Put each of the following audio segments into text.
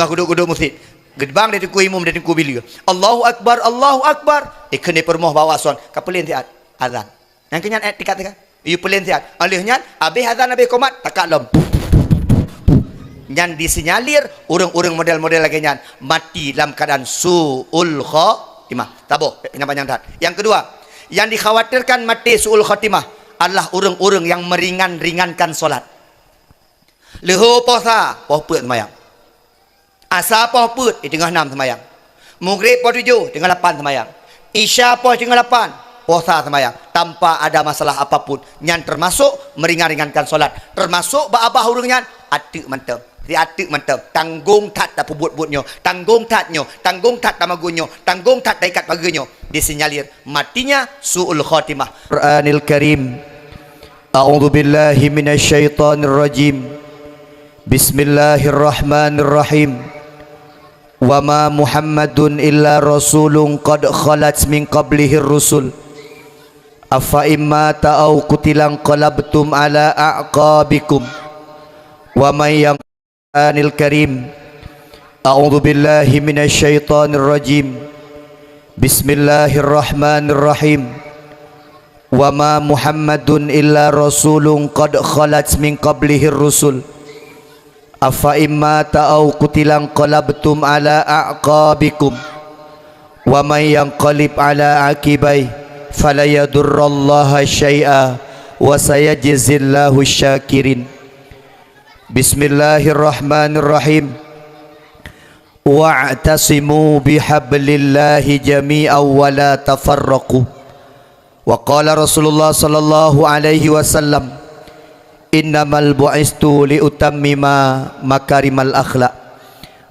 tengah duduk-duduk masjid. Gedbang dia tengku imam, dia tengku bila. Allahu Akbar, Allahu Akbar. Kena permoh bawa son. Kapelin tiat azan. Yang kenyan tikat tikat. You pelin tiat. Alihnya habis azan habis komat takak lom. Nyan disinyalir urang-urang model-model lagi nyan mati dalam keadaan su'ul khatimah. Tabuh panjang dah. Yang kedua, yang dikhawatirkan mati su'ul khatimah adalah urang-urang yang meringan-ringankan solat. Leho puasa, poh put semayang. Asa poh put di tengah 6 semayang. Maghrib poh 7 tengah 8 semayang. Isya poh tengah 8 puasa semayang tanpa ada masalah apapun. Nyan termasuk meringan-ringankan solat. Termasuk ba-abah urang nyan atik mantap. Atik mantap, tanggung tak tak buat-buatnya, tanggung taknya, tanggung tak tamagunyo, tanggung tak ikat paganyo, disinyalir matinya su'ul khatimah. Qur'anil Karim. A'udzu billahi minasyaitonir rajim. Bismillahirrahmanirrahim. Wa ma Muhammadun illa rasulun qad khalat min qablihi rusul. Afa imma ta'au qutilan qalabtum ala a'qabikum. Wa may Qur'anil Karim. A'udzu billahi minasyaitonir rajim. Bismillahirrahmanirrahim. Wa ma Muhammadun illa rasulun qad khalat min qablihi rusul. Afa imma ta'au qutilan qalabtum ala a'qabikum. Wa may yanqalib ala aqibai fala yadurrallaha syai'a wa sayajzillahu syakirin. Bismillahirrahmanirrahim. Wa'tasimu bihablillahi jami'an wa la tafarraqu. Wa qala Rasulullah sallallahu alaihi wasallam, innamal bu'istu liutammima makarimal akhlaq.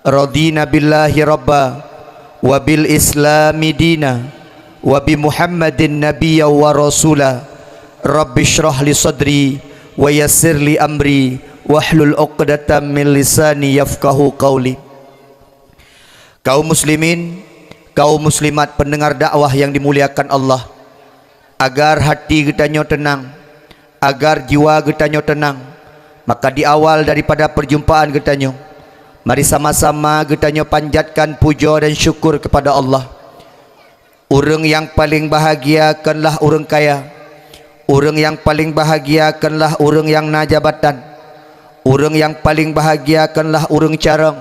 Radina billahi rabba wa bil islami dina wa bi Muhammadin nabiyya wa rasula. Rabbi shrah li sadri wa yassir li amri wahlul 'uqdatam min lisani yafqahu qawli. Kaum muslimin, kaum muslimat pendengar dakwah yang dimuliakan Allah, agar hati kitanya tenang, agar jiwa kitanya tenang, maka di awal daripada perjumpaan kitanya, mari sama-sama kitanya panjatkan puja dan syukur kepada Allah. Orang yang paling bahagia kanlah orang kaya. Orang yang paling bahagia kanlah orang yang na jabatan. Orang yang paling bahagiakanlah orang carang.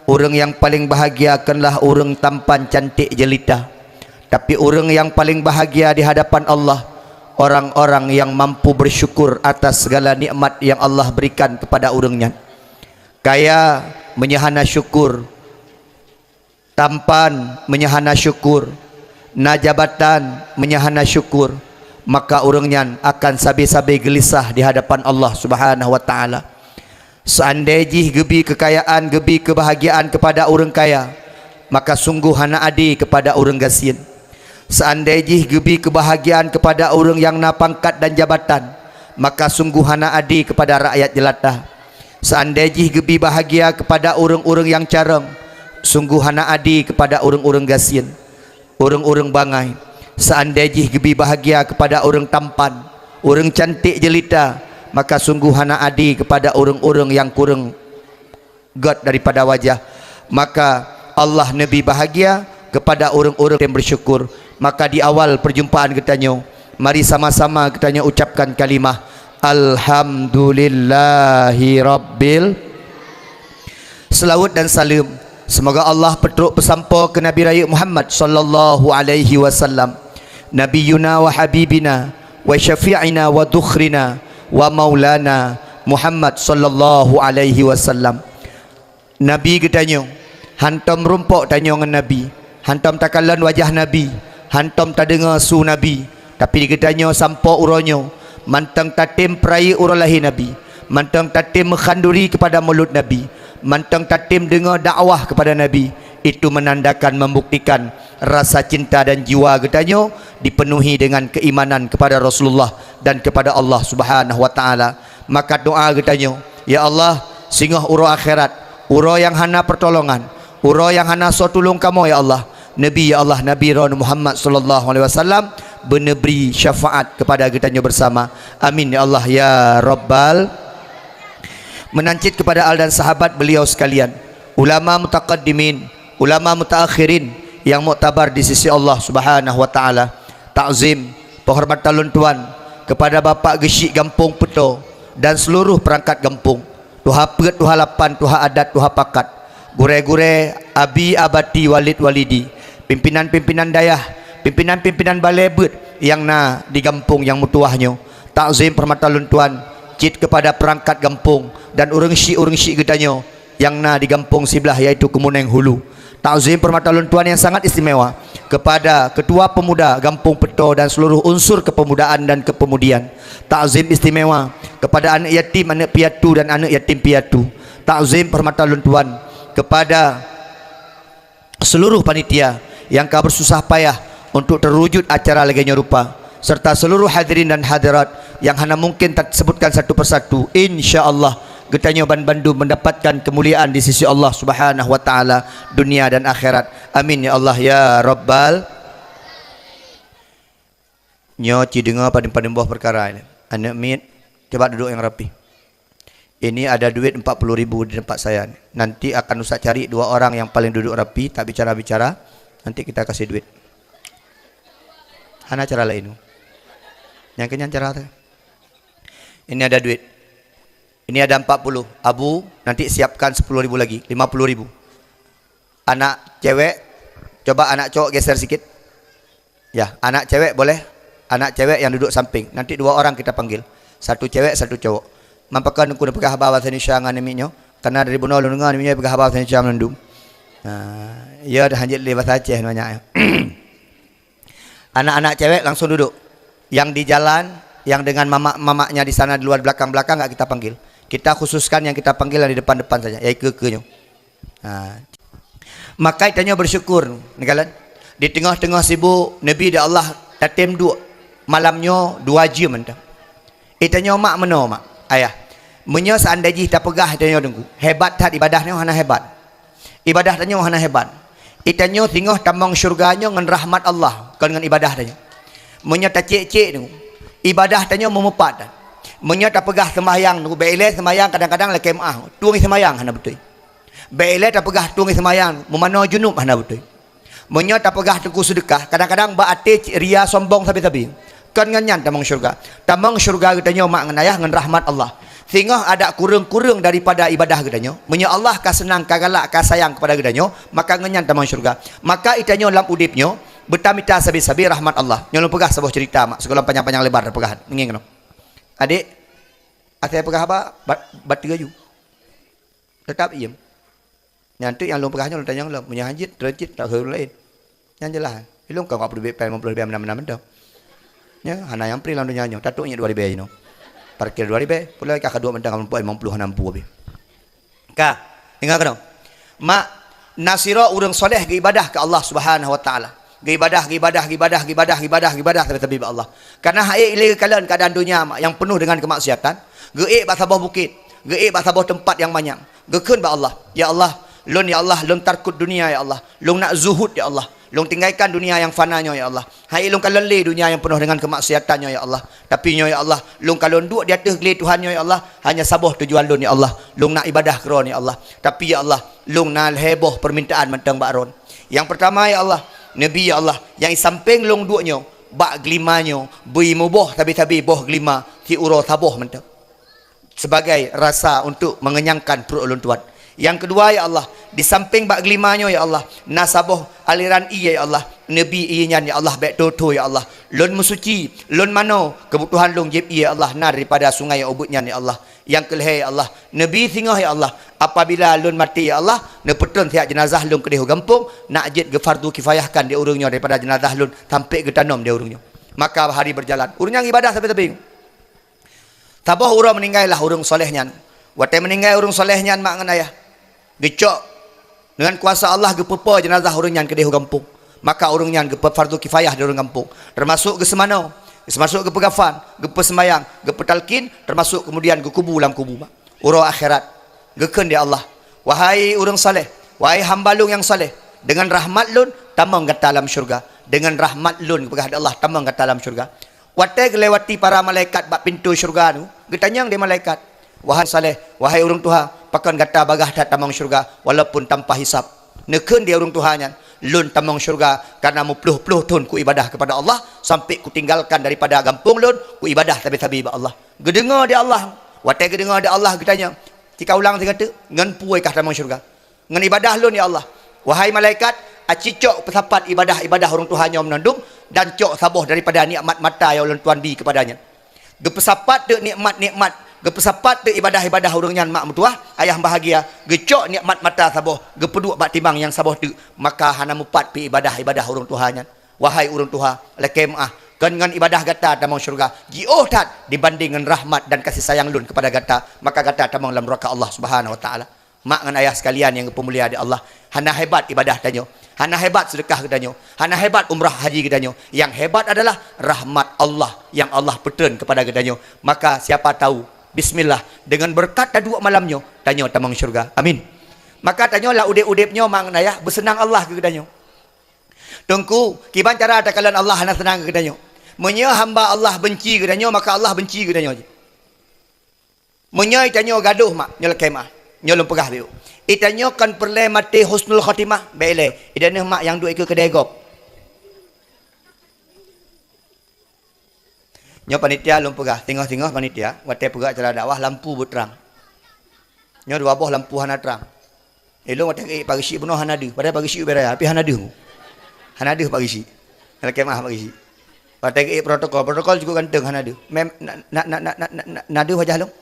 Orang yang paling bahagiakanlah orang tampan cantik jelita. Tapi orang yang paling bahagia di hadapan Allah, orang-orang yang mampu bersyukur atas segala nikmat yang Allah berikan kepada orangnya. Kaya menyahana syukur, tampan menyahana syukur, najabatan menyahana syukur, maka orangnya akan sabi-sabi gelisah di hadapan Allah Subhanahu wa taala. Seandainya gebi kekayaan, gebi kebahagiaan kepada orang kaya, maka sungguh hana adi kepada orang gasin. Seandainya gebi kebahagiaan kepada orang yang na pangkat dan jabatan, maka sungguh hana adi kepada rakyat jelata. Seandainya gebi bahagia kepada orang-orang yang carang, sungguh hana adi kepada orang-orang gasin, orang-orang bangai. Seandainya gebi bahagia kepada orang tampan, orang cantik jelita, maka sungguh hana adi kepada orang-orang yang kurang god daripada wajah. Maka Allah Nabi bahagia kepada orang-orang yang bersyukur. Maka di awal perjumpaan kitanya, mari sama-sama kitanya ucapkan kalimah Alhamdulillahi Rabbil. Selawat dan salam semoga Allah petruk pesampo ke Nabi Raya Muhammad sallallahu alaihi wasallam, Nabiyuna wa habibina wa syafi'ina wa dukhrina wa maulana Muhammad sallallahu alaihi wasallam. Nabi kitanya hantam rumpok tanya dengan Nabi, hantam takalan wajah Nabi, hantam tak dengar su Nabi, tapi kitanya sampo uronyo mantang tatim perai uralahi Nabi, mantang tatim mekhanduri kepada mulut Nabi, mantang tatim dengar dakwah kepada Nabi. Itu menandakan, membuktikan rasa cinta dan jiwa kitanya dipenuhi dengan keimanan kepada Rasulullah dan kepada Allah Subhanahu wa taala. Maka doa kitanya, ya Allah, singgah uro akhirat, uro yang hana pertolongan, uro yang hana so tulung kamu ya Allah. Nabi ya Allah, Nabi Muhammad sallallahu alaihi wasallam benebri syafaat kepada kitanya bersama. Amin ya Allah ya Rabbal. Menancit kepada al dan sahabat beliau sekalian, ulama mutaqaddimin, ulama mutaakhirin yang muktabar di sisi Allah Subhanahu wa taala. Takzim, penghormatan luntuan kepada Bapak Gesik Gampung Peto dan seluruh perangkat Gampung, Tuha Pet, Tuha Lapan, Tuha Adat, Tuha Pakat, gure-gure, abi abati, walid walidi, pimpinan-pimpinan dayah, pimpinan-pimpinan balai bet yang na di Gampung yang mutuahnya. Takzim permata luntuan cit kepada perangkat Gampung dan urang syik gedanya yang na di Gampung sebelah yaitu Kemuneng Hulu. Takzim permata luntuan yang sangat istimewa kepada Ketua Pemuda Gampung Peto dan seluruh unsur kepemudaan dan kepemudian. Takzim istimewa kepada anak yatim, anak piatu dan anak yatim piatu. Takzim permata luntuan kepada seluruh panitia yang kau bersusah payah untuk terwujud acara leganya rupa, serta seluruh hadirin dan hadirat yang hana mungkin tak sebutkan satu persatu. InsyaAllah getanya Bandung mendapatkan kemuliaan di sisi Allah Subhanahu wa taala dunia dan akhirat. Amin ya Allah ya Rabbal. Nyo ci dengar pada buah perkara ini. Anak mit, coba duduk yang rapi. Ini ada duit 40.000 di tempat saya. Nanti akan Ustaz cari 2 orang yang paling duduk rapi, tak bicara-bicara. Nanti kita kasih duit. Hana cara lain. Yang kenyan cara tu. Ini ada duit. Ini ada 40. Abu, nanti siapkan 10.000 lagi, 50.000. Anak cewek, coba anak cowok geser sikit. Ya, anak cewek boleh. Anak cewek yang duduk samping. Nanti 2 orang kita panggil. Satu cewek, satu cowok. Mampakan aku pegah bahasa Indonesia dengan naminya. Karena dari bunuh lu dengan naminya pegah bahasa Indonesia melendung. Ya dah hanjit le bahasa Aceh namanya. Anak-anak cewek langsung duduk. Yang di jalan, yang dengan mamaknya di sana di luar belakang-belakang enggak kita panggil. Kita khususkan yang kita panggil di depan-depan saja, yaitu kekenya. Maka itanya bersyukur, nikalan. Di tengah-tengah sibuk Nabi dia Allah tatim 2 malamnya 2 jam mentah. Itanya mak meno mak. Ayah. Menyo seandainya kita pegah itanya dengku. Hebat tak ibadahnya hana hebat. Ibadah tanya hana hebat. Itanya tinggal tambang syurganya dengan rahmat Allah kan dengan ibadah tanya. Menyo tak cek-cek dengku. Ibadah tanya memepat. Menyo tak pegah sembahyang dengku. Beile sembahyang kadang-kadang le kemaah. Tuang sembahyang hana betul. Beile tak pegah tuang sembahyang memano junub hana betul. Menyo tak pegah tengku sedekah. Kadang-kadang ba ate ria sombong sabi-sabi. Kan nganyan tamang syurga. Tamang syurga katanya mak ngan ayah ngan rahmat Allah. Sehingga ada kurang-kurang daripada ibadah katanya. Menyo Allah ka senang ka galak ka sayang kepada katanya, maka nganyan tamang syurga. Maka itanya dalam udipnya betamita sabi-sabi rahmat Allah. Nyolong pegah sebuah cerita mak sekolah panjang-panjang lebar pegahan. Menging no. Adik, saya pegah apa? Bat 3 ju. Tetap iem. Nanti yang lu pegahnya lu tanya lu punya hajit, terjit tak huru lain. Yang jelas. Ilung kau 50 BP 50 BP 6 dah. Ya, hana yang pri lalu nyanyo, tatuknya 2 ribu no. Parkir 2 ribu, pula kah kedua mentang 50 60 Kah, dengar kau. Mak nasira urang soleh ke ibadah ke Allah Subhanahu wa taala. Ke ibadah tapi Allah. Karena hai ile kalian keadaan dunia mak yang penuh dengan kemaksiatan, geik ba sabah bukit, geik ba sabah tempat yang banyak. Gekeun ba Allah. Ya Allah, lun ya Allah, lun tarkut dunia ya Allah. Lun nak zuhud ya Allah. Long tinggalkan dunia yang fananya ya Allah. Hai long kalele dunia yang penuh dengan kemaksiatannya ya Allah. Tapi ya Allah, long kalon duk di atas geli Tuhannya ya Allah, hanya sabah tujuan lon ya Allah. Long nak ibadah kron ya Allah. Tapi ya Allah, long nak heboh permintaan mentang bakron. Yang pertama ya Allah, Nabi ya Allah, yang samping long duknya, bak gelimanyo, bui muboh tabi-tabi boh gelima, ti uro taboh mentang. Sebagai rasa untuk mengenyangkan perut ulun tuan. Yang kedua ya Allah, di samping bak gelimanya ya Allah, nasaboh aliran iya ya Allah, nabi ianya ya Allah, baik toto ya Allah, lun musuci, lun mano kebutuhan lung jeb iya Allah, na daripada sungai ubutnya ya Allah. Yang kelih ya Allah, nabi tingah ya Allah, apabila lun mati ya Allah, ne petun tiap jenazah lun kedih gampung, nak jet ge fardu kifayahkan dia urungnya daripada jenazah lun sampai ge tanom dia urungnya. Maka hari berjalan, urungnya ibadah sampai tebing. Tabah urang meninggal lah urung solehnya. Watai meninggal urung solehnya mak ngan ayah. Gecok dengan kuasa Allah gepepa jenazah urang ke dehu kampung. Maka urang nyan gepe fardu kifayah di urang kampung. Termasuk ke semano, termasuk ke pegafan, gepe sembayang, gepe talqin, termasuk kemudian ke kubu dalam kubu. Urang akhirat. Gekeun dia Allah. Wahai urang saleh, wahai hamba lung yang saleh, dengan rahmat lun tamang ke dalam syurga. Dengan rahmat lun kepada Allah tamang ke dalam syurga. Watai gelewati para malaikat bak pintu syurga tu, getanyang dia malaikat. Wahai saleh, wahai urang Tuhan, pakan gata bagah tat tamang syurga walaupun tanpa hisap. Nekeun dia urang Tuhannya lun tamang syurga karena mu puluh-puluh tahun ku ibadah kepada Allah sampai ku tinggalkan daripada gampung lun ku ibadah tabi-tabi ba Allah. Gedengar dia Allah. Watai gedengar dia Allah katanya. Tika ulang dia kata ngan puai kah tamang syurga. Ngan ibadah lun ya Allah. Wahai malaikat, acicok pesapat ibadah-ibadah orang Tuhan yang menandung dan cok sabuh daripada nikmat mata yang ulun tuan bi kepadanya. Gepesapat de nikmat-nikmat, gepesapat de ibadah-ibadah orang yang mak mutuah, ayah bahagia, gecok nikmat mata sabuh, gepeduk bak timbang yang sabuh tu, maka hana mupat pi ibadah-ibadah orang Tuhan. Wahai orang Tuhan, lekemah kan dengan ibadah gata tamang syurga, jioh tat dibanding dengan rahmat dan kasih sayang lun kepada gata, maka gata tamang dalam neraka Allah Subhanahu wa taala. Mak dengan ayah sekalian yang pemulia di Allah, hana hebat ibadah tanyo, hana hebat sedekah kedanyo, hana hebat umrah haji kedanyo. Yang hebat adalah rahmat Allah yang Allah peten kepada kedanyo. Maka siapa tahu, bismillah, dengan berkat dua malamnya, tanyo tamang syurga. Amin. Maka tanyo lah udip-udipnya mak dengan ayah bersenang Allah ke kedanyo. Tungku, kiban cara takalan Allah hana senang ke kedanyo. Menya hamba Allah benci kedanyo, maka Allah benci kedanyo. Menya tanyo gaduh mak, nyol kemah. Nyolong pegah biu. Itanya kan perle mati husnul khatimah. Baiklah. Idane mak yang duk ikut kedai gop. Nyo panitia lum pegah. Tengah-tengah panitia. Watai pegah cara dakwah lampu berterang. Nyo dua boh lampu hana terang. Elong watai pagi si bunuh hana de. Padahal pagi si beraya. Tapi hana de. Hana de pagi si. Kalau kemah pagi si. Watai protokol juga ganteng hana de. Mem nadu wajah long.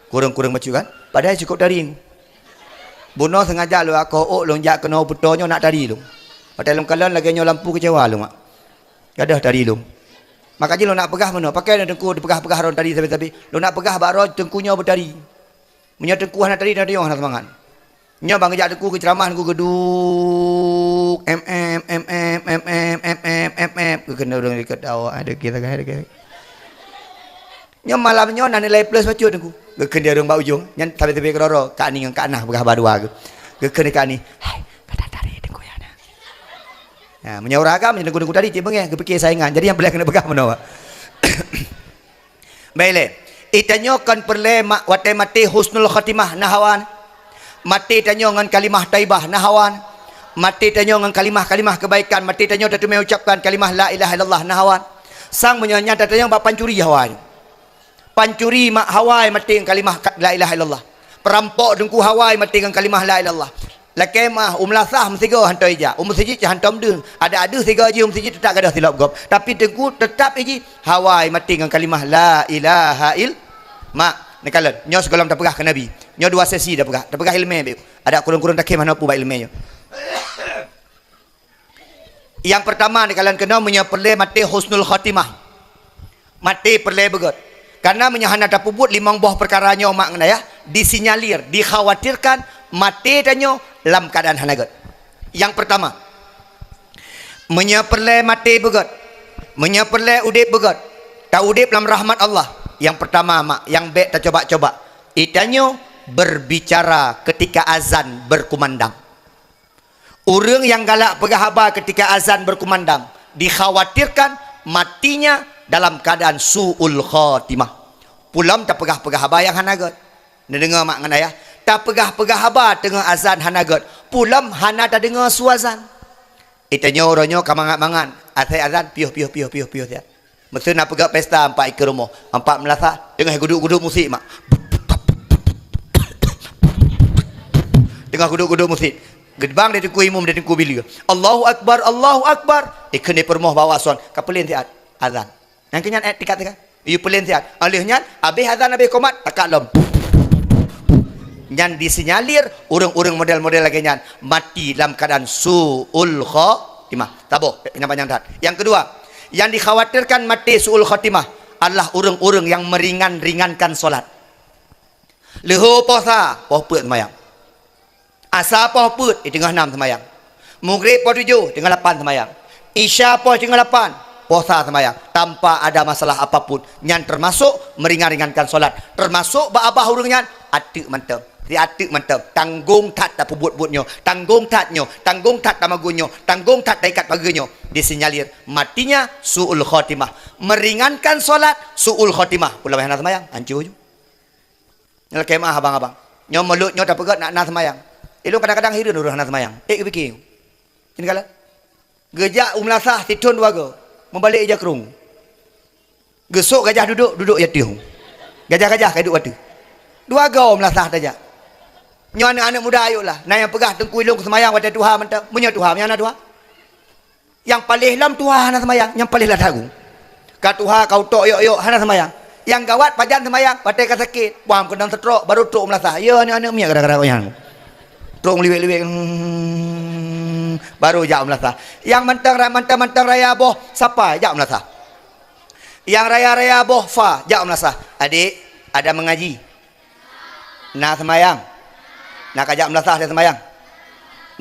Kurang-kurang macam kan. Padahal cukup dari bunuh sengaja lu aku lonjak kena putonya nak tadi lu. Padahal dalam kalan lagi lampu kecewa lu mak. Gadah tadi lu. Maka je lu nak pegah mana? Pakai tengku dipegah-pegah ron tadi tapi lu nak pegah baro tengkunya bertari. Punya tengku hana tadi dah diong hana semangat. Nya bang ngajak tengku ke ceramah ku geduk ke kena orang dekat awak ada kita kan ada. Nya malamnya nak nilai plus baca tengku. Geken dia orang bau ujung, nyan tapi keroro, kak ni dengan kak nah begah baru aku. Geken kak ni, hai, kata tari tengku ya na. Nah, menyaurakan menjadi tengku tadi tiba ngeh, kepikir saingan. Jadi yang boleh kena begah mana? Baiklah, itanyo kan perle watai mati husnul khatimah nahawan, mati tanyo dengan kalimah taibah nahawan, mati tanyo dengan kalimah-kalimah kebaikan, mati tanyo tatu mengucapkan kalimah la ilaha illallah nahawan. Sang menyanyi tanyo bak pancuri hawan. Pancuri mak Hawai mati dengan kalimah la ilaha illallah. Perampok dengku Hawai mati dengan kalimah la ilaha illallah. Lakemah umlasah mestiga hantar ija. Masjid hantam deng. Ada tiga je masjid tetap gadah silap gop. Tapi dengku tetap iji Hawai mati dengan kalimah la ilaha il. Mak nekalan nyo sekolah dah pegah ke Nabi. Nyo dua sesi dah pegah. Dah pegah ilmu be. Ada kurang-kurang tak mana pu ba ilmunya. Yang pertama nekalan kena menyaperle mati husnul khatimah. Mati perle begot. Karena menyahana tak pubut limang buah perkaranya mak ngena ya, disinyalir, dikhawatirkan mati danyo dalam keadaan hanagat. Yang pertama, menyaperle mati begot, menyaperle udip begot, tak udip dalam rahmat Allah. Yang pertama mak, yang baik tak coba-coba, itanyo berbicara ketika azan berkumandang. Orang yang galak pegahaba ketika azan berkumandang, dikhawatirkan matinya dalam keadaan su'ul khatimah. Pulam tak pegah-pegah haba yang hanagat. Ni dengar mak ngana ya. Tak pegah-pegah haba tengah azan hanagat. Pulam hana tak dengar suazan. Itanya orangnya kamangat-mangat. Asai azan piuh tiap. Maksud nak pegah pesta empat ikut rumah. Empat melasa tengah guduk-guduk musik mak. Tengah guduk-guduk musik. Gedbang dia tengku imam dia tengku bila. Allahu Akbar, Allahu Akbar. Kena permoh bawa suan. Kapelin tiap azan. Yang kenyan tikat-tikat. Iu pelin siat. Alihnya habis azan habis komat akak lom. Nyan disinyalir urang-urang model-model lagi nyan mati dalam keadaan su'ul khatimah. Taboh panjang tat. Yang kedua, yang dikhawatirkan mati su'ul khatimah adalah urang-urang yang meringan-ringankan solat. Leho puasa, poh put semayang. Asa poh put di tengah 6 semayang. Maghrib poh 7 tengah 8 semayang. Isya poh tengah 8 puasa semayang tanpa ada masalah apapun. Yang termasuk meringan-ringankan solat, termasuk abah urang nyan atik mantap. Dia atik mantap. Tanggung tat tak pebut-butnya, tanggung tatnya, tanggung tat tamagunyo, tanggung tat ikat paginya. Disinyalir matinya su'ul khatimah. Meringankan solat su'ul khatimah. Pula bahana semayang hancur je. Nyal kemah abang-abang. Nyo melut nyo tak pegat nak semayang. Ilung kadang-kadang hirin urang nak semayang. Fikir. Ini kala. Gejak umlasah titun waga. Membalik ija kerung. Gesuk gajah duduk ya tiung. Gajah-gajah kai duduk watu. Dua gau umlasah saja. Nyo anak-anak muda ayuklah. Nah yang pegah tengku ilung semayang pada Tuhan mentang. Punya Tuhan, punya anak Tuhan. Yang paling lam Tuhan nak semayang, yang paling lah tahu. Ka Tuhan kau tok yok hana semayang. Yang gawat pajan semayang, batai ka sakit, buam kendang setrok baru tok melasah. Ya anak-anak miak kadang-kadang yang. Tok liwek-liwek baru jak melasah. Yang mentang raya boh siapa jak melasah. Yang raya-raya boh fa jak melasah. Adik, ada mengaji. Nak semayang. Nak ajak melasah dia semayang.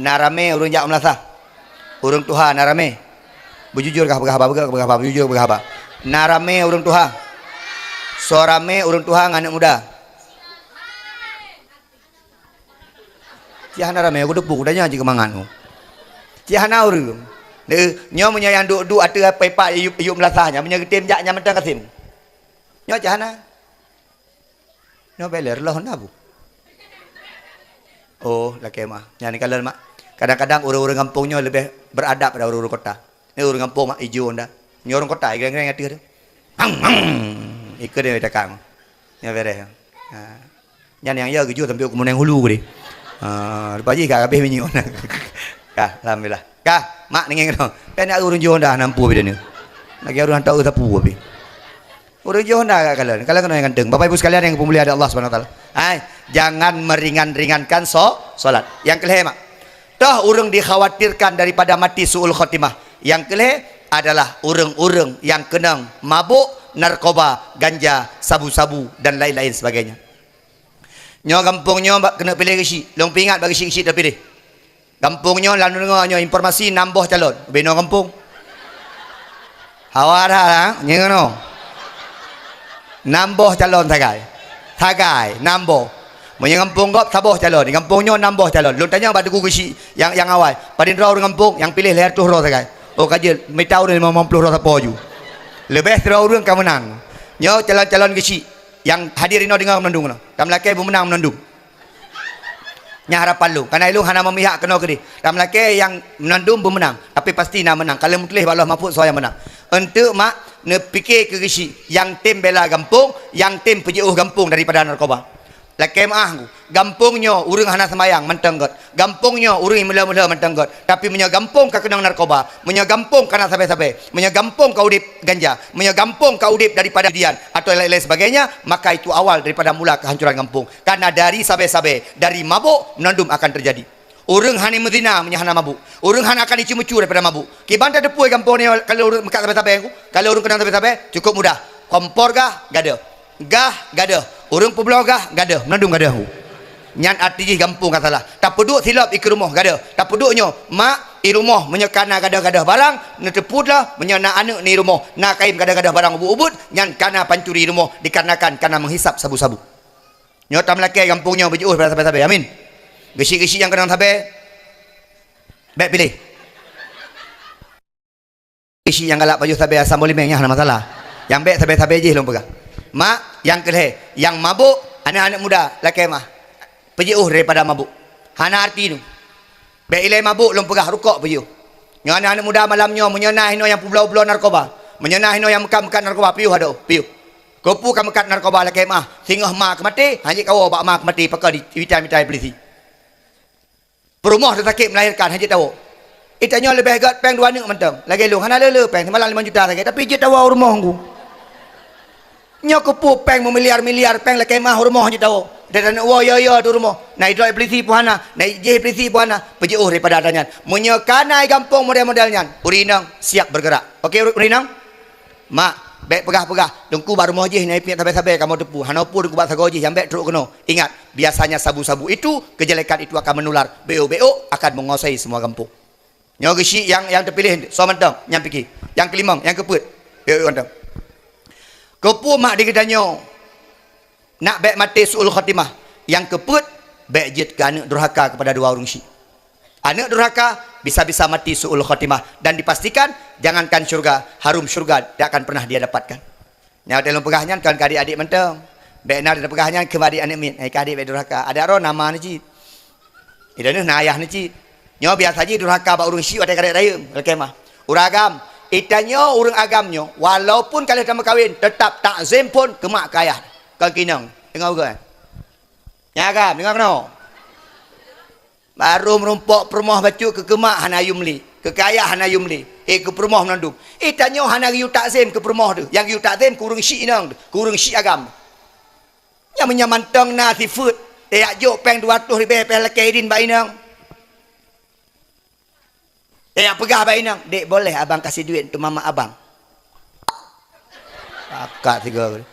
Nak rame urang jak melasah. Urang Tuhan nak rame. Bujujur kah begah bujur begah. Nak rame urang Tuhan. So rame urang Tuhan anak muda. Cihana rame aku depuk dah nyanyi kemangan. Cihana urang. Nyo menyayang duk ada pepak iup melasahnya, punya getim jaknya mentang kasim. Nyo cihana. Nyo beler lah hendak bu. Oh, laki mah. Nyanyi kalian mak. Kadang-kadang orang-orang kampungnya lebih beradab pada orang-orang kota. Ini orang kampung mak hijau anda. Ini orang kota, kira-kira ngerti tu. Ikut dia cakap. Yang beres. Nyanyi yang ya hijau sampai aku menang hulu ni. Lepas ni kak habis minyak. Kak, alhamdulillah. Kak, mak nengen kau. Kan nak orang hijau anda nampu benda ni. Lagi orang tahu sapu habis. Orang hijau anda kalian. Kalian kena yang ganteng. Bapak ibu sekalian yang pemuliaan Allah Subhanahu Wa Taala. Jangan meringan-ringankan solat. Yang kelima mak. Dah orang dikhawatirkan daripada mati suul khotimah. Yang kelima adalah orang-orang yang kena mabuk, narkoba, ganja, sabu-sabu dan lain-lain sebagainya. Nyo kampungnya kena pilih kisi. Long pingat bagi kisi dah pilih. Kampungnya lalu dengarnya informasi nambah calon. Beno kampung. Hawar dah, nyengono. Nambah calon tagai, nambah. Punya kampung kau saboh calon, kampungnya nambah calon. Lu tanya pada guru si yang awal. Pada orang kampung yang pilih leher tu roh tagai. Oh kajil, mitau ni 50 roh sapo ju. Lebih terau orang kau menang. Nyo calon-calon kisi yang hadir ino dengar menandung no. Tam laki menang menandung. Nya harapan lu. Karena lu hana memihak kena ke dia. Tam laki yang menandung pemenang, tapi pasti nak menang. Kalau mutlih Allah mahfuz saya menang. Untuk mak ne fikir ke kisi yang tim bela kampung, yang tim penjauh kampung daripada narkoba. Laki maah gampungnya urang hana semayang mentenggot. Gampungnya urang mula-mula mentenggot. Tapi menyagampung ka kenang narkoba, menyagampung kana sampai-sampai, menyagampung ka udip ganja, menyagampung ka udip daripada dian atau lain-lain sebagainya, maka itu awal daripada mula kehancuran kampung. Karena dari sampai-sampai, dari mabuk menandum akan terjadi. Urang hani mezina menyahana mabuk. Urang hana akan dicumu daripada mabuk. Kibanta depui kampung ni kalau urang mekat sampai-sampai aku, kalau urang kenang sampai-sampai cukup mudah. Kompor gah gada. Gah gada. Urang pulau gah gada, menandung gada. Nyan arti kampung katalah. Tak peduk silap ikut rumah gada. Tak peduknya mak i rumah menyekana gada-gada barang, neteputlah menyana anak ni rumah. Nak kaim gada-gada barang ubud-ubud, nyan kana pancuri rumah dikarenakan kana menghisap sabu-sabu. Nyotam laki kampungnya berjauh pada sampai-sampai. Amin. Gesi-gesi yang kenang sampai. Baik pilih. Gesi yang galak baju sampai asam boleh mengnya masalah. Yang baik sampai-sampai je belum pegang. Mak yang kelih, yang mabuk anak-anak muda laki mah penjauh daripada mabuk. Hana arti tu. Baik ilai mabuk lom pegah rukuk penjauh. Yang anak-anak muda malamnya menyenah hino yang pulau-pulau narkoba, menyenah hino yang mekat-mekat narkoba piuh ada piuh. Kopu kan mekat narkoba laki mah singgah mak mati, hanya kau bak mak mati pakai di vitai-vitai polisi. Perumah tersakit melahirkan hanya tahu. Itanya lebih agak peng 2 anak mentang. Lagi lu hana lele peng semalam 5 juta lagi tapi je tahu rumah aku. Nyo kepu peng miliar-miliar peng laki mah rumah je tahu. Dan ya tu rumah. Naik droi polisi puhana, naik je polisi puhana, penjauh daripada adanya. Menyekanai kampung model-modelnya. Urinang siap bergerak. Okey urinang? Mak, baik pegah-pegah. Dengku baru rumah je naik piak sampai-sampai kamu tepu. Hanopu dengku bak sagoji yang baik teruk kena. Ingat, biasanya sabu-sabu itu kejelekan itu akan menular. BO akan menguasai semua kampung. Nyo gesi yang terpilih so mentang yang fikir. Yang kelima, yang keput. BO mentang. Kepu mak dikitanya nak baik mati suul khatimah. Yang keput baik jet ke anak durhaka kepada dua orang syiah. Anak durhaka bisa-bisa mati suul khatimah dan dipastikan jangankan syurga, harum syurga tidak akan pernah dia dapatkan. Nah dalam pegahnya kan adik-adik mentang Bekna ada pegahnya kembali anak min. Kadik be durhaka. Ada ro nama ni cik. Ida ni ayah ni cik. Nyo biasa je durhaka ba urang syik ada kadek raya. Kemah. Uragam. Itanyo urang agamnyo walaupun kalau dah kahwin tetap takzim pun ke mak ke ayah. Kau kinang. Dengar ke? Ya agam, dengar kena. Baru merumpok permoh bacuk ke kemak hana yumli. Ke kaya hana yumli. Ke permoh menandum. Tanyo hana yu takzim ke permoh tu. Yang yu takzim kurang syik nang, kurang syik agam. Yang menyamantang nasi food. Dia jok peng 200 ribu pe lekedin bai nang. Dia pegah bai nang. Dek boleh abang kasih duit untuk mama abang. Akak tiga kali.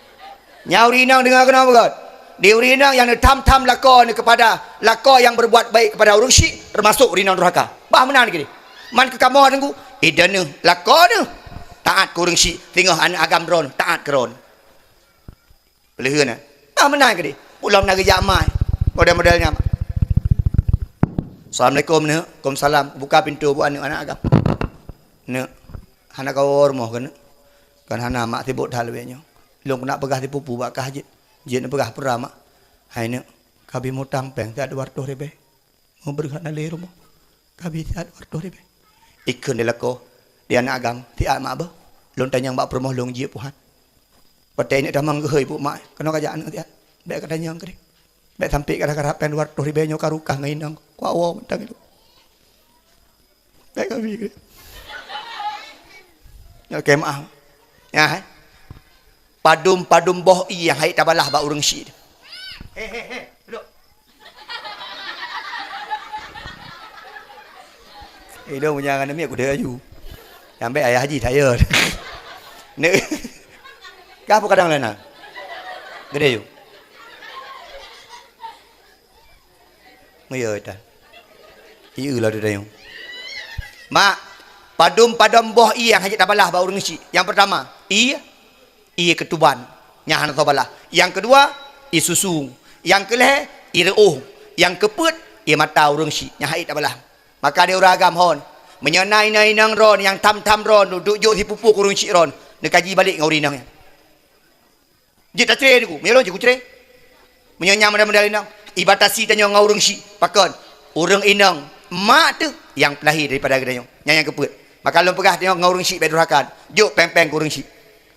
Nyauri nang dengar kena begat. Dia urinang yang tam-tam lakon kepada lakon yang berbuat baik kepada orang syik termasuk urinang durhaka. Bah menang lagi ni. Man ke kamu tengku. Dana lakon ni. Taat ke orang syik. Tengok anak agam dron. Taat ke dron. Boleh ke nak? Bah menang lagi ni. Pulau menaga jamai. Model-modelnya. Assalamualaikum ni. Waalaikumsalam. Buka pintu buat anak agam. Ni. Anak kau rumah kan? Kan anak mak tibuk dah lebihnya. Long nak pegah tipu buat kah je. Je nak pegah peramak. Hai ni. Kabi mutang peng. Tak ada wartoh rebe. Mau berkat nalai rumah. Kabi tak ada wartoh rebe. Ikun dia lako. Dia anak agam. Tiap mak apa? Long tanya mak permoh long je puhan. Patai ni dah manggah ibu mak. Kena kajaan tiap. Baik katanya yang kering. Baik sampai kadang-kadang pen wartoh rebe nyo karukah ngainang. Kuawa mentang itu. Baik kabi kering. Okey maaf. Ya hai. Padum boh yang hai tabalah ba urang syik. Duduk. Dong punya kan mi aku dah aju. Sampai ayah haji saya. Ni. Ka apa kadang lain ah? Gede you. Ngoyo ta. Iu lah dah you. Mak, padum boh yang hai tabalah ba urang syik. Yang pertama, ia ketuban nyah na tabalah. Yang kedua susu. Yang keleh reuh. Yang keput ia mata urang syik nyah ai tabalah. Maka dia orang agam hon menyenai nang ron yang tam-tam ron duduk jo si pupuk urang syik ron nak kaji balik ngau rinang. Je tak cere ku melon je ku cere. Menyanyam modal inang ibatasi tanya ngau urang syik pakon urang inang mak tu yang pelahir daripada gedanya nyanyang keput. Maka long pegah tengok ngau urang syik bedurhakan. Jo peng-peng urang syik.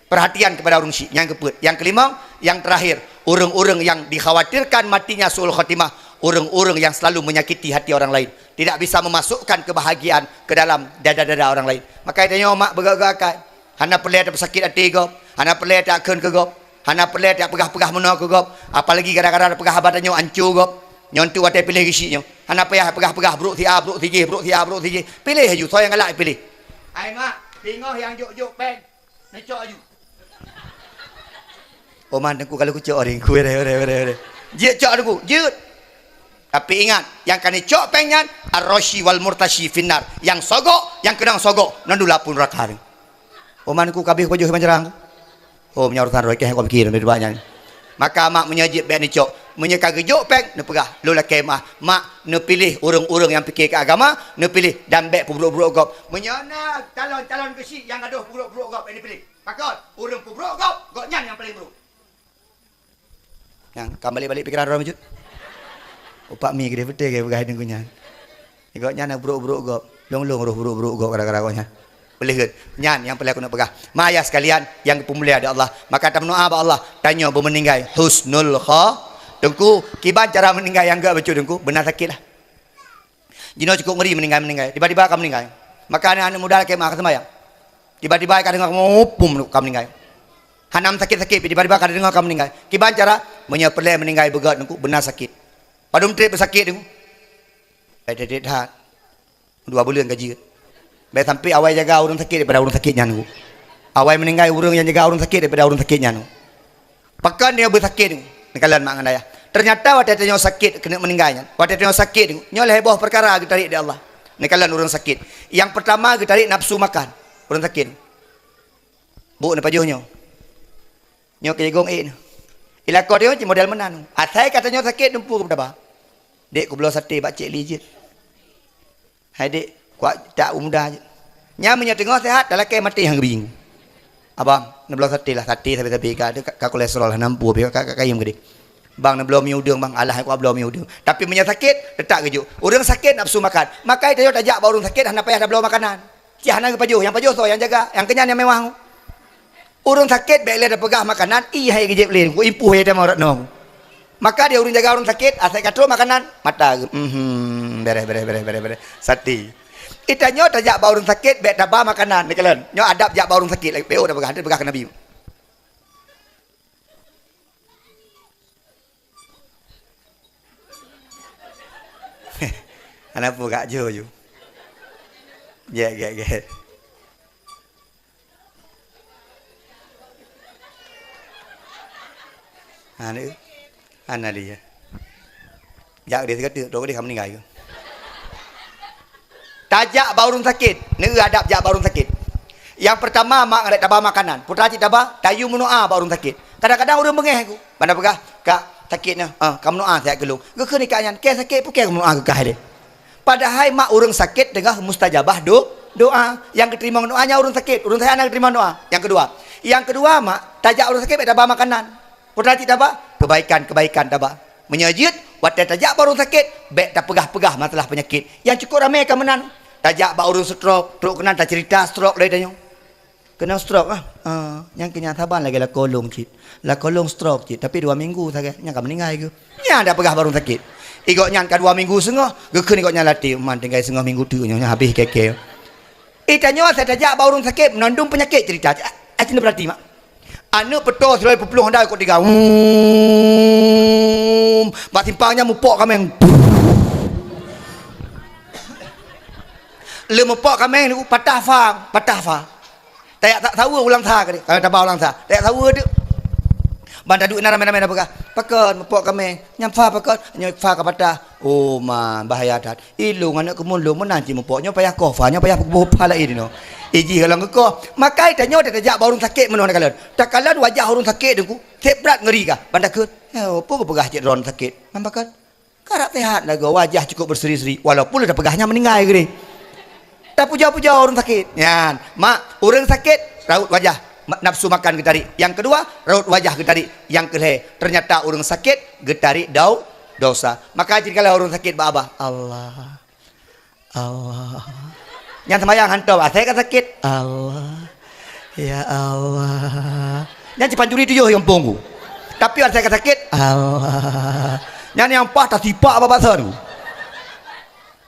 Perhatian kepada orang syik. Yang keput. Yang kelima, yang terakhir, orang-orang yang dikhawatirkan matinya suul khatimah, orang-orang yang selalu menyakiti hati orang lain, tidak bisa memasukkan kebahagiaan ke dalam dada-dada orang lain. Maka tanya mak bergagak-gagak, hana pelet tak sakit hati gop, hana pelet tak keun ke gop, hana pelet tak pegah-pegah mena ke gop, apalagi kadang-kadang pegah badannya hancur gop, nyontu ada pilih gisiknya, hana payah pegah-pegah bruk ti a bruk ti je bruk ti a bruk ti je, pilih aju saya ngalak pilih. Ai mak, tengok yang juk-juk pen, necok aju. Oman aku kalau ku cok orang ku ore. Je cok aku, je. Tapi ingat, yang kani cok pengen ar-rashi wal murtashi finnar. Yang sogok, yang kedang sogok, nandu lapun neraka. Oman aku kabeh ko jo panjerang. Oh menyaurutan roy keh ko pikir dari banyak. Maka mak menyajib ben cok, menyeka gejok peng ne pegah lu la kemah. Mak ne pilih urang-urang yang fikir ke agama, ne pilih dambek pubruk-pubruk gop. Menyana calon-calon besi yang gaduh pubruk-pubruk gop ini pilih. Pakon urang pubruk gop, gok nyan yang paling buruk. Yang kembali-balik pikiran orang wujud. Opak mi gede pete ke begai dengkunya. Ikut nyan buruk-buruk gop. Long-long roh buruk-buruk gop kadang-kadang konya. Boleh ke? Nyan yang paling aku nak pegah. Maya sekalian yang pemulia ada Allah. Maka tam doa Allah tanya bermeninggai husnul dengku kiban cara meninggal yang enggak betul dengku benar sakitlah. Jino cukup ngeri meninggal. Tiba-tiba kamu meninggal. Maka anak-anak muda kemah sembahyang. Tiba-tiba kadang kamu ngupum kamu meninggal. Hanam sakit-sakit tiba-tiba kadang dengar kamu meninggal. Kiban cara menyepelai meninggal begat nengku benar sakit. Padum trip sakit nengku. Ada dah 2 bulan gaji. Baik sampai awal jaga orang sakit daripada orang sakitnya nengku. Awal meninggal orang yang jaga orang sakit daripada orang sakitnya nengku. Pakan dia bersakit nengku. Nekalan mak ngandaya. Ternyata waktu tanya sakit kena meninggalnya. Waktu tanya sakit nengku. Nyolah heboh perkara kita tarik dari Allah. Nekalan orang sakit. Yang pertama kita tarik nafsu makan. Orang sakit. Bu napa johnya? Nyo ke gong ila ko dia model menan. Atai katanya sakit nempu ke berapa? Dek ku belah sate bak cik lijit. Hai dek, kuat tak umdah je. Nya menyo tengok sehat dalam ke mati hang bing. Abang, nak belum sati lah, sati tapi ka kolesterol 60 pi ka kayam gede. Bang nak belum miudung bang, alah aku belum miudung. Tapi punya sakit, letak keju. Orang sakit nafsu makan. Makai dia tajak baru sakit hendak payah dah belum makanan. Cih hendak pajuh, yang pajuh tu yang jaga, yang kenyang yang mewah. Orang sakit baiklah dah pegah makanan, hai kejep lin, ku impuh ya mau nong. Maka dia orang jaga orang sakit, asal katrol makanan, mata. Beres. Sati. Itanya tajak baru orang sakit, baik dah makanan, ni kalian. Nyo adab jak baru orang sakit, lagi peo dah pegah ke Nabi. Anak pun gak jo you. Get. Anak dia. Jak dia kata, dok dia kamu meninggal. Tajak baurun sakit, ni adab jak baurun sakit. Yang pertama mak ngadap tabah makanan. Putra cik tabah, tayu menua baurun sakit. Kadang-kadang orang bengeh aku. Mana pegah? Kak sakitnya, kamu menua saya gelung. Ke ni kaknya, ke sakit pun ke menua ke dia. Padahal mak orang sakit dengan mustajabah doa. Yang keterima doanya orang sakit, orang saya nak terima doa. Yang kedua mak tajak orang sakit tabah makanan. Putra cik tabah, kebaikan tabah. Menyejut, waktu tajak orang sakit, baik tak pegah-pegah masalah penyakit. Yang cukup ramai kan menan. Tajak bak urus stroke, teruk kena tak cerita stroke lagi tanya. Kena stroke yang kena taban lagi lah kolong cik. Lah kolong stroke cik, tapi 2 minggu saja. Yang kan meninggal ke? Yang dah pegah baru sakit. Ikutnya kan 2 minggu setengah, gekun ikutnya latih. Man tinggal setengah minggu tu nya habis keke. Tanya saya tajak baru sakit, menandung penyakit cerita. Acin berarti mak. Anu petos sudah pepuluh dah ikut 3. Mak simpangnya mupok kami. Lemepok kami ni patah fa. Tak tahu ulang tha ke dia. Kalau tabah ulang tha. Tak tahu dia. Banda duk ramai-ramai apa kah? Pakon mepok kami. Nyamfa pakon, nyamfa ka patah. Oh man, bahaya dah. Ilung anak kemulung menanti mepoknya payah kofa, nya payah bopa lah ini no. Iji kalau ngeko, makai tanya dah tajak baru sakit menon kalian. Tak kalian wajah orang sakit dengku. Tebrat ngeri kah? Banda ke? Apa ke pegah cik ron sakit? Nampak kan? Karak sehat lah wajah cukup berseri-seri walaupun dah pegahnya meninggal gini. Tak puja-puja orang sakit. Ya, mak orang sakit raut wajah nafsu makan getari. Yang kedua raut wajah getari. Yang kedua ternyata orang sakit getari dosa. Maka jika orang sakit apa? Allah. Yang sembahyang hantar saya kan sakit. Allah. Ya Allah. Yang cepat juri tujuh yang punggu. Tapi saya kan sakit. Allah. Yang pah tak sipak apa bahasa tu.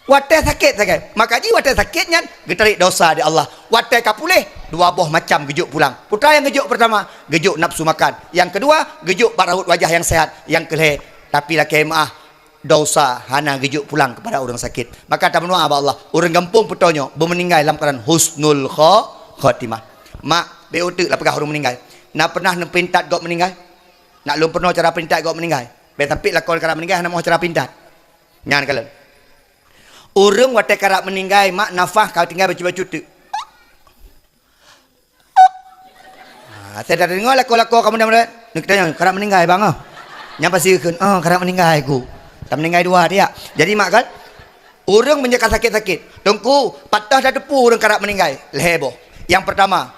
Watai sakit. Maka ji watai sakitnya getari dosa di Allah. Watai kapulih 2 buah macam gejuk pulang. Putra yang gejuk pertama gejuk nafsu makan. Yang kedua gejuk baraut wajah yang sehat. Yang kedua tapi lah kemah dosa hana gejuk pulang kepada orang sakit. Maka tak menua apa Allah. Orang kampung putonyo bermeninggal dalam keadaan husnul khatimah. Mak beotek lah pegah orang meninggal. Nak pernah nepintat gok meninggal? Nak belum pernah cara pintat gok meninggal? Tapi lah kalau cara meninggal nak mau cara pintat. Nyan kalian. Orang watak karak meninggal mak nafah kau tinggal baju-baju tu. Saya dah dengar lako-lako kamu dah melihat. Nak tanya karak meninggal bang Yang pasti kan karak meninggal aku. Tak meninggal 2 dia. Jadi mak kan orang menjaga sakit-sakit. Tunggu patah dah depu orang karak meninggal. Leheboh. Yang pertama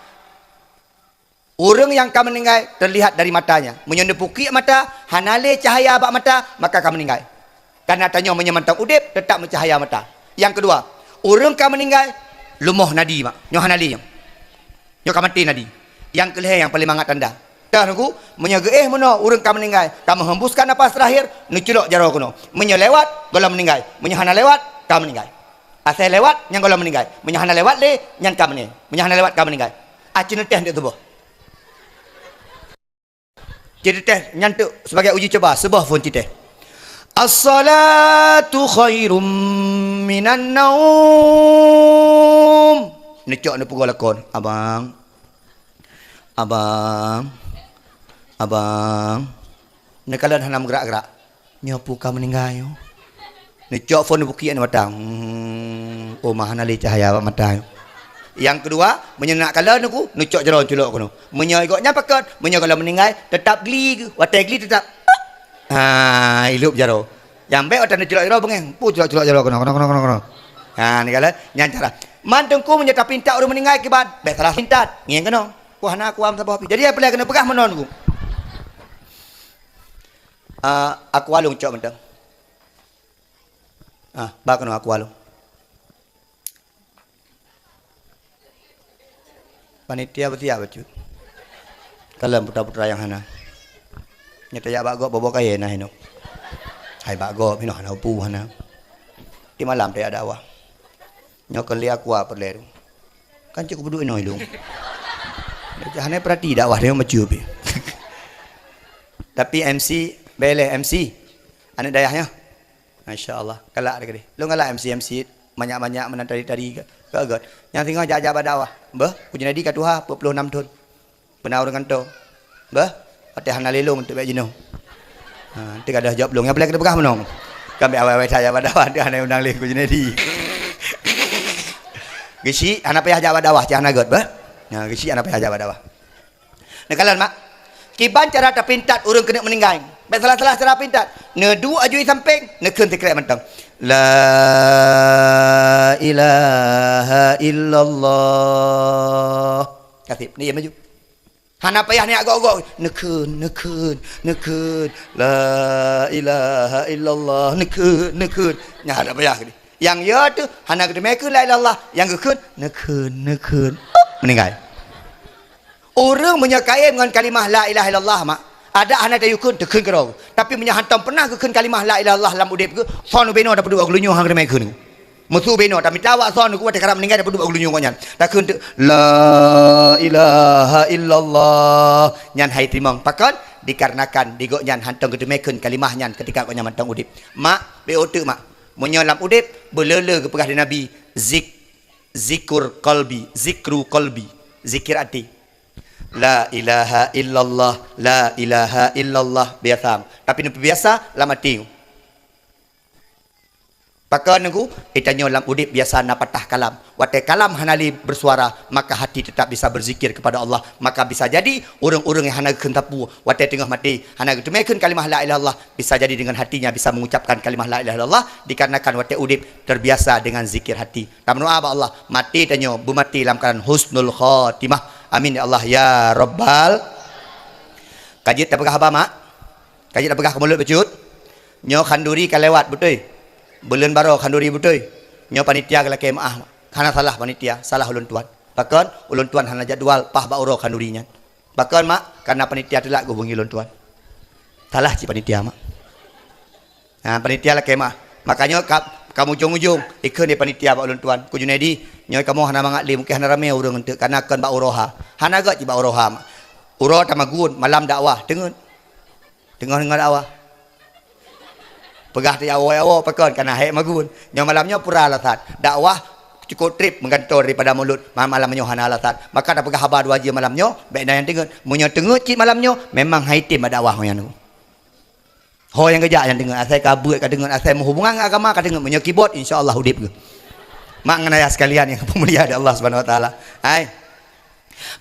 orang yang akan meninggal terlihat dari matanya. Menyendepuki mata, hanale cahaya abak mata, maka akan meninggal. Karena tanya menyemantang udip tetap mencahaya mata. Yang kedua, orang kan meninggal lumuh nadi mak. Nyoh hanali nyoh kan mati nadi. Yang kelih yang paling mangat tanda. Dah aku menyaga mana orang kan meninggal. Kamu hembuskan napas terakhir, nuculok jaro kuno. Menyelewat golam meninggal. Menyahana lewat kan meninggal. Asal lewat yang golam meninggal. Menyahana lewat le yang kan meninggal. Menyahana lewat kan meninggal. Acin teh dia tubuh. Jadi teh nyantuk sebagai uji coba sebuah fun teh. As-salatu khairum minan naum. Necok ni pukul lakon. Abang. Ni kalian hanam gerak-gerak. Ni apa kamu meninggal yo? Necok phone buki ni matang. Oh mahana li cahaya mata. Yang kedua, menyenak kalian aku necok jeron culok kono. Menyogoknya pakat, menyogok kalau meninggal tetap geli ke. Watai geli tetap. Hidup jaro. Yang baik otak nak celok-celok bengeng. Celok-celok kono. Ni kala nyan cara. Mantengku menyata pinta orang meninggal kibat. Baik salah pintat. Ngien kono. Wah nak aku am sabah api. Jadi apa dia kena pegah menon ku. Aku walung cok mentang. Ba kena aku walung. Panitia betia baju. Kalam putra-putra yang hana. Nyata ya bago bobo kaya nah ino. Hai bago pino hana upu hana. Di malam dia ada awak. Nyokol li aku apa leru. Kan cukup duduk ino ilung. Hana perhati dakwah dia maju be. Tapi MC bele MC anak dayahnya. Masya-Allah. Kalak dia. Lu ngalak MC banyak-banyak menari-tari ke. Yang tinggal jaga dakwah. Bah, punya nadi katuha 26 tahun. Benar dengan tu. Bah, hati hana lelong untuk baik jenuh. Nanti kada jawab belum. Yang boleh kita pegah menong. Kami awal-awal saya dakwah dia hana undang leh punya nadi. Gisi anak payah jaga dakwah jangan agot bah. Nah, gisi anak payah jaga dakwah. Nah kalian mak. Kiban cara terpintat urang kena meninggal. Baik salah-salah cara pintat. Nedu ajui samping, nekun tekrek mentang. La ilaha illallah. Katip ni maju. Hana payah ni agak-agak. Nekun. La ilaha illallah. Nekun. Nya hana payah ni. Yang ya tu hana kena mekun la ilallah. Yang nekun. Meninggal. Orang menyakaya dengan kalimah la ilaha illallah mak. Ada anak dayukun tekun kerau. Tapi menyahantam pernah kekun kalimah la ilaha illallah dalam udip ke. Son beno dapat dua gulunyo hang remai kun. Musuh beno tapi tawa son ku ada karam meninggal dapat dua gulunyo konyan. Takun la ilaha illallah. Nyan hai timong pakon dikarenakan digok nyan hantang kedemekun kalimah nyan ketika konyan mantang udip. Mak be otak mak. Menyolam udip belele ke pegah Nabi zikru qalbi, zikir hati. La ilaha illallah biasa. Tapi ni biasa lama ting. Pakar nunggu itanya lam udip biasa na patah kalam. Watai kalam hanali bersuara maka hati tetap bisa berzikir kepada Allah. Maka bisa jadi orang-orang yang hana kentapu watai tengah mati hana ketemekun kalimah la ilaha illallah bisa jadi dengan hatinya bisa mengucapkan kalimah la ilaha illallah dikarenakan watai udip terbiasa dengan zikir hati. Namun apa Allah mati tanya bumati dalam keadaan husnul khatimah. Amin ya Allah ya Rabbal. Kajit tak pegah apa mak? Kajit tak pegah ke mulut becut? Nyo khanduri kan lewat betul. Bulan baru khanduri betul. Nyo panitia ke laki maah. Karena salah panitia, salah ulun tuan. Bahkan ulun tuan hana jadwal pah bauro khandurinya. Bahkan mak karena panitia telak hubungi ulun tuan. Salah si panitia mak. Nah panitia laki maah. Makanya kamu ujung-ujung ikut ni panitia Pak Ulun Tuan ku Junaidi nyoy kamu hana mangatli mungkin hana rame urang henteu kana keun ba uroha hana gak ba uroha uroha tamagun malam dakwah dengeun dakwah pegah ti awo pakon kana he magun nyoy malamnya pura lasat dakwah cukup trip menggantor daripada mulut malamnya hana lasat maka dah pegah habar dua je malamnya baik yang dengeun munyo dengeun cik malamnya memang haitim dakwah yang tu. Ho yang kerja yang dengar asal kabut ka dengar asal menghubungan agama ka dengar menyo keyboard insyaallah udip ke. Mak nganaya sekalian yang pemulia Allah Subhanahu wa taala. Hai.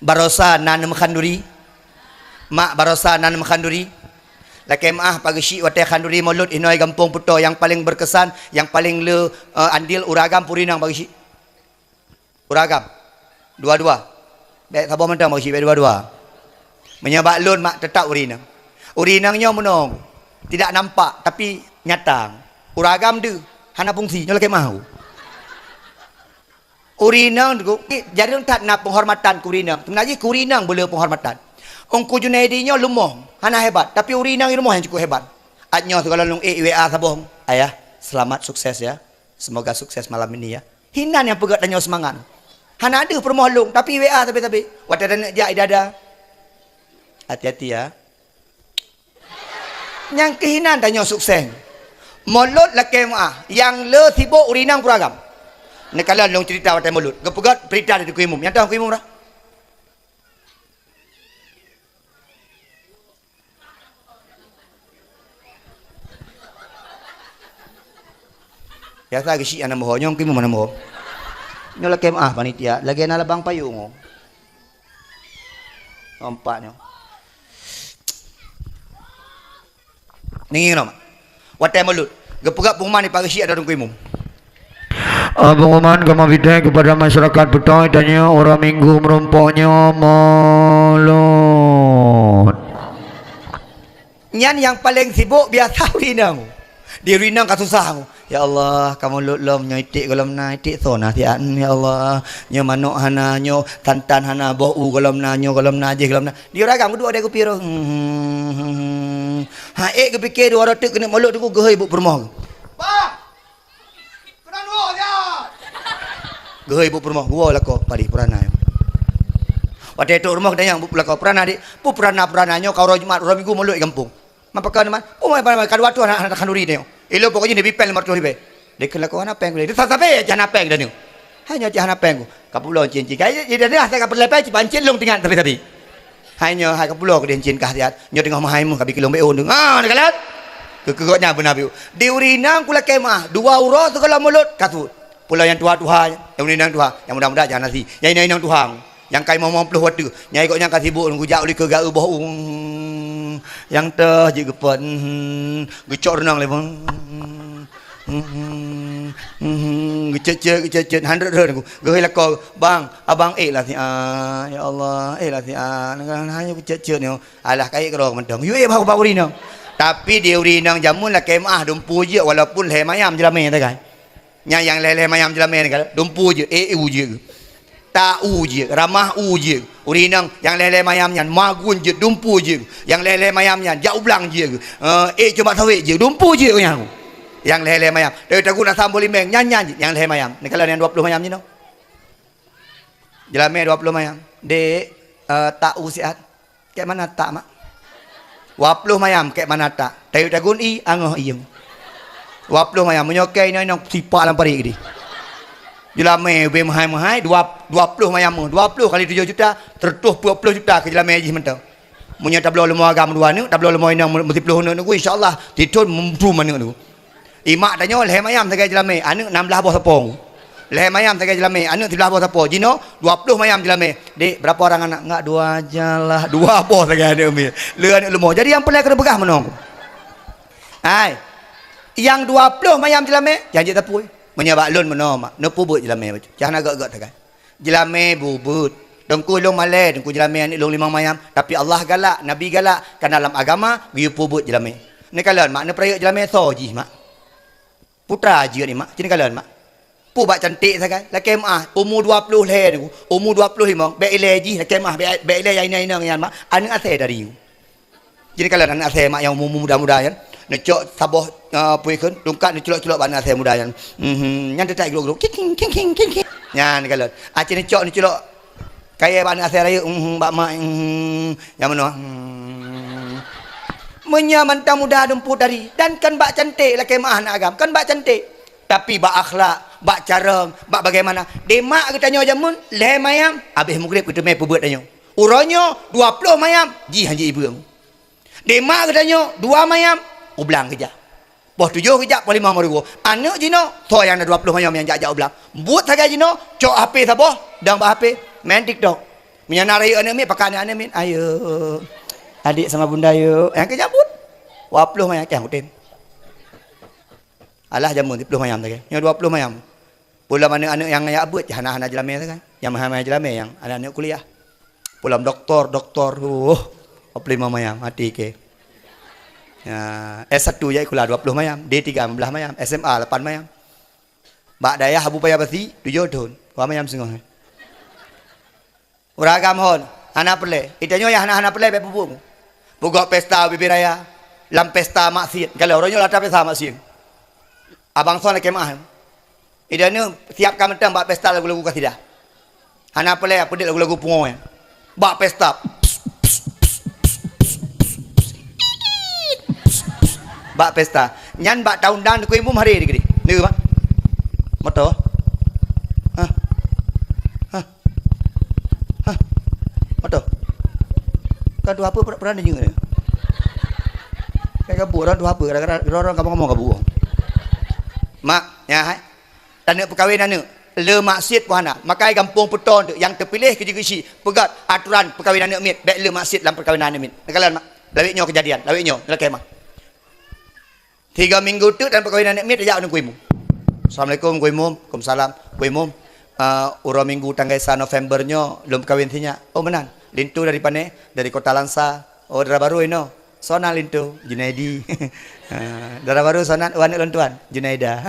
Barosa nanem khanduri. Mak barosa nanem khanduri. Laki maah pagi syik watai khanduri mulut inoi gampung puto yang paling berkesan, yang paling le andil uragam purinang pagi syik. Uragam. Dua-dua. Baik sabar mentang pagi syik dua-dua. Menyabak lun mak tetap urinang. Urinangnya menong. Tidak nampak tapi nyata. Uragam tu hana fungsi nyola ke mahu. Urinang tu jadi tak nak penghormatan kurinang. Sebenarnya kurinang boleh penghormatan. Ongku Junaidinya lumah, hana hebat tapi urinang lumah yang cukup hebat. Adnya segala lung WA sabong. Ayah, selamat sukses ya. Semoga sukses malam ini ya. Hinan yang pegat tanya semangat. Hana ada permohon tapi WA tapi. Wadah nak jak dada. Hati-hati ya. Yang kehinan tanya sukses. Mulut laki maah yang le sibuk urinang kuragam. Ni kalian long cerita watai mulut. Gepegat berita di kuimum. Yang tahu kuimum dah. Biasa gisi anak moho nyong kuimum anak moho. Nyo laki maah panitia lagi ana labang payung. Nampaknya. Ningin nama. Watai mulut. Gepegak pengumuman ni pagi syik ada dong kuimum. Pengumuman Kamabidai kepada masyarakat Betoy tanya orang minggu merumpoknya mulut. Nyan yang paling sibuk biasa rinang. Dia rinang kat susah. Ya Allah, kamu lom nyoitik kolam na itik sona tian ya Allah. Nyo manuk hana nyo tantan hana bau kolam na nyo kolam na je kolam na. Dia ragam kedua dia kupiro. Ha kepikir dua rotek kena mulut tu gehoi buk permoh. Ba. Kena dua dia. Gehoi buk permoh gua lako padi purana. Wadai tu rumah kedayang buk lako purana dik. Bu purana nyo kau ro Jumat ro minggu mulut kampung. Mapakan man. Oh mai kadua tu anak kanduri dia. Ilo pokoknya dia bipel nomor 2 ribu. Dia kelakuan apa yang dia sampai jangan apa yang dia ni. Hanya jangan apa yang kapulo cincin. Kayak dia dah saya kapul lepai pancin long tinggal tapi. Hanya hai kapulo ke cincin kah dia. Nyo tengah mahai mu kabi kilom beun. Ah nak kalat. Kekekotnya benar biu. Di urinang kula kemah 2 euro tu kalau mulut katu. Pulau yang tua-tua yang urinang tua yang mudah-mudah jangan nasi. Yang ini yang tuhang. Yang kai mau 50 waktu. Nyai kok yang kasih bu gujak uli ke gau boh. Yang teh je gepon gecok renang le bang gecek 100 aku gehoi lako bang abang lah si ya Allah lah si hanya gecek ni alah kai kerong mentang yu bau rinang tapi dia urinang jamun lah kemah dumpu je walaupun le mayam jelame tak kan yang le mayam jelame kan dumpu je je tak je ramah je urinang yang lele mayam yan magun je dumpu je yang lele mayam yan jauh belang je cuma sawit je dumpu je yang lele mayam dari tagu nak sambul limbeng nyanyi yang lele mayam ni kalau yang 20 mayam ni no jelame 20 mayam dek tak usiat kayak mana tak mak 20 mayam kayak mana tak dari tagun i angoh iyeng 20 mayam menyokai ni nak sipak lampari gini jelame be mahai 20 mayam 20 kali 7 juta tertuh 20 juta ke jelame haji mentau munya tablo lemo agam dua ni tablo lemo inang multiplo nu insyaallah ditun mempru mana tu imak tanya leh mayam sagai jelame anu 16 buah sapong leh mayam sagai jelame anu 13 buah sapong jino 20 mayam jelame dek berapa orang anak enggak 2 ajalah 2 buah sagai anu mi le anu lemo jadi yang pelai kena begah menong ai yang 20 mayam jelame janji tapui menyabak lun meno mak no pubut jelame jangan agak-agak tekan jelame bubut dengku long malai dengku jelame ni long 5 mayam tapi Allah galak nabi galak kan dalam agama biu pubut jelame ni kalian mak ni perayuk jelame soji mak putra je ni mak sini kalian mak pubak cantik sangat la kemah umur 20 le ni umur 20 mak be ile ji la kemah be ile yang ini yang mak anak asal dari you jadi kalian anak asal mak yang umur muda-muda kan necok sabah puikun tungkat necelok-celok bana saya muda yang yang tetak glok-glok king nyan kalau aci necok necelok kaya bana saya raya bak mak yang mana menyaman muda dumpu dari dan kan bak cantik lah kemah anak agam kan bak cantik tapi bak akhlak bak cara bak bagaimana demak kita tanya jamun le mayam habis maghrib kita mai pebut tanya uronyo 20 mayam ji hanji ibu demak kita tanya 2 mayam ublang kerja. Boh 7 kerja, boh 5 maru. Anak jino, so yang ada 20 mayam yang jajak ublang. Buat saja jino, cok HP saboh, dang bah HP, main TikTok. Menyanari anak mi, pakai anak mi, ayo. Adik sama bunda yuk. Yang kerja pun 20 mayam yang hutin. Alah jamun 10 mayam tadi. Yang 20 mayam. Pula mana anak yang ayak abut, hana-hana jelame kan. Yang mahal-mahal jelame yang anak-anak kuliah. Pulang doktor, 25 mayam mati ke. S1 je kulah 20 mayam, D3 15 mayam, SMA 8 mayam. Bak daya habu payah basi 7 tahun. Wa mayam sengah. Uragam hon, anak pele. Itanya yang anak-anak pele be pupuk. Pugok pesta bibi raya, lam pesta maksiat. Kalau orangnya lata pesta maksiat. Abang son kemah. Idanya siapkan mentang bak pesta lagu-lagu kasidah. Anak pele apa dia lagu-lagu pungoy. Bak pesta bak pesta nyan bak tahun dan ku ibu hari digri ni mak moto moto ka dua apa pernah dengar ni kayak kabu orang dua apa orang kamu ngomong kabu mak ya hai tanda perkahwinan ni le maksud puana makai kampung Puton tu yang terpilih kecil-kecil pegat aturan perkahwinan ni mit baik le maksud dalam perkahwinan ni mit kalian mak lawiknya kejadian lawiknya laki mak 3 minggu tu dan perkahwinan ni mit ajak dengan kuimu Assalamualaikum Kuih Mum. Waalaikumsalam. Kuih Mum, urang minggu tanggal 1 Novembernya belum kawin tinya. Oh benar. Lintu dari mana? Dari Kota Langsa. Oh darah baru ini. Sonan Lintu. Junaidi. Darah baru sonan wanik lentuan. Junaida.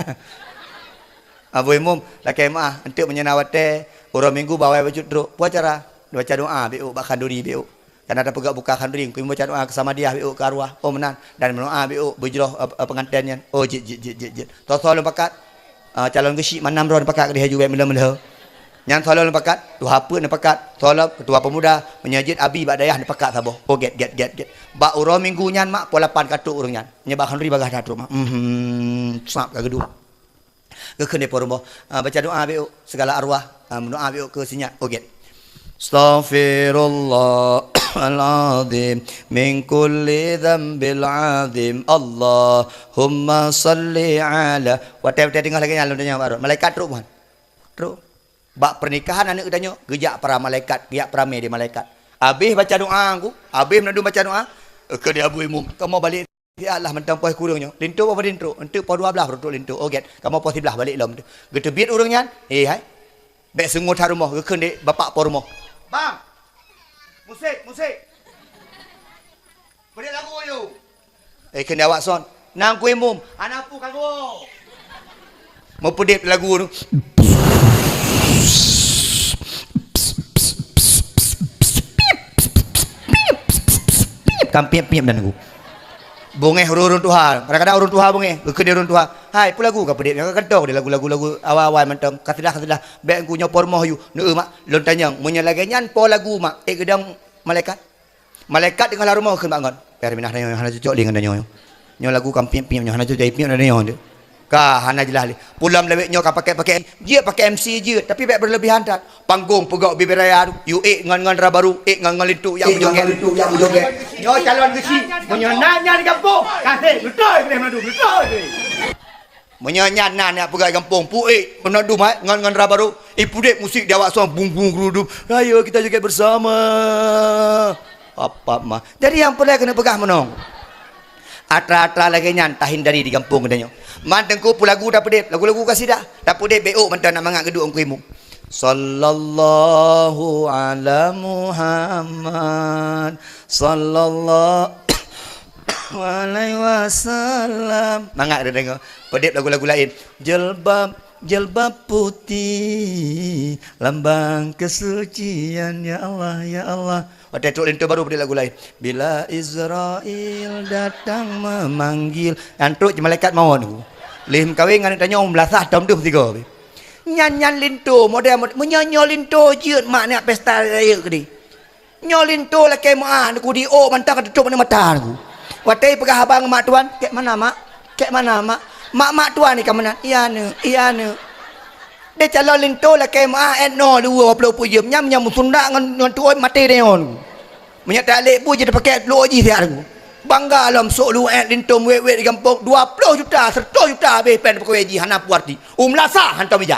Abu Imum laki mah untuk menyenawate urang minggu bawa baju truk. Buat cara baca doa biu bak kanduri biu. Karena ada pegak buka kanduri. Kuih baca doa sama dia biu ke arwah. Oh benar. Dan berdoa biu bujroh pengantinnya. Oh jit. Tolong pakat. Calon gesik manam ron pakat dia juga mula-mula. Yang tolong pakat, tu apa nak pakat? Tolong ketua pemuda menyajid abi bak dayah nak pakat saboh. Oh get. Bak urang minggu nyan mak pukul 8 katuk urang nyan. Nyebak kanduri bagah dah mak. Sap ka gedung. Ke kene pormo. Baca doa biu segala arwah mendoa biu ke sinya. Oh get. Astaghfirullahaladzim min kulli dhanbil azim Allahumma salli ala wa ta'ala tinggal lagi nyalon tanya baru malaikat truk bukan truk bak pernikahan anak tanya gejak para malaikat giak perame di malaikat habis baca doa aku habis menadu baca doa ke dia Abu Imum kamu balik ya Allah mentang puas kurungnya lintu apa lintu entu po 12 untuk lintu oget kamu po 11 balik lom tu getebit urangnya hai bek sengut rumah ke kene bapak po rumah bang, musik. Beri lagu you. Kena awak son. Nang Kuih Mum, anak pu kago. Mau pedip lagu tu. Kampiap-piap dan aku. Bongeh urun Tuhan. Kadang-kadang urun Tuhan bongeh. Kena urun Tuhan. Hai, pu lagu ka pedip. Yang kedok dia lagu-lagu awal-awal macam kasidah. Bek aku nyopor moh you. Nu mak lon tanyang munya lagi nyan po lagu mak. Gedang malaikat. Malaikat dengan rumah ke bangun. Per minah nyo hana cocok dengan nyo. Nyo lagu kampiap-piap nyo hana cocok piap nyo dia. Ka hana jelas li. Pulam lewek nyo ka pakai dia pakai MC je tapi bek berlebihan tak. Panggung pegak bibiraya you ngan rabaru ngan lintu yang joget. Nyo calon gesi menyonanya di kampung. Kasih betul boleh madu betul. Menyonyan nak pegai kampung puik menadu ngan rabaru. Pudek musik dia awak suang bung gerudum. Ayo kita joget bersama. Apa mah. Jadi yang perlu kena pegah menong. Atra-atra lagi nyantahin dari di kampung katanya. Mantengku pu lagu dah pedip, lagu-lagu kasih dah. Dah pedip beuk mantan nak mangak geduk Kuih Mum. Sallallahu ala Muhammad sallallahu alaihi wasallam. Mangak dia tengok. Pedip lagu-lagu lain. Jilbab putih lambang kesucian ya Allah. Waktu itu lintu baru pedip lagu lain. Bila Israel datang memanggil. Antuk je malaikat mau tu. Lim kawin dengan tanya belasah tam tu tiga. Nyan lintu model menyanyi lintu je mak nak pesta raya ke ni. Nyo lintu lah ke mak aku di mantang ketutup mana mata aku. Waktu pegah abang mak tuan, kek mana mak? Mak tuan ni kamu nak? Iya ne. Dia calon lintu lah ke mak no 20 puyem nyam Sunda ngan tuan mati dia on. Menyak tak lek pu je dia pakai lu ji siap aku. Bangga alam sok lu lintu wet di kampung 20 juta 100 juta habis pen pakai ji hana puarti. Lasa hantar meja.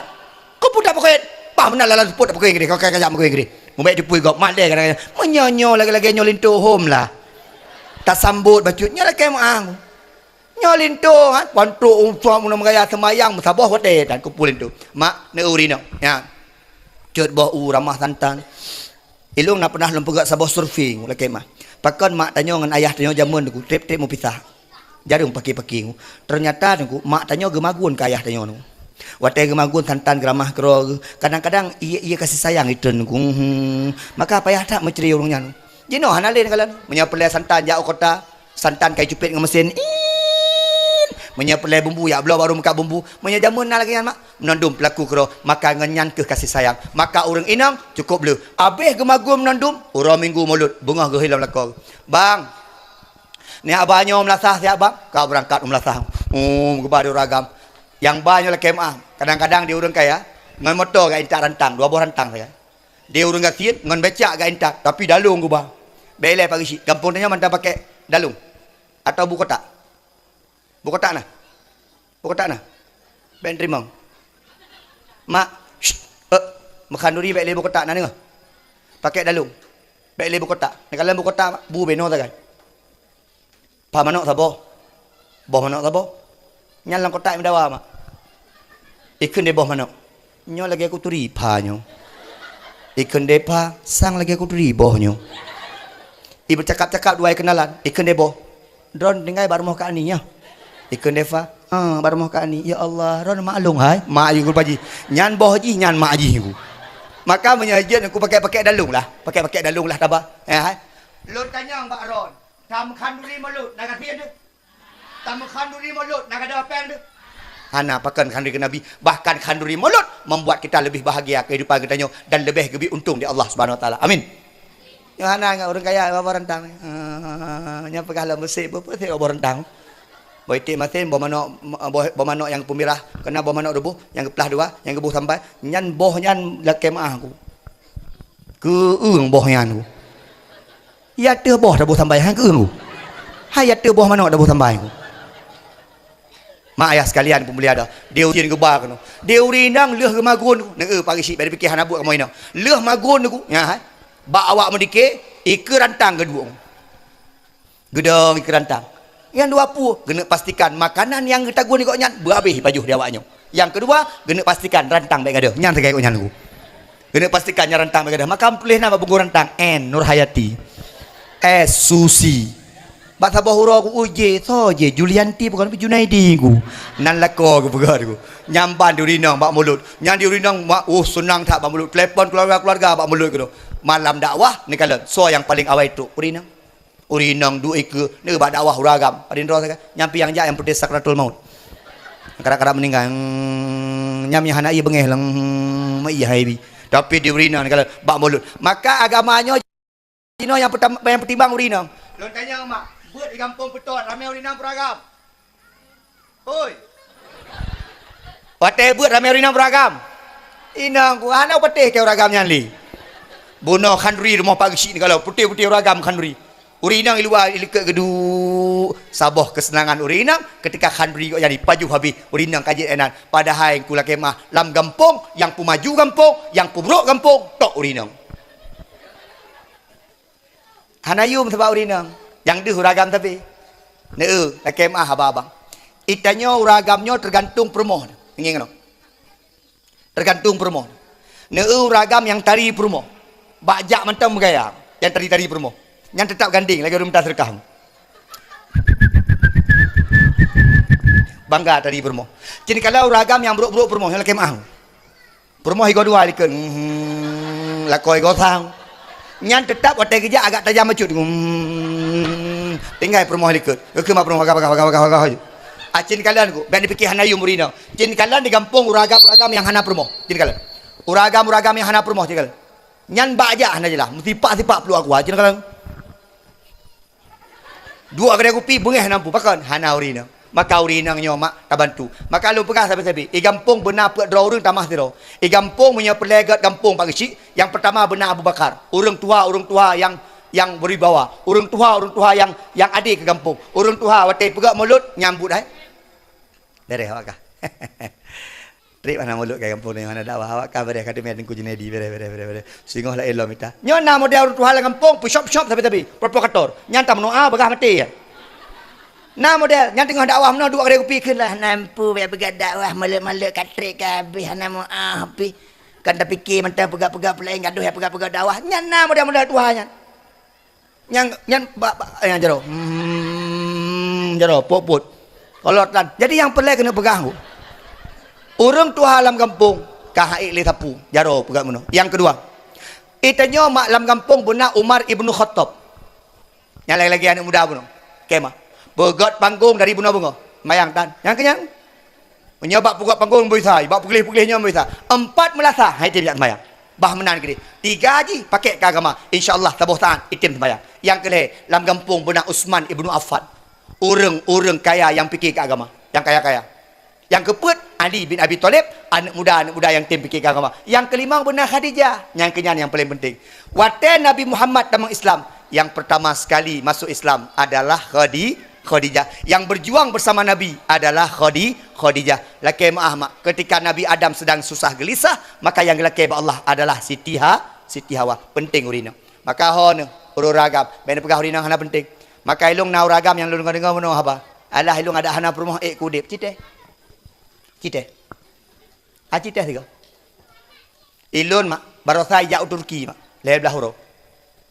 Kau pun tak pakai pah benar lalan put tak pakai gede kau kaya pakai gede. Mu baik dipui gop mak dia kadang menyonyo lagi nyo lintu home lah. Tak sambut bacutnya lah ke mak. Nyolin tu kan pantu suam nak gaya semayang musabah hotel dan kumpulin tu mak ne uri no ya cut boh ramah santan ilung nak pernah lempegak sabah surfing laki mah pakon mak tanya dengan ayah tanya jamun tu trip mau pisah jarum paki ternyata tu mak tanya gemagun ke ayah tanya tu watai gemagun santan geramah kero kadang-kadang ia kasih sayang itu tu maka apa ya tak menceri orangnya tu jino hanalin kalian menyapelai santan jauh kota santan kayak cupit dengan mesin menyapelai bumbu ya belah baru muka bumbu menyajamun lagi mak menandum pelaku kero maka ngenyan ke kasih sayang maka orang inang cukup bleu habis gemagum menandum urang minggu mulut bungah ke hilang lakor bang ni abahnya melasah siap bang kau berangkat melasah kepada ragam yang banyak lagi kadang-kadang dia orang kaya ngan motor gak intak rantang 2 buah rantang saya dia orang gak siit ngan becak gak intak tapi dalung gubah belai pagi si kampung tanya mantap pakai dalung atau buku kotak buku kotak nah ben terima mak makan duri baik buku kotak nah ni pakai dalung baik buku kotak ni kalau buku kotak bu beno tak kan pa manok sabo boh manok sabo nyalang kotak mendawa mak Ikan deboh mana? Nyo lagi aku tu ripa nyo. Ikan depa sang lagi aku tu riboh nyo. Ibu cakap-cakap dua kenalan. Ikan deboh. Dron dengai baru mau ke ani nya. Ikan depa. Baru mau ke ani. Ya Allah, ron maklum hai. Mak ayu ku paji. Nyan boh ji nyan mak ji ku. Maka menyajian aku pakai dalung lah. Pakai dalung lah tabah. Lut tanya Mbak Ron. Tam khanduri mulut nak kasihan tu. Tam khanduri mulut nak ada apa yang tu. Hana pakan khanduri ke Nabi. Bahkan khanduri mulut membuat kita lebih bahagia kehidupan kita dan lebih untung di Allah Subhanahu Wa Taala. Amin. Yo hana ngak orang kaya apa rentang. Nya pegala mesik apa teh apa rentang. Boy ti maten bo mano yang pemirah kena bo mano debu yang kepelah dua yang kebuh sampai nyan boh nyan lakemah aku. Keung boh nyan aku. Ya teu boh dah boh sampai hang keung aku. Hayat teu boh mano dah boh sampai aku. Mak ayah sekalian pemulia dah. Dia ujian ke bar kena. Dia urinang leuh ke magun ku. Neu pagi sik bari fikir hana buat kamu ina. Leuh magun ku. Ya. Bak awak mendikir ike rantang kedua. Gedong ike rantang. Yang dua pu kena pastikan makanan yang kita guna kok nyan berhabis baju dia awaknya. Yang kedua kena pastikan rantang baik ada. Nyan tegai kok nyan ku. Kena pastikan nyan rantang baik ada. Maka pilih nama bungu rantang N Nur Hayati. S Susi. Bak sabah hura ku uje soje Julianti bukan tapi Junaidi ku. Nan lako ku pegar ku. Nyamban di urinang bak mulut. Nyan di urinang senang tak bak mulut. Telepon keluarga bak mulut ku. Malam dakwah ni kala so yang paling awal itu urinang dua ke ni bak dakwah uragam adin ro nyampi yang jak yang pedes sakratul maut kadang-kadang meninggal nyam yang hanai bengeh lang mai haibi tapi di urinang ni kala bak mulut maka agamanya Cina yang pertama yang pertimbang urinang lon tanya mak buat di kampung Peton ramai urinang beragam oi pate buat ramai urinang beragam inang ku ana patih ke uragamnya li bono khanduri rumah pagi sini kalau putih-putih ragam khanduri. Urinang luar ilike gedu sabah kesenangan urinang ketika khanduri kok jadi paju habis urinang kaji enan padahal kula kemah lam gampung yang pu maju gampung yang pu buruk gampung tok urinang. Hanayum sebab urinang yang deh ragam tapi neu la kemah abang. Itanya uragamnya tergantung permoh. Ingin no? Tergantung permoh. Neu ragam yang tari permoh. Bajak mentang bergaya yang tadi-tadi permoh yang tetap ganding lagi orang minta sedekah bangga tadi permoh jadi kalau ragam yang buruk-buruk permoh yang kemah permoh higo dua likan lakoi gosang yang tetap otak kerja agak tajam macut tinggal permoh likan kemah permoh agak acin kalian ku ben dipikir hana yumurina cin kalian di kampung uragam yang hana permoh cin kalian uragam yang hana permoh cin kalian nyan bak aja hana jelah tipak perlu aku aja kalau dua kedai kopi bengeh nampu pakan hana urina maka urinang nyo mak tak bantu maka lu pegah sabi-sabi gampung benar pek draw urang tamah tiro gampung punya pelegat gampung pagi si yang pertama benar Abu Bakar urang tua yang beribawa urang tua yang adik ke kampung urang tua watai pegak mulut nyambut hai dereh awak kah Trip mana mulut ke kampung ni mana dakwah awak kan bere akademi dengan Junedi bere singoh la elo mita nyona model orang tua la kampung shop tapi provokator nyanta menoa begah mati ya nah model yang tengah dakwah meno dua kedai kopi keun lah nampu be begah dakwah malek katrik ka habis hana mo api kan dah fikir mentang pegak-pegak pelain gaduh ya pegak-pegak dakwah nyana model tuanya yang jero jero popot kolot kan jadi yang pelai kena pegang orang tua alam kampung kahai le tapu jaro pegak meno yang kedua itanya mak alam kampung benar Umar ibnu Khattab yang lagi anak muda buno kemah begot panggung dari bunga-bunga mayang tan yang kenyang menyebab pegot panggung berisai bab pulih-pulihnya berisai 4 melasa hai tim mayang bah menan gede 3 haji pakai ke agama insyaallah tabuh taat itim sembahyang yang kedua alam kampung benar Utsman ibnu Affan orang kaya yang fikir ke agama yang kaya-kaya yang keempat Ali bin Abi Thalib anak muda yang tim fikir agama yang kelima benar Khadijah yang kenyan yang paling penting waktu Nabi Muhammad dalam Islam yang pertama sekali masuk Islam adalah Khadijah yang berjuang bersama Nabi adalah Khadijah laki Muhammad ketika Nabi Adam sedang susah gelisah maka yang laki Allah adalah Siti Hawa penting urina maka hon uragam ben pegah urina hana penting maka ilung na uragam yang lu dengar meno apa alah ilung ada hana permoh kudip cite Aci teh tiga. Ilun mak baru saya jauh Turki mak. Lebelah huruf.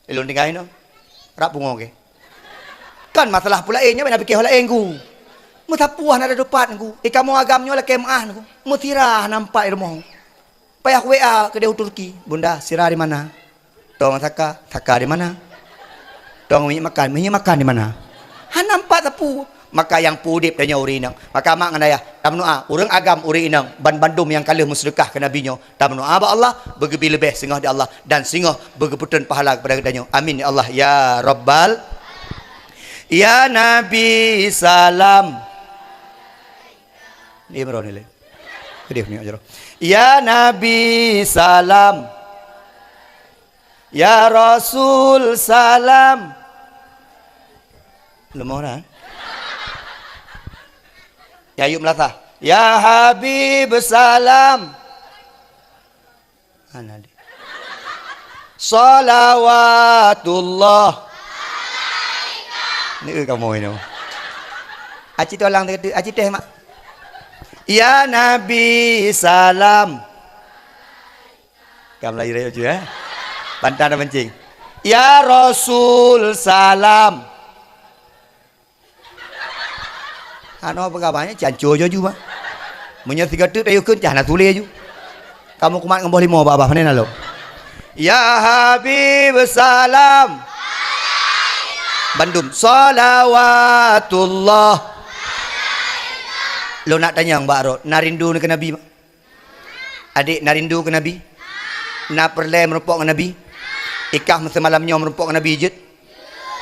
Ilun tinggal ini. Rap bungo ke. Kan masalah pula nya nak fikir hola enggu. Mutapuah nak ada depan ku. Kamu agamnya lah kemah ku. Mutirah nampak irmoh. Payah WA ke dia Turki. Bunda, sirah di mana? Tong saka di mana? Tong minyak makan di mana? Nampak tapu. Maka yang pudip tanya uri inang. Maka mak nganaya. Tamnu'a urang agam uri inang. Ban-bandum yang kalah musdekah ke nabinya. Tamnu'a ba Allah bergebi lebih singah di Allah dan singah bergeputan pahala kepada kedanya. Amin ya Allah ya Rabbal. Ya Nabi salam. Dia meron ni. Kedih ni ajar. Ya Nabi salam. Ya Rasul salam. Lemah dah. Ya yuk melata. Ya Habib salam. Ana dia. Salawatullah. Ni kamu ini. Aci tu orang tu, aci teh mak. Ya Nabi salam. Kamu lagi raya je eh. Bantan dan bencing. Ya Rasul salam. Ano apa kabarnya? Cancur je juga. Menyerti kata ayo kun jangan tulis je. Kamu kumat ngembah lima apa apa mana lo? Ya Habib salam. Bandung salawatullah. Lo nak tanya Mbak Ro, narindu ke Nabi? Adik narindu ke Nabi? Nak perle merupakan Nabi? Ikah masa malamnya merupakan Nabi je?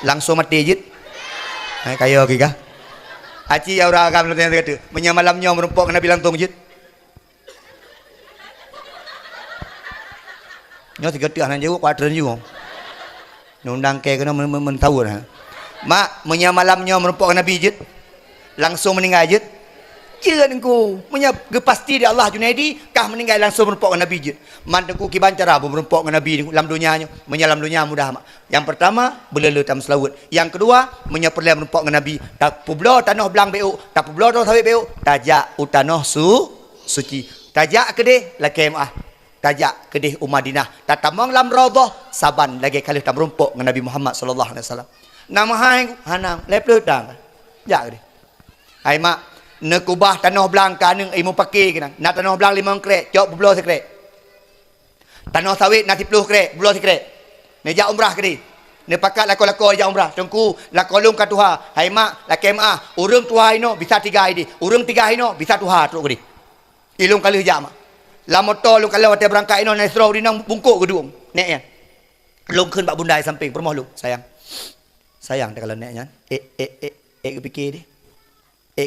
Langsung mati je? Kaya ke kah? Aci ya orang agam nanti kata, menyamalamnya merupakan Nabi langsung je? Nyo tiga tiga nanti juga kuadran juga. Nundang ke kena mentau dah. Mak menyamalamnya merupakan Nabi je? Langsung meninggal je? Jangan ku menyab pasti di Allah Junaidi kah meninggal langsung merupakan Nabi je. Manteku ki bancara merupakan Nabi dalam dunianya, menyalam dunia mudah mak. Yang pertama belele tam selawut. Yang kedua menyaperle merupakan Nabi. Tak publo tanah belang beu, tak publo tanah sawit beu, tajak utanah suci. Tajak kedeh la kemah. Tajak kedeh Madinah. Tatamang lam raudhah saban lagi kali tam rumpuk dengan Nabi Muhammad sallallahu alaihi wasallam. Nama hai hanang leple tang. Jak kedeh. Hai mak nak ubah tanah belang kaneng imu pakai kena. Nak tanah belang 5 krek, cok bebelah sekrek. Tanah sawit nak 10 krek, bebelah sekrek. Ni jak umrah ke ni. Ni pakat lako-lako jak umrah. Tengku lakolung ka tuha. Hai mak, la kemah, urang tuha ino bisa 3 idi. Urang 3 ino bisa tuha teruk ke ni. Ilung kali jak mak. La motor lu kalau ada berangkat ino naik serau dinang bungkuk gedung. Nek ya. Long keun bak bundai samping permoh lu, sayang. Sayang dah kalau nek nyan. Fikir dia.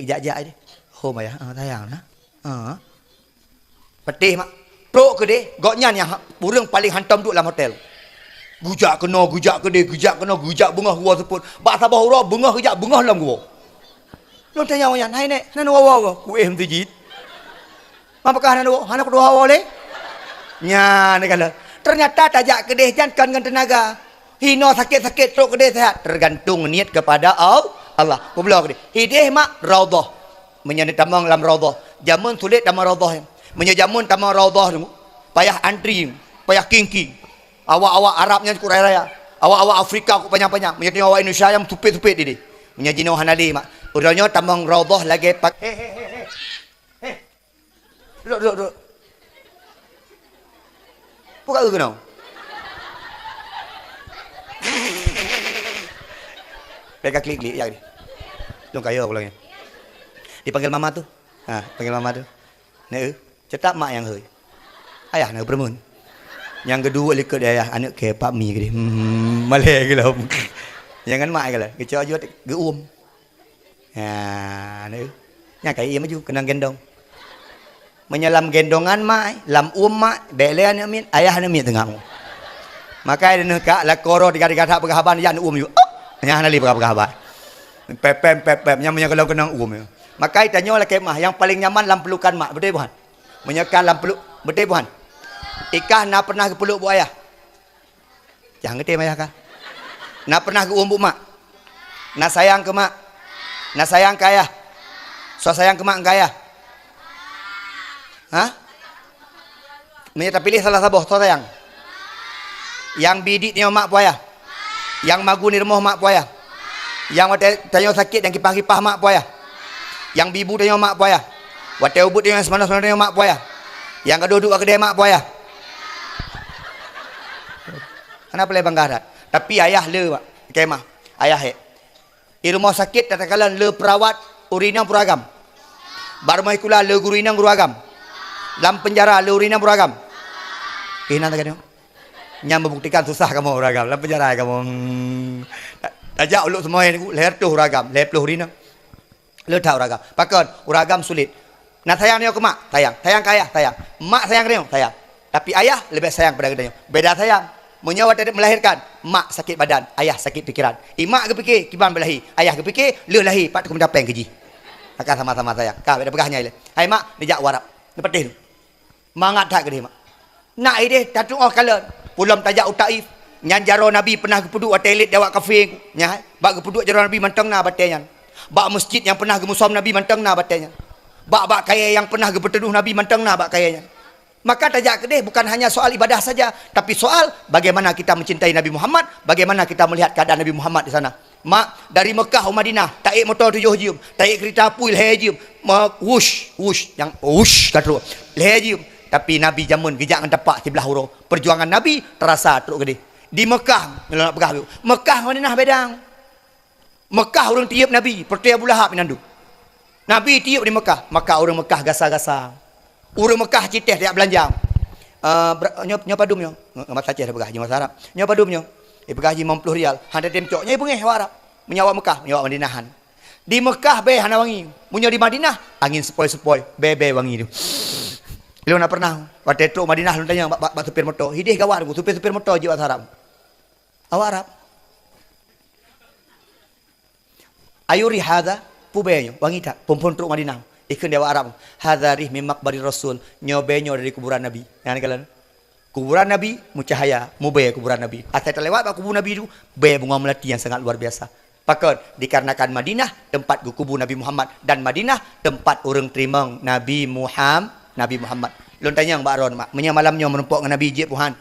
Jak dia. Oh maya, sayang nah. Pedih mak. Pro ke dia, goknyan yang burung paling hantam duduk dalam hotel. Gujak kena, gujak ke dia, gujak kena, gujak bengah gua seput. Bak sabah hurah, bengah kejak, bengah dalam gua. Lu tanya orang, hai nek, nana wawa ku em tijit. Apakah nana kedua hawa le? Nya, ni kala. Ternyata tajak ke dia jangan dengan tenaga. Hino sakit-sakit, teruk ke dia sehat. Tergantung niat kepada Allah. Pula ke dia. Hidih mak, raudhah. Menyani tamang dalam raudhah. Jamun sulit dalam raudhah. Menyajamun tamang raudhah tu. Payah antri, payah king. Awak-awak Arabnya ku raya. Awak-awak Afrika ku panjang-panjang. Menyati awak Indonesia yang tupit-tupit dia. Menyajino hanali mak. Udahnya tamang raudhah lagi pak. Duduk. Buka ke kena? Mereka klik ya ni. Long kaya pulangnya. Dipanggil mama tu. Panggil mama tu. Nek cetak mak yang heuy. Ayah nak bermun. Yang kedua likut ayah anak ke pak mi ke dia. Malai ke lah. Jangan mak ke lah. Kecok aja ge nek. Nya kai ia maju kena gendong. Menyelam gendongan mak, lam mak, bele anak min, ayah anak min tengah. Maka ada nak la koro tiga-tiga tak berhaban ya nak ju. Nya nali berhaban. Pep yang kalau kena ya. Maka tanya lah kemah yang paling nyaman dalam pelukan mak, betul bukan? Menyekan dalam peluk, betul bukan? Ikah nak pernah ke peluk bu ayah? Jangan ngerti ayah kah? Nak pernah ke bu mak? Nak sayang ke mak? Nak sayang ke ayah? So sayang ke mak ke ayah? Hah? Menyata pilih salah saboh to sayang. Yang bidik ni mak puaya. Yang magu ni remoh mak puaya. Yang wate tanyo sakit dan kipah-kipah mak puaya. Yang bibu tanyo mak puaya. Wate ubut tanyo semana-semana tanyo mak puaya. Yang kedua-dua kedai mak puaya. Kenapa le banggarat? Tapi ayah le mak. Kemah. Ayah di rumah sakit katakanlah le perawat urinang beragam. Barmai kula le guru inang guru agam. Dalam penjara le urinang beragam. Kena tak kena? Yang membuktikan susah kamu uragam dalam penjara kamu. Ajak uluk semua ni leher tu uragam, leher peluh urina. Le tak uragam. Pakon uragam sulit. Nak sayang dia ke mak? Sayang. Sayang ke ayah? Sayang. Mak sayang dia? Sayang. Tapi ayah lebih sayang pada dia. Beda sayang. Menyawat melahirkan, mak sakit badan, ayah sakit fikiran. Mak ke fikir, kiban berlahi. Ayah ke fikir, le lahi, pat aku mendapat keji. Akan sama-sama sayang. Kau ada pegahnya ile. Hai mak, dijak warap. Ni pedih tu. Mangat tak ke dia mak. Nak ide tatu oh kala. Pulam tajak utaif. Nyan jaro Nabi pernah kepuduk hotelit dewak kafe. Nya, bak kepuduk jaro Nabi manteng na batenya. Bak masjid yang pernah gemusam Nabi manteng na batenya. Bak kaya yang pernah berteduh Nabi manteng na bak kayanya. Maka tajak kedeh bukan hanya soal ibadah saja, tapi soal bagaimana kita mencintai Nabi Muhammad, bagaimana kita melihat keadaan Nabi Muhammad di sana. Mak dari Mekah ke Madinah, taik motor 7 jam, taik kereta api leher jam, wush, yang wush kata leher jam. Tapi Nabi jamun gejak dengan tapak sebelah huruf. Perjuangan Nabi terasa teruk gede. Di Mekah, kalau nak pegah Mekah Madinah bedang. Mekah orang tiup Nabi, perti Abu Lahab minandu. Nabi tiup di Mekah, maka orang Mekah gasa-gasa. Orang Mekah citih dia belanja. Nyo padum nyo. Ngamat saja dah pegah haji masa Arab. Nyo padum nyo. Pegah haji 50 rial. Handa dem cok nya bengeh Arab. Menyawak Mekah, menyawak Madinahan. Di Mekah be hana wangi. Munyo di Madinah angin sepoi-sepoi, bebe wangi tu. Lu nak pernah waktu itu Madinah lu tanya bak supir motor. Hidih kawan aku supir motor jiwa Arab. Awak Arab. Ayuri hadza pubenyo wangi tak pompon truk Madinah. Ikun dewa Arab. Hadzarih min maqbari Rasul. Nyobenyo dari kuburan Nabi. Yang kalian kuburan Nabi mucahaya, mube kuburan Nabi. Asal terlewat pak kubur Nabi itu be bunga melati yang sangat luar biasa. Pakon dikarenakan Madinah tempat kubur Nabi Muhammad dan Madinah tempat orang terima Nabi Muhammad. Lon tanya Mbak Ron mak, menya malamnya menumpuk dengan Nabi je Tuhan.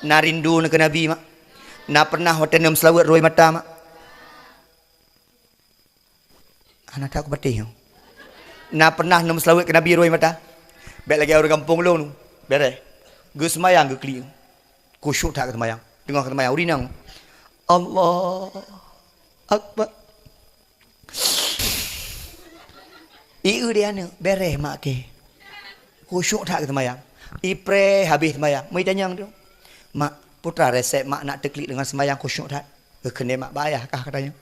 Na rindu ke Nabi mak. Na pernah hotel nem selawat roi mata mak. Anak tak aku betih. Na pernah nem selawat ke Nabi roi mata. Baik lagi orang kampung lu. Beres. Gus semayang ke kli. Khusyuk tak ke semayang. Tengok ke semayang urinang. Allah Akbar. Iu dia ni beres mak ke. Khusyuk tak ke semayang. Ipre habis semayang. Mai tanya dia. Mak, putra resep mak nak terklik dengan semayang khusyuk tak? Kena mak bayar kah katanya.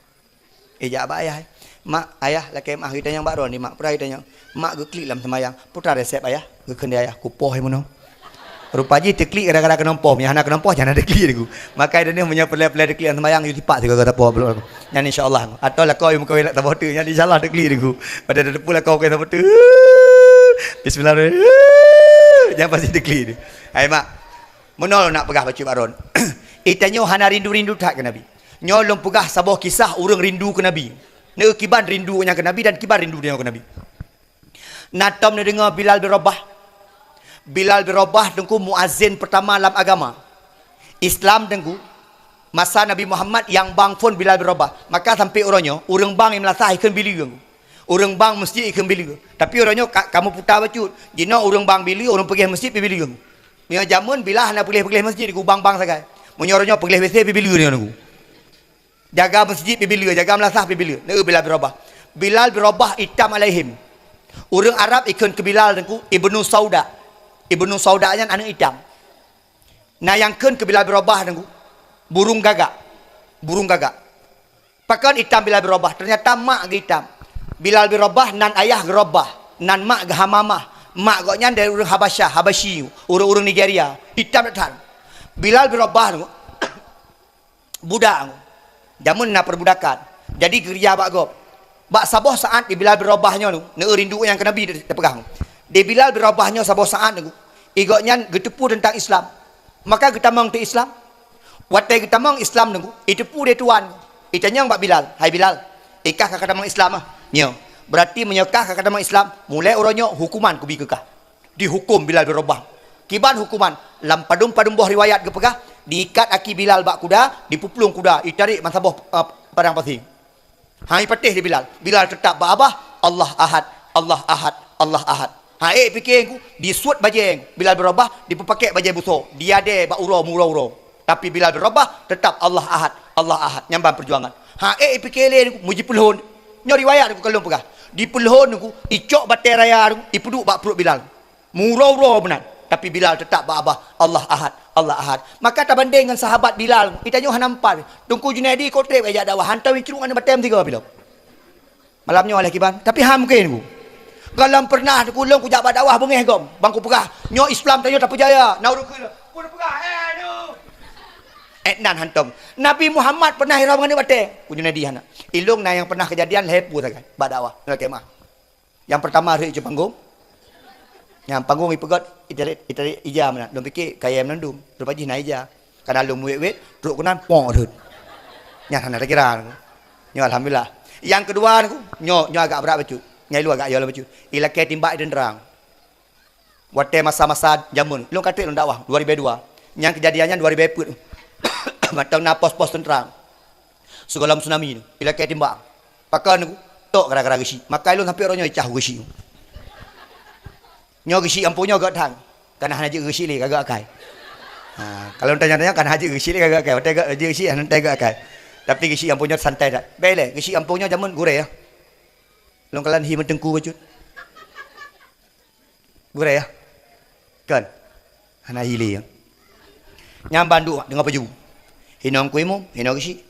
Jak bayar. Mak ayah laki mak kita yang baru ni mak putra kita yang mak ke klik dalam semayang. Putra resep ayah. Kena ayah kupoh mono. Rupanya terklik kadang-kadang kena nampak. Yang nak kena nampak jangan ada klik aku. Maka dia ni punya pelai-pelai terklik dalam semayang you tipak juga kata apa belum. Yang insya-Allah. Atau lah kau yang muka nak tak bodoh yang insya-Allah terklik aku. Pada ada pula kau kena bodoh. Bismillahirrahmanirrahim. Jangan pasti terklik dia. Hai mak. Menol nak pegah baca baron. Itanyo hana rindu-rindu tak ke Nabi. Nyolong pegah sebuah kisah orang rindu ke Nabi. Ne kiban rindunya ke Nabi dan kiban rindu dia ke Nabi. Natam ne dengar Bilal bin Rabah. Bilal bin Rabah dengku muazzin pertama dalam agama. Islam dengku masa Nabi Muhammad yang bang pun Bilal bin Rabah. Maka sampai orangnya, orang bang yang melasah ikan bili dengku. Orang bang mesti ikan bili. Tapi orangnya kamu putar bacut. Jina orang bang bili, orang pergi masjid pergi bili dengku. Punya jamun bila nak pergi masjid dengku bang sagai. Menyorongnya pergi WC pergi bili dengku. Jaga masjid pergi bili, jaga melasah pergi bili. Ne Bilal bin Rabah. Bilal bin Rabah itam alaihim. Orang Arab ikut ke Bilal dengku Ibnu Sauda. Ibnu Saudanya anak hitam. Nah yang ken ke Bilal bin Rabah dengku burung gagak. Burung gagak. Pakan hitam Bilal bin Rabah. Ternyata mak ke hitam. Bilal bin Rabah nan ayah ke Rabah. Nan mak ke Hamamah. Mak goknya dari orang Habasyah, Habasyi, orang-orang Nigeria. Hitam datang. Bilal bin Rabah dengku budak. Jamun nak perbudakan. Jadi kerja bak gop. Bak saboh saat di Bilal bin Rabahnya tu, ne rindu yang ke Nabi dia pegang. Di Bilal bin Rabahnya saboh saat tu, igoknya getepu tentang Islam. Maka kita mang tu Islam. Watai kita mang Islam tu, itepu dia tuan. Itanya bak Bilal, hai Bilal, ikah kakak mang Islam ah. Nyo. Berarti menyekah kakak mang Islam, mulai orangnya hukuman kubi kekah. Dihukum Bilal bin Rabah. Kiban hukuman. Lam padum buah riwayat ke pegah. Diikat aki Bilal bak kuda. Dipupulung kuda. Ditarik masabah padang pasir. Hai patih di Bilal. Bilal tetap bak abah. Allah ahad. Allah ahad. Allah ahad. Hai fikir aku. Disuat bajeng. Bilal berubah. Dipakai bajeng busuk. Dia ada bak uro. Tapi Bilal berubah. Tetap Allah ahad. Allah ahad. Nyambang perjuangan. Hai fikir aku. Muji pulhun. Nyo riwayat aku kalau pegah. Di pulhun aku. Icok batai raya aku. Ipuduk bak perut Bilal. Murau benar. Tapi Bilal tetap berabah. Allah ahad. Allah ahad. Maka tak banding dengan sahabat Bilal. Kita tanya nampak. Tunggu Junaidi kotrep ajak dakwah. Hantar wicurung anda batem tiga Bilal. Malamnya oleh kiban. Tapi ham mungkin aku. Kalau pernah aku long ku jabat dakwah bengeh gom. Bangku pegah. Nyo Islam tanya tak percaya. Nauru ku. Ku pegah. Nan hantam. Nabi Muhammad pernah hirau dengan batem. Ku Junaidi hana. Ilung na yang pernah kejadian lepu saja. Bak dakwah. Nak kemah. Yang pertama hari je panggung. Yang panggung ipegot itarik ija mana. Dom fikir kaya menandum. Rupa ji na ija. Kana lu muwet ruk kunan pong adut. Nya hana kira. Nyo alhamdulillah. Yang kedua aku nyo agak berat bacu. Nyai lu agak jauh bacu. Ila ke timbak dan terang. Wate masa-masa jamun. Lu kata lu dakwah 2002. Yang kejadiannya 2000 Matang na pos-pos tenterang. Segala tsunami tu. Ila ke timbak. Pakan aku tok gara-gara gesi. Makai lu sampai orangnya icah gesi. Nyo gesi ampunya agak tang. Kana haji gesi li kagak akai. Kalau tanya-tanya kan haji gesi li kagak akai. Wate agak haji gesi nanti agak akai. Tapi gesi ampunya santai dak. Bele gesi ampunya jamun gure ya. Long kalan hi mentengku bacut. Gure ya. Kan. Hana hili ya. Nyam bandu dengan baju. Hinong kuimu, hinong gesi.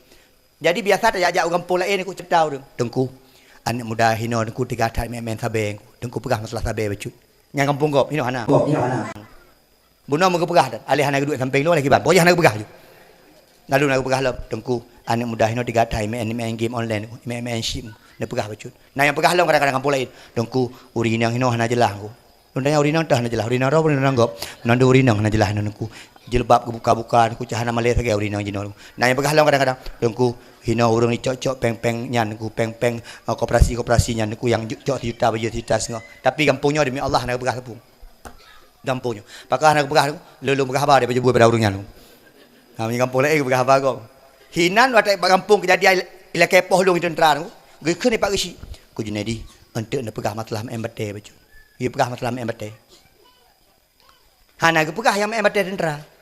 Jadi biasa tak ajak orang pola ni aku cetau tu. Tengku. Anak muda hinong aku 3 tahun main sabeng. Tengku pegah masalah sabeng bacut. Yang kampung gop, hinong hana. Buno mau pegah dah. Alih hana duduk samping lu lagi bang. Pokoknya hana pegah je. Lalu nak pegah lah tengku. Anak muda hinong 3 tahun main game online, main sim. Nak pegah bacut. Nah yang pegah lah kadang-kadang kampung lain. Tengku urinang hinong hana jelah aku. Undang urinang dah hana jelah. Urinang ro urinang gop. Nandu urinang hana jelah nangku. Jilbab kebuka-buka aku cahana malai saja urinang jinol. Nah yang pegah lah kadang-kadang. Tengku hinong urung ni cok-cok peng-peng nyan aku peng-peng koperasi nyan aku yang cok juta berjuta setengah. Tapi kampungnya demi Allah nak pegah kampung. Kampungnya. Pakah nak pegah lulu pegah apa dia baju pada urungnya lu. Nah ni kampung lain pegah apa kau. Hinan watai kampung kejadian ila kepoh lu tentera aku. Gei ke ni pak gesi. Ku Junaidi untuk nak pegah masalah embate baju. Dia pegah masalah embate. Hana ke pegah yang embate tentera.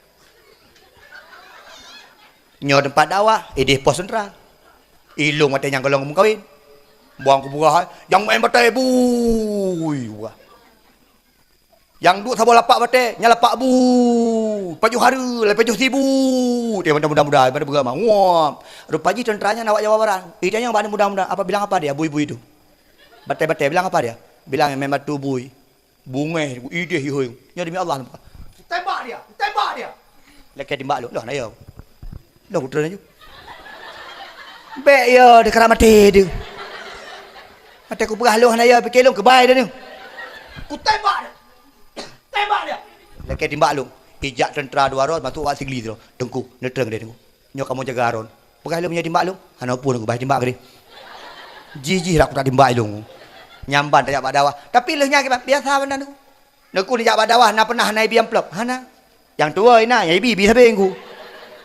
Nyo tempat dakwah, idih pos tentera. Ilung mata yang kalau ngomong kawin. Buang kuburah, yang main batai bui. Yang duk sabah lapak batai, nyala lapak bu. Paju hari, lepas sibu. Dia mudah-mudah, pada bergama. Wah, rupanya tenteranya nak jawaban. Idanya yang mudah-mudah. Apa bilang apa dia? Bui-bui itu. Batai-batai bilang apa dia? Bilang yang memang tu bui. Bunga, idih hiu. Nya demi Allah. Tembak dia. Lekas timbak lu. Dah nak ya. Dah putra aja. Baik ya, dia kena mati dia. Mati aku pegah lu hana ya, fikir lu kebai dia ni. Ku tembak dia. Lekas timbak lu. Pijak tentera 200 masuk wak sigli tu. Tengku, netreng dia tengku. Nyo kamu jaga aron. Pegah lu punya timbak lu. Hana pun aku bah timbak dia. Jijih lah aku tak timbak lu. Nyamban tak jak dakwah. Tapi lu nya biasa benar tu. Aku ni jak dakwah, na pernah naik amplop. Hana. Yang tua ina, yang ibi sabe aku.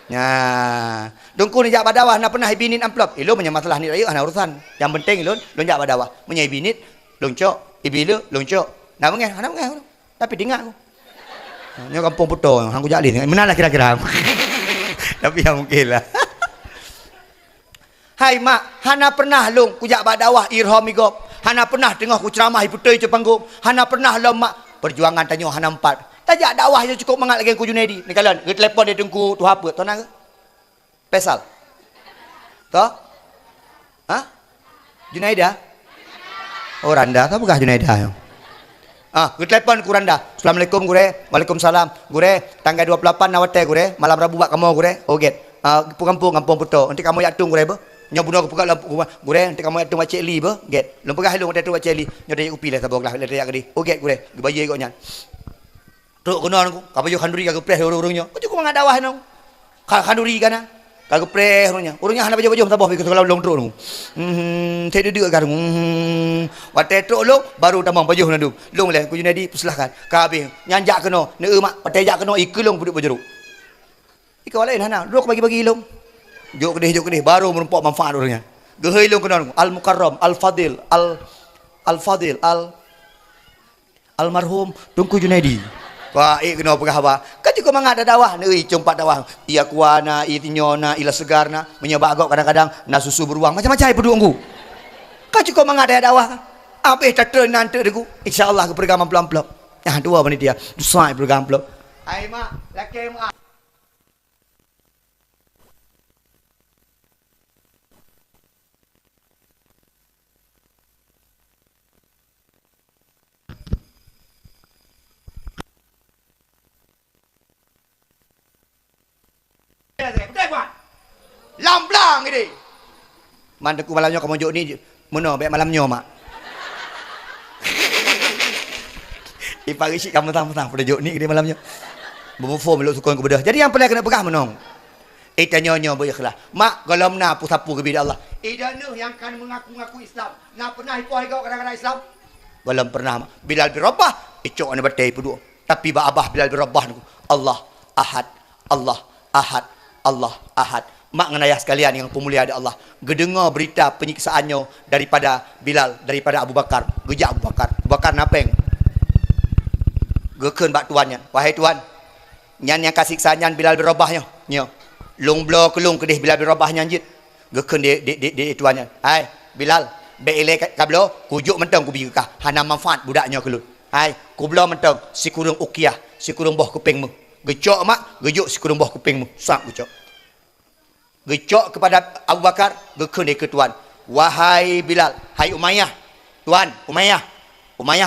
Nah, dongku ni jak badawah nak pernah ibinin amplop. Ilo punya masalah ni raya ana urusan. Yang penting ilon jak badawah. Punya ibinit loncok, ibilu loncok. Nak mengeh, ana mengeh. Tapi dengar aku. Nyo kampung puto, hang ku jak lin. Menalah kira-kira. Tapi yang mungkinlah. Hai mak, hana pernah long ku jak badawah irham igop. Hana pernah tengah ku ceramah putoi je panggung. Hana pernah lo mak perjuangan tanyo hana 4. Tajak dakwah je cukup mangat lagi ku Junaidi. Ni kalian, ke telefon dia tengku tu apa? Tahu nak ke? Pesal. Tahu? Ha? Junaida? Oh Randa, tahu bukan Junaida? Ke telefon ku Randa. Assalamualaikum gure. Waalaikumsalam. Gure, tanggal 28 nawate gure. Malam Rabu bak kamu gure. Oh get. Kampung puto. Nanti kamu yak tung gure ba? Nyo bunuh aku pegak gure. Nanti kamu yak tung Cik Li ba? Get. Lu pegah lu dak tung Cik Li. Nyo dak upi lah sabok lah. Le dak gede. Oh get gure. Bayi kau nyan. Tuk kena aku, kapal yo khanduri aku press orang-orangnya. Aku cukup mengadawah nong. Khanduri kana. Kagak preh urungnya hana baju-baju tabah pergi kalau long truk nu. Saya duduk kan. Watai truk long baru tamang baju nu. Long leh ku Junedi persilahkan. Ka habis nyanjak keno, ne mak patai jak keno ikulong puduk baju. Ika lain hana, duk bagi-bagi long. Juk kedih baru merempak manfaat orangnya. Gehei long keno al-mukarram, al-fadil, al-fadil, almarhum Tunku Junedi. Wah, kena pegah apa? Kan juga mangada dakwah, neui cumpat dakwah. Ia kuana, ia tinyona, ila segarna, menyebab agak kadang-kadang na susu beruang macam-macam pedungku. Kan juga mangada dakwah. Apa tatra nanti deku? Insyaallah ke pergaman pelan-pelan. Ah, dua panitia. Dusai pergaman pelan. Ai mak, laki mak. Lamblang ini. Mandaku malamnya kamu jok ni mana baik malamnya mak. Ipari sik kamu tang-tang pada jok ni dia malamnya. Berform meluk sukun kebedah. Jadi yang paling kena pegah menong. Tanya-nya berikhlas. Mak kalau mena sapu ke bidak Allah. Danu yang kan mengaku-ngaku Islam. Nak pernah ipoh kau kadang-kadang Islam? Belum pernah mak. Bilal bin Rabah icok ane batai peduk. Tapi ba abah Bilal bin Rabah niku Allah Ahad, Allah Ahad, Allah Ahad. Mak ngenayah sekalian yang pemulia ada Allah. Gedengar berita penyiksaannya daripada Bilal, daripada Abu Bakar. Gejak Abu Bakar. Abu Bakar napeng. Geken bak tuannya. Wahai tuan, nyan yang kasih siksaannya Bilal bin Rabah nyo. Long blo kelung kedih Bilal bin Rabah nyanjit. Geken di tuannya. Hai Bilal, be ile kablo kujuk mentong ku bigah. Hana manfaat budaknya kelut. Hai, ku blo mentong si kurung ukiyah, si kurung boh kupingmu. Gecok mak, gejuk si kurung boh kupingmu. Sak gecok. Gecok kepada Abu Bakar, gekene ke tuan. Wahai Bilal, hai Umayyah. Tuan, Umayyah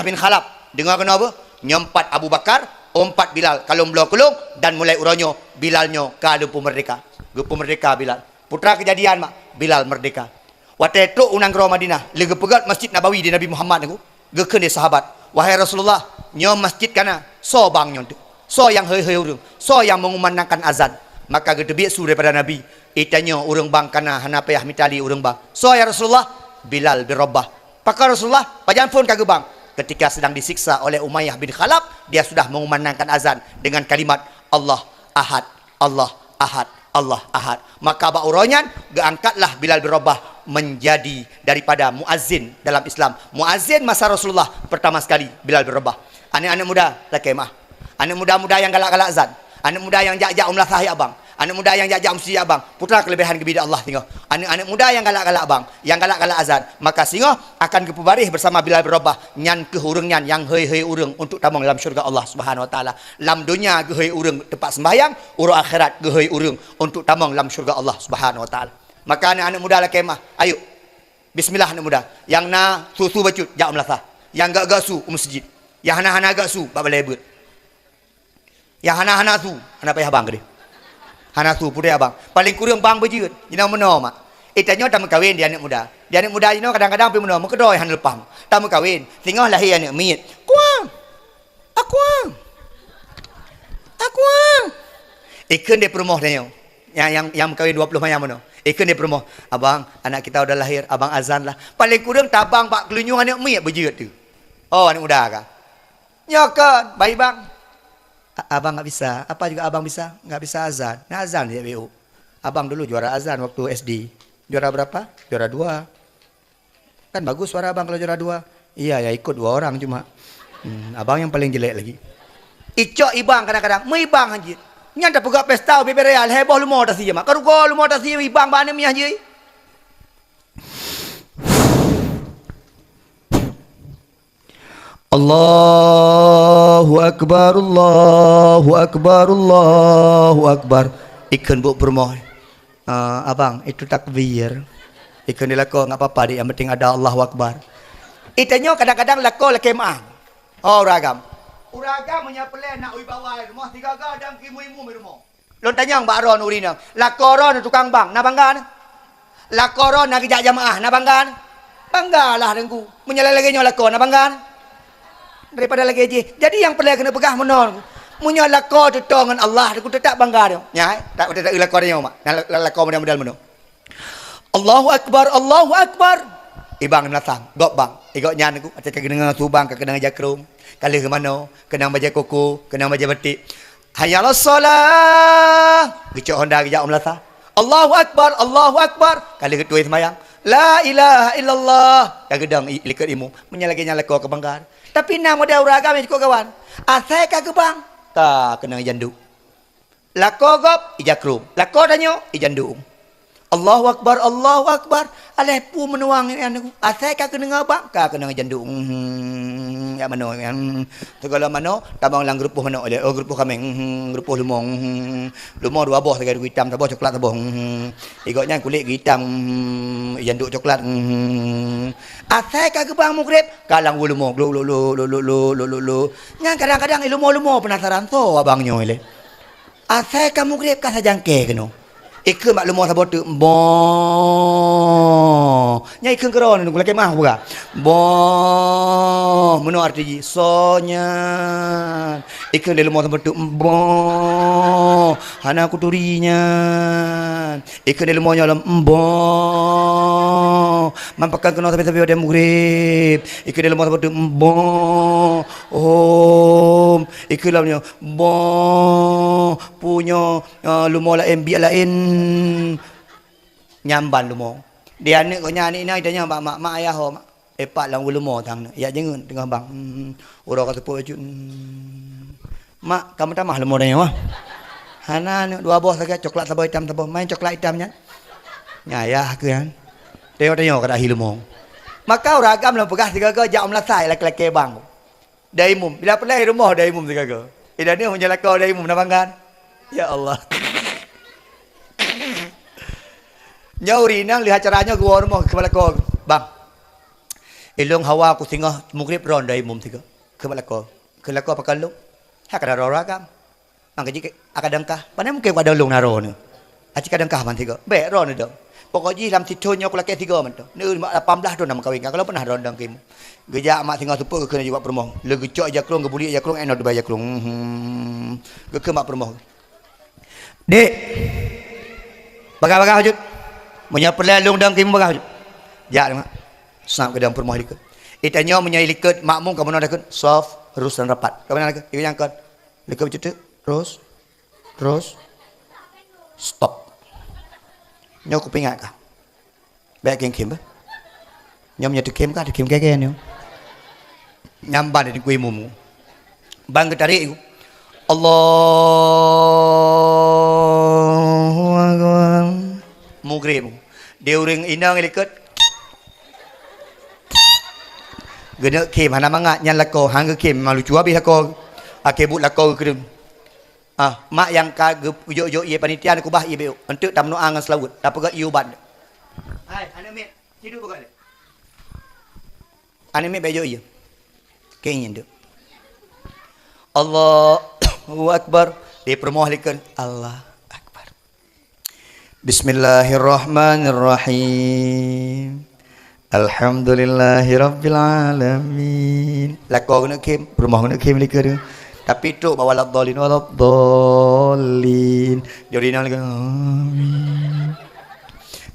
bin Khalaf. Dengar kena apa? Nyempat Abu Bakar, ompat Bilal. Kalau belum kelung dan mulai uronyo Bilalnyo kada merdeka. Gepu merdeka Bilal. Putra kejadian mak, Bilal merdeka. Waktu itu unang ke Madinah, lega pegat Masjid Nabawi di Nabi Muhammad aku. Gekene sahabat. Wahai Rasulullah, nyo masjid kana so bang nyo. So yang heu-heu urang, so yang mengumandangkan azan. Maka gedebik su daripada Nabi. Itanya urang bang kana hana payah mitali urang bang. So ya Rasulullah, Bilal bin Rabah. Pakar Rasulullah, pajan pun kagak bang. Ketika sedang disiksa oleh Umayyah bin Khalaf, dia sudah mengumandangkan azan dengan kalimat Allah Ahad, Allah Ahad, Allah Ahad. Maka bauronyan geangkatlah Bilal bin Rabah menjadi daripada muazzin dalam Islam. Muazzin masa Rasulullah pertama sekali Bilal bin Rabah. Anak-anak muda, laki mah. Anak muda-muda yang galak-galak azan. Anak muda yang jak-jak umlah sahi abang. Anak muda yang jak-jak mesti abang. Putra kelebihan kebidak Allah tengok. Anak-anak muda yang galak-galak abang, yang galak-galak azan. Maka singo akan kepubarih bersama Bilal bin Rabah nyan ke urang nyan yang hei-hei urang untuk tamang dalam syurga Allah Subhanahu wa taala. Lam dunia gehei urang tempat sembahyang, urang akhirat gehei urang untuk tamang dalam syurga Allah Subhanahu wa taala. Maka anak-anak muda la kemah, ayo. Bismillah anak muda. Yang na susu bacut jak umlah sah. Yang gak gasu masjid. Yang hana-hana gasu bab lebet. Yang hana-hana tu, hana payah abang ke dia. Hana tu pudai abang. Paling kurang bang berjeut. Jina meno mak. Itanya tak kawin dia anak muda. Dia anak muda jina kadang-kadang pergi meno mekedoi han lepam. Tak kawin. Tengok lahir anak miet. Kuang. Akuang. Akuang. Ikan dia perumoh dia. Yang kawin 20 mayam meno. Ikan dia perumoh. Abang, anak kita udah lahir, abang azan lah. Paling kurang tabang pak kelunyung anak miet berjeut tu. Oh anak muda kah? Nyokan, baik bang. Abang nggak bisa, apa juga abang bisa? Nggak bisa azan. Nah azan di BU. Abang dulu juara azan waktu SD. Juara berapa? Juara 2. Kan bagus suara abang kalau juara 2. Iya ya ikut 2 orang cuma. Abang yang paling jelek lagi. Icok ibang kadang-kadang, ibang anjir. Nyanda pegak pesta bebe real heboh lu mau tasi mak. Karu lu mau tasi ibang bane mi anjir. Allahu Akbar, Allahu Akbar, Allahu Akbar. Ikan buk permoh. Abang, itu takbir. Ikan dilako, nggak apa-apa, yang penting ada Allahu Akbar. Itanya kadang-kadang lako laki maaf. Oh, ragam. Uragam menyapeleh nak ui bawah rumah, 3 gadang kimu-imu rumah. Lontanya yang baron urina. Lakoron tukang bang, na banggan. Lakoron nak kejak jamaah, na banggan. Banggalah dengku. Menyala lagi nyo lakon, na banggan. Daripada lagi je. Jadi yang perlu kena pegah menon. Munyo lako tu dengan Allah aku tak bangga dia. Nya, tak lako dia mak. Lako modal mana. Allahu akbar, Allahu akbar. Ibang melatang, gok bang. Igok nyan aku, atas kena tubang, kena jakrum. Kali ke mana? Kena baca koko, kena baca batik. Hayalah solah. Gecok Honda gejak melatang. Allahu akbar, Allahu akbar. Kali ketua semayang. La ilaha illallah. Kagedang ikut ilmu. Menyalahkan lako ke bangga. Tapi nama dia orang agama cukup kawan. Asal kagak bang. Tak kena jandu. Lako gop, ijakrum. Lako tanya, ijandu. Allahu akbar, Allahu akbar. Aleh pu menuang ni aku. Asal kagak kena bang, kagak kena jandu. Ya mana yang segala mana tabang lang grup mana oleh grup kami grup lumong lumong dua boh segala hitam tabah coklat tabah igotnya kulit hitam jandu coklat asal kagak bang mukrib kalang lumong lu yang kadang-kadang lumo penasaran to abangnya oleh asal kamu mukrib ka sajangke keno ikut mak lumong sabot tu bo nyai ikut keron nu lagi mah buka bo meno arti sonya ikut di lumong sabot tu bo hana kuturinya ikut di lumong nyolam bo mampakan kena sampai ada mugrib ikut di lumong sabot tu bo om ikut lamnya bo punya lumong lain biak lain nyamban lumong dia ni kau nyanyi ni dia nyamban mak ayah ho epak lang lumong tang ya jangan tengah bang orang kata pun mak kamu tamah lumong dia wah hana ni dua boh saja coklat sabah hitam sabah main coklat hitamnya ya ke kan dia tanya kada hilumong maka orang agam lah pegah tiga ke jam lasai laki-laki bang daimum bila pelai rumah daimum tiga ke ida ni menjelaka daimum nak banggan ya Allah nyauri nang lihat caranya gua rumah kepala kau bang ilung hawa aku singgah mukrib ron dari mum tiga kepala kau pakai lung hak ada ragam angka jika akadangkah mana mungkin ada lung naro ni acik kadangkah man tiga be ron ada pokoknya dalam titonya aku laki tiga man tu ni 18 tu nama kawin kalau pernah ron dang kim gejak mak singgah super kena juga permoh le gecok jakrung gebuli jakrung eno debai jakrung ke mak permoh dek bagai-bagai hujud punya perlalung dalam kim bagah jak mak snap ke dalam permoh dikut itanya punya likut makmum kamu nak dekut soft terus dan rapat kamu nak ikut yang kan likut begitu terus stop nyok kupingat kah baik yang kim nyom nya tu kim kah tu kim kaya ni nyamban di kuih mumu bang ketarik Allahu akbar mugrib dia uring inang likut gena kim hana mangat nyan lako hang kim malu lucu habis lako akebut lako kedung mak yang ka yo ye panitia aku bah ye be untuk tam no angan selawut dapat gak iuban hai ane met tidur bagale ane met bejo ye keinyen tu Allahu akbar dipermohonkan Allah akbar Bismillahirrahmanirrahim Alhamdulillahi rabbil alamin lako guna kim permohon guna kim likar tapi tu bawa waladhdallin diurinang lagi amin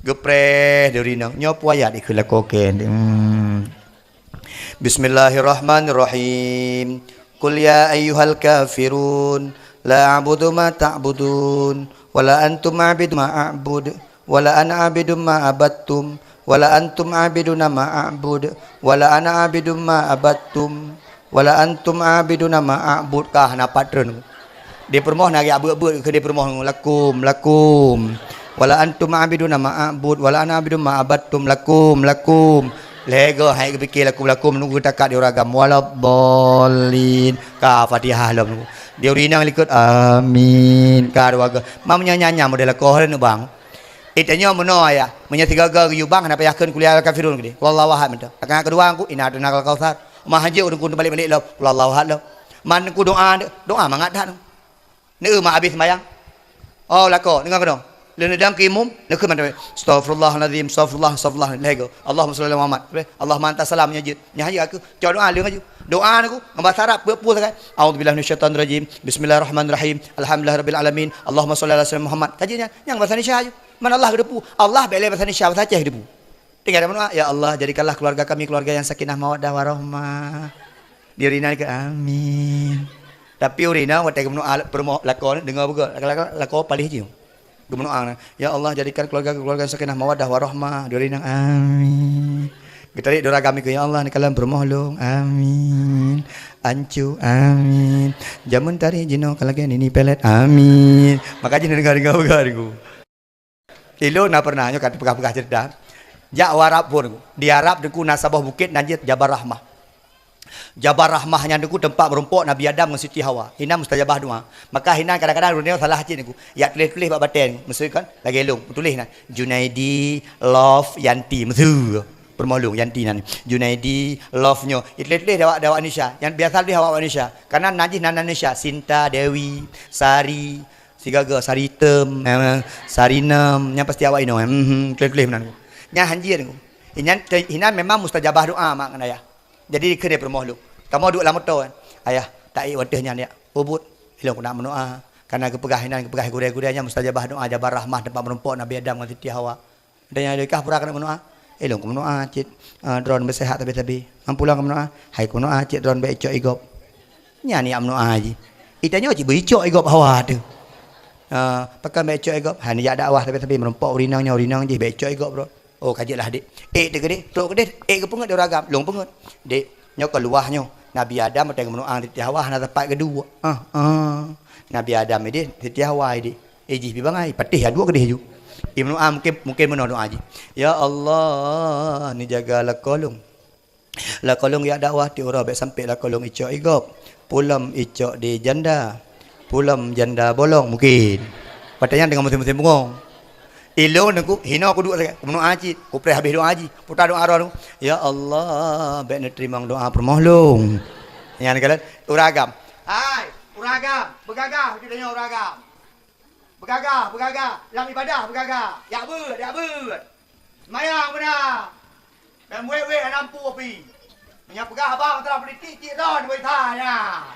gepre diurinang nyop ayat ikut lako ken Bismillahirrahmanirrahim Qul ya ayyuhal kafirun la a'budu ma ta'budun wala antum a'budu ma a'bud wala ana a'budu ma abattum wala antum a'biduna ma a'bud wala ana a'budu ma abattum wala antum a'biduna ma a'bud kah na patron dia permoh nak abud-abud ke dia permoh lakum wala antum a'biduna ma a'bud wala ana a'budu ma abattum lakum lega hai fikir lakum nunggu takat dia ragam waladhdallin ka Fatihah lah dia urinang likut amin ka warga mamnya nyanya model ko hal bang itanya meno ya menya tiga yu bang kenapa yakin kuliah kafirun gede wallahu ahad menta akan kedua aku ina ada nakal kausar mah haji urang kun balik-balik lah wallahu ahad lah man ku doa mangat dah ni mak habis sembayang oh lako dengar ke dong lên đang kim mum nó cứ mình astaghfirullahalazim astaghfirullah lego Allahumma shalli ala Muhammad Allahumma anta salam nya haji aku cho doa lương aja doa aku bahasa Arab pua kan a'udzubillahi minasyaitonir rajim bismillahirrahmanirrahim alhamdulillahirabbil alamin Allahumma shalli ala sayyidina Muhammad tajinya yang bahasa Indonesia aja mana Allah gedepu Allah bele bahasa Indonesia bahasa Aceh gedepu tinggal doa ya Allah jadikanlah keluarga kami keluarga yang sakinah mawaddah warahmah dirina ke amin tapi urina waktu kamu doa lakon dengar juga lakon palih je Gumnoang ya Allah jadikan keluarga sakinah mawaddah warahmah dirinang amin kita ri doa kami ke ya Allah ni kalam bermohlong amin ancu amin jamun tari jino kalagian ini pelet amin makanya dengar ku ilo na pernah nyo kata pegah-pegah cerita ja warap pun di Arab deku nasabah bukit najid Jabal Rahmah Jabal Rahmahnya niku tempat merumpuk Nabi Adam dengan Siti Hawa. Hina mustajabah doa. Maka hina kadang-kadang dunia salah hati niku. Ya tulis bab baten. Mesti kan lagi elong. Tulis nah. Junaidi love Yanti mesti. Permolong Yanti nan. Junaidi love nyo. Tulis dawak Indonesia. Yang biasa tulis awak Indonesia. Karena najis nan Indonesia. Sinta, Dewi, Sari, Sigaga, Saritem, Sarinem. Yang pasti awak ino. Tulis nan. Nya hanjir niku. Hina memang mustajabah doa mak ya. Jadi kena permohon kamu duduk lama tu kan ayah tak wadahnya ni ubud hilang nak mendoa karena kepegahinan gurih-gurihnya mustajabah doa Jabal Rahmah tempat merumpuk Nabi Adam dengan Siti Hawa dan yang dekah pura kena mendoa hilang ke mendoa cik drone bersehat tapi ampulang ke mendoa hai ke mendoa cik drone becok igop nyanyi am mendoa aja itanya cik becok igop hawa tu pakai becok igop hani ya dakwah tapi merumpuk urinang je becok igop bro. Oh kajilah dik. Dek ke tok ke ke pengat dia ragam, long pengat. Dek, nyo keluarnyo. Nabi Adam ada menuang di Hawa na tempat kedua. Nabi Adam ini di Hawa ini. Ji bi bangai patih dua ke dia ju. Ibnu mungkin mendoa aja. Ya Allah, ni jagalah kolong. La kolong ya dakwah ti ora baik sampai la kolong icok igop. Pulam icok di janda. Pulam janda bolong mungkin. Patahnya dengan musim-musim bungong. Ilo nengku hina aku duduk sangat mendoa haji aku pray habis doa haji putar doa roh ya Allah baik nak terima doa permohlong yang kalian uragam hai uragam begagah kita tanya uragam begagah dalam ibadah begagah ya ber semayang benar dan we nampu api menyap pegah abang telah politik cik ron we tanya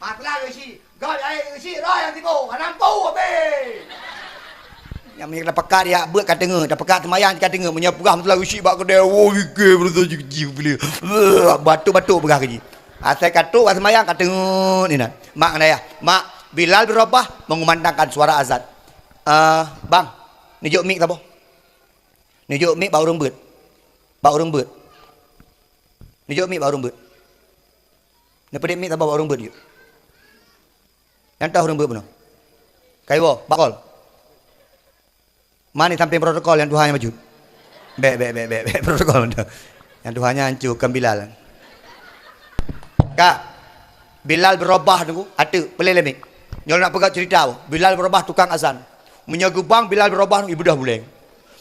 masalah isi gol ai isi ron yang tipu nampu api yang menyek dapat dia buat kat tengah dapat semayang kat tengah menyapurah betul usi bak kedai oh gigih betul ji beli batu-batu begah keji asal katuk kat semayang kat tengah ni nak mak kena ya mak Bilal bin Rabah mengumandangkan suara azan bang nijuk mik apa nijuk mik bau rembut nijuk mik bau rembut napa dik mik tak bau rembut yuk yang tahu rembut benar kayu bakol mana sampai protokol yang Tuhannya maju? Bek protokol itu. Yang Tuhannya hancurkan Bilal. Kak, Bilal berubah tu, ada pelelemik. Nyol nak pegang cerita, Bilal berubah tukang azan. Munya gebang Bilal berubah ibadah boleh.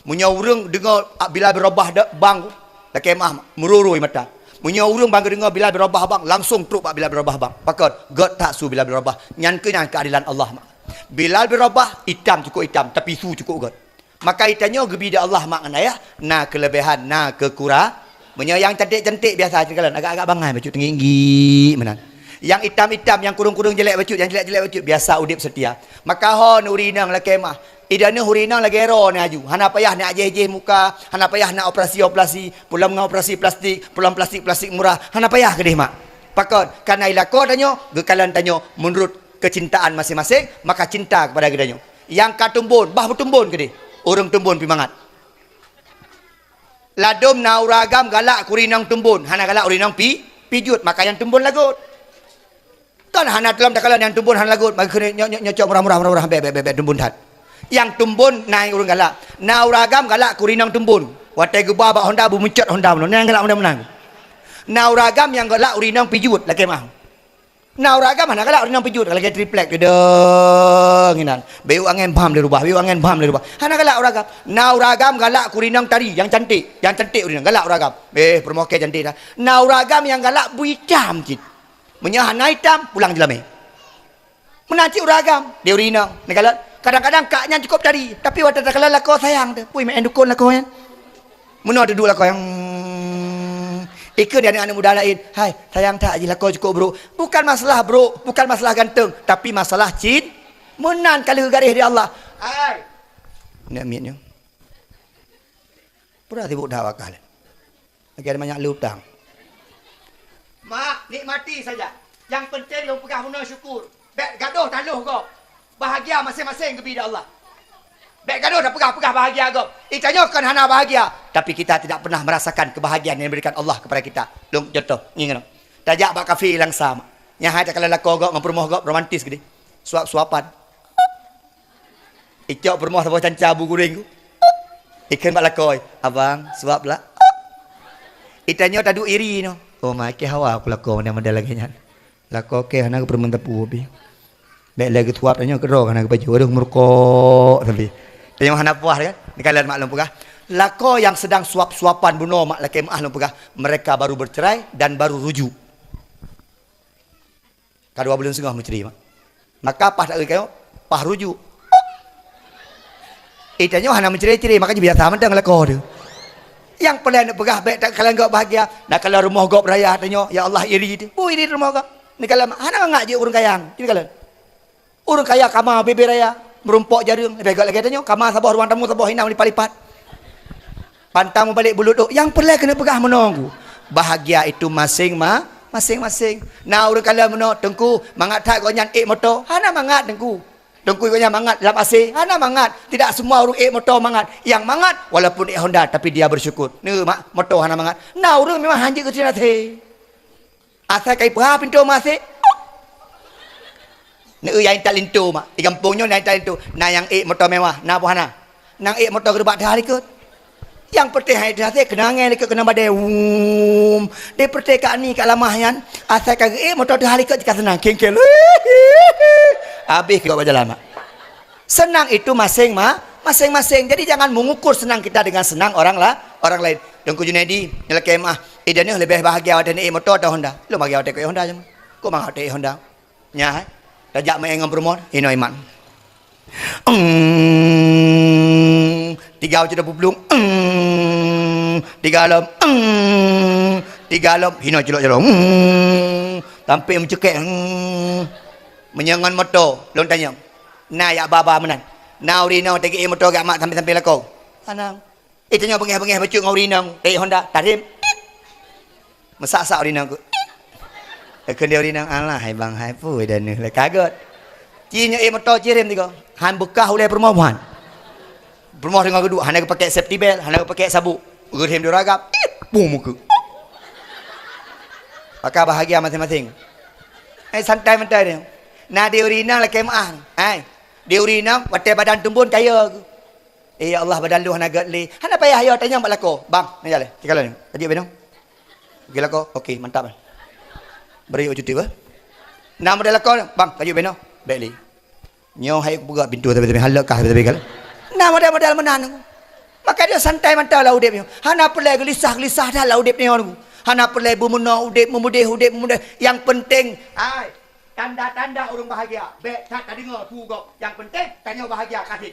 Munya urang dengar Bilal berubah bang, dak kemah merurui mata. Munya urang bang dengar Bilal berubah bang, langsung truk pak Bilal berubah bang. Pakot, God tak su Bilal berubah. Nyankeun keadilan Allah mak. Bilal berubah hitam cukup hitam, tapi su cukup God. Maka itanya gebida Allah makna ya na kelebihan na kekurang yang cantik-cantik biasa kalian agak-agak bangai baju tinggi menan yang hitam-hitam yang kurung-kurung jelek baju yang jelek-jelek baju biasa udip setia maka ho nurinang la kemah idana hurinang lagi ero ni aju hana payah nak jeh-jeh muka hana payah nak operasi pulang dengan operasi plastik pulang plastik murah hana payah ke mak pakon karena ilako danyo gekalan tanyo menurut kecintaan masing-masing maka cinta kepada gedanyo yang katumbun bah bertumbun ke dia orang tumbun pimangat ladum na uragam galak kurinang tumbun hana galak urinang pijut maka yang tumbun lagut kan hana dalam dakalan yang tumbun hana lagut maka kena nyocok murah-murah bebek tumbun hat yang tumbun naik urang galak na uragam galak kurinang tumbun watai gebah bak Honda bu mencot Honda yang galak Honda menang na uragam yang galak urinang pijut lagi mah na uragam hana galak urinang pijut lagi triplek nginan beu angin bam dia rubah hana galak uragam na uragam galak kurinang tari yang cantik urinang galak uragam permoke cantik dah na uragam yang galak bu hitam cit menyahan hitam pulang jelame menaci uragam dia urinang ni galak Kadang-kadang kaknya cukup tadi, tapi waktu tak kalah lako sayang tu. Pui main dukun lako kan. Mana duduk lako yang ikut dia dengan anak muda lain. Hai, sayang tak je lako cukup bro. Bukan masalah bro, bukan masalah ganteng, tapi masalah cin. Menan kalau garis dia Allah. Hai. Ni amitnya. Pura sibuk dah wakal. Lagi ada banyak lutang. Mak, nikmati saja. Yang penting lu pegang guna syukur. Bek gaduh taluh kau. Bahagia masing-masing kepada Allah. Bek gaduh dah pegang bahagia kau. Itanya kan hana bahagia. Tapi kita tidak pernah merasakan kebahagiaan yang diberikan Allah kepada kita. Long contoh, ingat. Tajak bak kafe hilang sama. Yang ada kalau lakau kau ngam permoh kau romantis gede. Suap-suapan. Icok permoh sama canca bu guring ku. Ikan bak lakau. Abang, suap lah. Itanya tadu iri no. Oh mak ke hawa aku lakau mana lagi nya. Lakau ke hana permen tepu bi. Baik lagi tuap tanya kerok hana baju aduh merkok tapi. Tanya hana puas kan? Ni kalian maklum pegah. Lakau yang sedang suap-suapan bunuh mak laki mak lum pegah. Mereka baru bercerai dan baru rujuk. Kadua bulan setengah menceri mak. Maka pas tak kayo, pas rujuk. Tanya hana menceri-ceri makanya biasa mentang lakau tu. Yang pelan nak pegah baik tak kalian gak bahagia. Nak kalau rumah gak beraya tanya, ya Allah iri dia. Oh iri rumah gak. Ni kalau hana ngak je orang kayang. Ini kalian. Orang kaya kamar bebe raya merumpok jaring. Begak lagi tanya, kamar sabah ruang tamu sabah hinam lipat-lipat. Pantang balik bulut tu. Yang pelan kena pegah menunggu. Bahagia itu masing-masing. Nah orang kalian menok tengku mangat tak kau nyan motor. Hana mangat tengku. Tengku ikutnya mangat dalam AC. Hana mangat. Tidak semua orang motor mangat. Yang mangat walaupun Honda tapi dia bersyukur. Ni mak motor hana mangat. Nah orang memang hanjik ke sini nanti. Asal kai pah pintu masih. Ni yang tak lintu mak. Di kampungnya yang tak lintu. Nah yang motor mewah. Nah apa hana? Nang motor gerbak dah ikut. Yang penting hai dah kenangan ikut kena badai. Dia pertekaan ni kat lamahnya. Asal kai motor dah ikut jika senang kengkel. Habis kau berjalan mak. Senang itu masing-masing. Jadi jangan mengukur senang kita dengan senang orang lain. Dengku Junaidi, nyelak mah. Dia ni lebih bahagia ada ni motor atau Honda. Lu bahagia ada ke Honda je. Kau mang ada Honda. Nya, tajak main dengan perempuan, ino iman. Tiga udah pupulung. Tiga alam, hino jelok. Tampil mencekek. Menyangan motor, long tanya. Nah ya baba menan. Nah urina tegi motor gak mak sampai lakau. Anang. Tanya bengih-bengih bacuk ngau urina tegi Honda, tarim. Masak-sak urina aku. Kendi urina Allah hai bang hai pu dan ni le kaget. Cinya motor cirim tiga. Han bekah oleh permohonan. Permohon dengan kedua, han pakai safety belt, han pakai sabuk. Gerem dia ragap. Pum muka. Maka bahagia masing-masing. Santai-santai dia. Nah dia urina lah kemah. Dia urina watai badan tumbun kaya. Ya Allah badan lu hana gatli. Hana payah ayo tanya mak lako. Bang, ni jalan. Cakap ni. Tadi benong. Pergi lako. Okey, mantap. Beri cuti ba. Nama dia lako. Bang, tajuk benong. Baikli. Nyo hai buka pintu tapi halakah tapi kal. Nama dia modal menan. Maka dia santai mantap lah udip ni. Hana pelai gelisah-gelisah dah lah udip ni orang. Hana pelai bermuna udip memudih. Yang penting tanda-tanda orang bahagia. Baik tak dengar tu kau. Yang penting tanya bahagia kasih.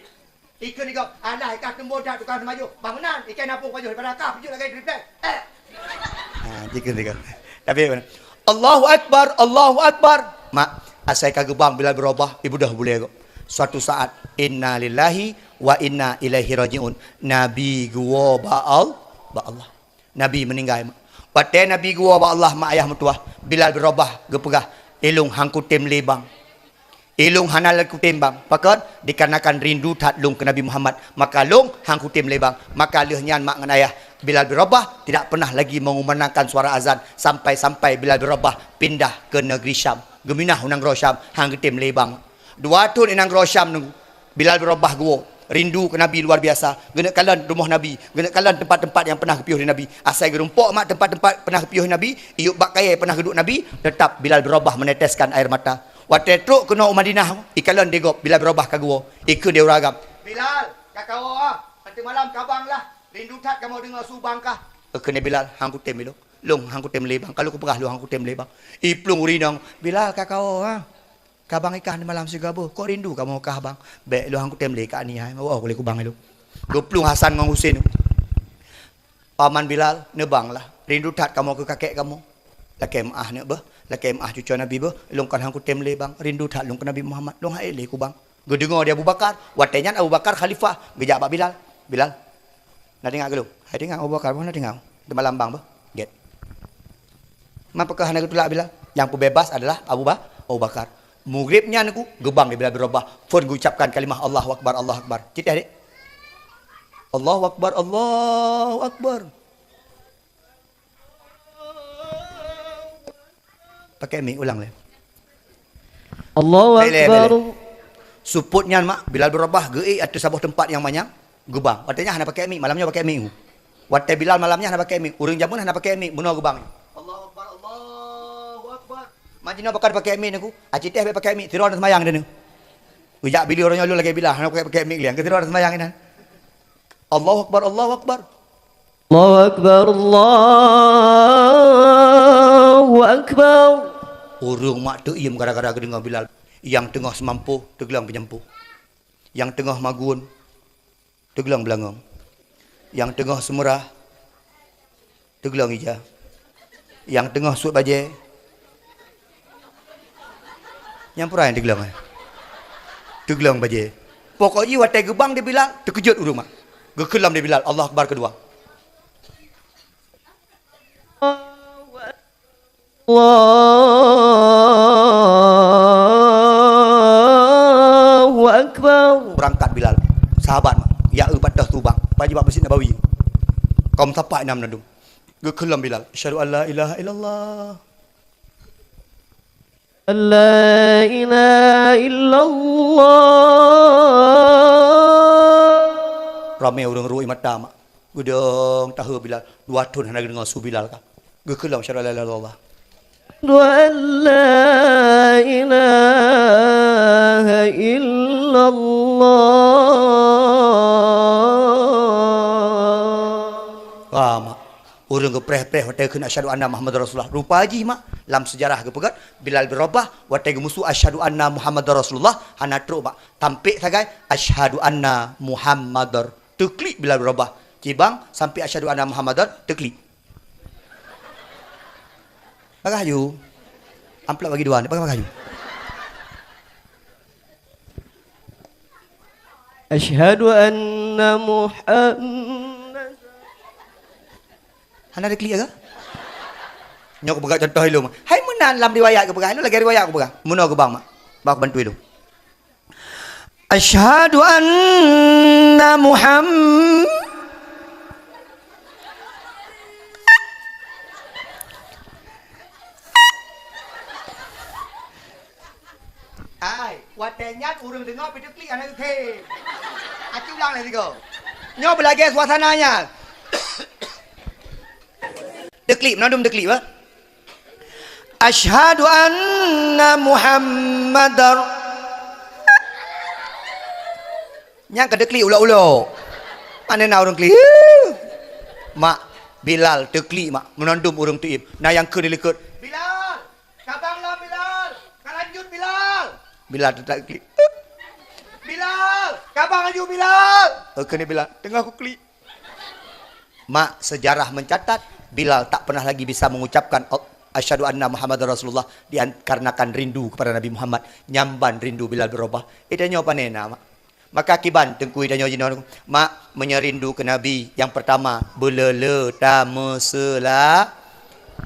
Ikan ni kau. Alah ikan tembur dah tukang semaju. Bangunan ikan apung baju daripada kau. Pujuk lagi triplek. Ikan ni kau. Tapi Allahu Akbar. Mak, asai kagebang bila berubah ibu dah boleh kau. Suatu saat inna lillahi wa inna ilaihi rajiun. Nabi gua ba Allah. Nabi meninggal. Waktu Nabi gua ba Allah mak ayah mertua Bilal berubah gepegah ilung hangku tem lebang. Ilung hanal ku tembang. Pakot dikarenakan rindu tat lung ke Nabi Muhammad, maka lung hangku tem lebang. Maka lehnyan mak ngan ayah Bilal berubah tidak pernah lagi mengumandangkan suara azan sampai Bilal berubah pindah ke negeri Syam. Geminah unang Syam hang tem lebang. Dua tahun inang Syam nunggu. Bilal berubah gua. Rindu ke Nabi luar biasa. Gena kalan rumah Nabi, gena kalan tempat-tempat yang pernah kepiuh Nabi. Asal gerumpok mak tempat-tempat pernah kepiuh Nabi, iuk bak kaya pernah geduk Nabi, tetap Bilal berubah meneteskan air mata. Waktu truk kena Madinah, ikalan degop Bilal berubah ka gua. Ikut dia uragam. Bilal, kakao nanti malam kabang lah. Rindu tak kamu dengar subang kah? Kena Bilal hang kutem bilo. Long hang kutem lebang. Kalau ku perah lu hang kutem lebang. Iplung urinang. Bilal kakao Kabang ikan malam segabo. Kok rindu kamu kah bang? Baik lu hang ku temle kat ni hai. Mau aku le ku bang lu. Geplung Hasan dengan Husin. Paman Bilal nebang lah. Rindu tat kamu ke kakek kamu. Laki maah ne bah. Laki maah cucu Nabi bah. Long kan hang ku temle bang. Rindu tat long ke Nabi Muhammad. Long hai le ku bang. Ge dengar dia Abu Bakar. Watenya Abu Bakar khalifah. Gejak Pak Bilal. Bilal. Nak dengar ke lu? Hai dengar Abu Bakar pun nak dengar. Di malam bang bah. Get. Apakah hendak tulak Bilal? Yang pembebas adalah Abu Bakar. Maghribnya aku gebang di Bilal berubah. Fon ucapkan kalimah Allahu Akbar, Allahu Akbar. Cita adik. Allahu Akbar, Allahu Akbar. Pakai mic ulang le. Allahu Akbar. Suputnya mak Bilal berubah gei atau sebuah tempat yang banyak gebang. Artinya hendak pakai mic, malamnya pakai mic. Waktu Bilal malamnya hendak pakai mic. Urang jamun hendak pakai mic, bunuh gebang. Allahu Akbar, Allahu Akbar. Majina bakar pakai mic aku. Acik teh pakai mic, tiru orang semayang dia ni. Ujak bili orangnya lu lagi bilah, hendak pakai mic liang. Tiru orang semayang ini. Allahu Akbar, Allahu Akbar. Allahu Akbar, Allahu Akbar. Urung mak tu iem gara-gara dengar Bilal. Yang tengah semampu, tergelang penyempuh. Yang tengah magun, tergelang belangong. Yang tengah semerah, tergelang hijau. Yang tengah suit bajai, yang pura yang tergelang. Tergelang bajai. Pokoknya watai gebang dia Bilal, terkejut urung mak. Gekelam dia Bilal, Allah Akbar kedua. Allahu Akbar. Berangkat Bilal. Sahabat mak. Ya patah tubang. Pagi bab Masjid Nabawi. Kaum tapak enam nadum. Gekelam Bilal. Asyhadu an la ilaha illallah. La ilaha illallah. Ramai orang ruai mata mak. Gudang tahu Bilal. Dua tahun hendak dengar su Bilal kah. Gekelam asyhadu an la ilaha illallah. وأن لا إله إلا الله. Mak. Orang ke preh-preh watai kena asyhadu anna Muhammad Rasulullah. Rupa haji mak. Dalam sejarah ke pegat. Bilal berubah. Watai ke musuh asyhadu anna Muhammad Rasulullah. Hana truk mak. Tampik sagai. Asyhadu anna Muhammad. Teklik Bilal berubah. Cibang sampai asyhadu anna Muhammad. Teklik. Pakai haju. Amplop bagi dua ni. Pakai haju. Asyhadu anna Muhammad. Hana ada klik ke? Nyok pegang contoh dulu. Hai menan dalam riwayat ke pegang. Lu lagi riwayat ke pegang. Muno ke bang mak. Bang bantu dulu. Asyhadu anna Muhammad. Ai, watenya urang dengar video klik anak ke. Acu ulang lagi kau. Nyo belagi suasananya. Deklik, menandum deklik ba? Asyhadu anna Muhammadar. Nyang kedeklik ulo-ulo. Mana nak orang klik? Mak Bilal deklik mak menandum urang tuib. Nah yang ke dilekut. Bilal, kabanglah Bilal. Kalanjut Bilal. Bilal tak klik. Bilal, kabang aju Bilal. Kena Bilal, tengah aku klik. Mak sejarah mencatat Bilal tak pernah lagi bisa mengucapkan asyhadu anna Muhammad Rasulullah dikarenakan rindu kepada Nabi Muhammad. Nyamban rindu Bilal berubah. Itanya apa nena mak? Maka kiban tengkui dan nyojinon mak menyerindu ke Nabi. Yang pertama belele tamesela.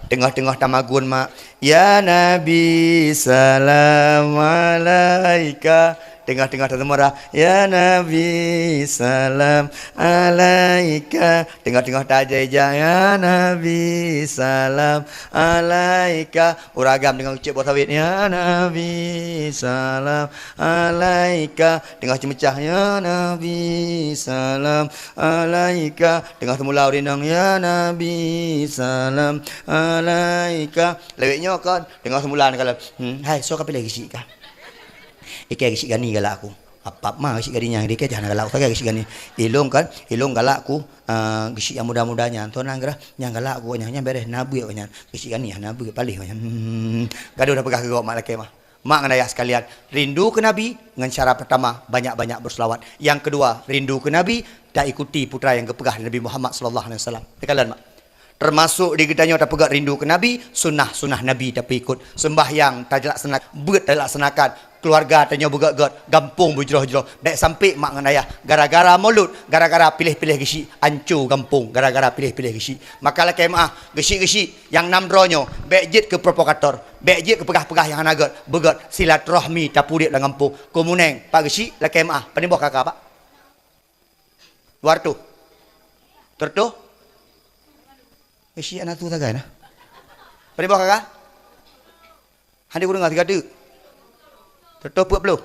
Tengah-tengah tamagun mak. Ya Nabi salam alaika. Tengah-tengah tertemurah. Ya Nabi salam alaika. Tengah-tengah tajaijah. Ya Nabi salam alaika. Uragam dengan ucap buat sawit. Ya Nabi salam alaika. Tengah cemecah. Ya Nabi salam alaika. Tengah temula rindang. Ya Nabi salam alaika. Leweknya kan. Tengah semula kalau. Hai so kapil lagi sih kah? Ikai kisik gani galak aku. Apa mah kisik ganinya dia jangan galak aku kisik gani. Ilong kan, ilong galak aku kisik yang muda-mudanya. Tuan anggerah yang galak aku nya beres nabu ya nya. Kisik gani nabu palih nya. Gaduh dah pegah ke gok mak laki mah. Mak dan ayah sekalian, rindu ke Nabi dengan cara pertama banyak-banyak berselawat. Yang kedua, rindu ke Nabi dah ikuti putra yang kepegah Nabi Muhammad sallallahu alaihi wasallam. Sekalian mak. Termasuk di kitanya tak pegat rindu ke Nabi, sunnah Nabi tak ikut. Sembahyang tak laksanakan, beut tak laksanakan. Keluarga tanya begat-gat, gampung berjeroh-jeroh. Baik sampai mak dengan ayah, gara-gara mulut, gara-gara pilih-pilih gesi, hancur gampung, gara-gara pilih-pilih gesi. Maka lah kemah, gesi-gesi yang 6 dronyo, baik jit ke provokator, baik jit ke pegah-pegah yang hanagat, begat, silaturahmi tak pudik dalam gampung. Kumuneng, pak gesi, lah kemah, penibah kakak pak. Luar tu. Tertu. Gesi anak tu tak gana. Penibah kakak. Handi ku dengar 3 tertutup belum?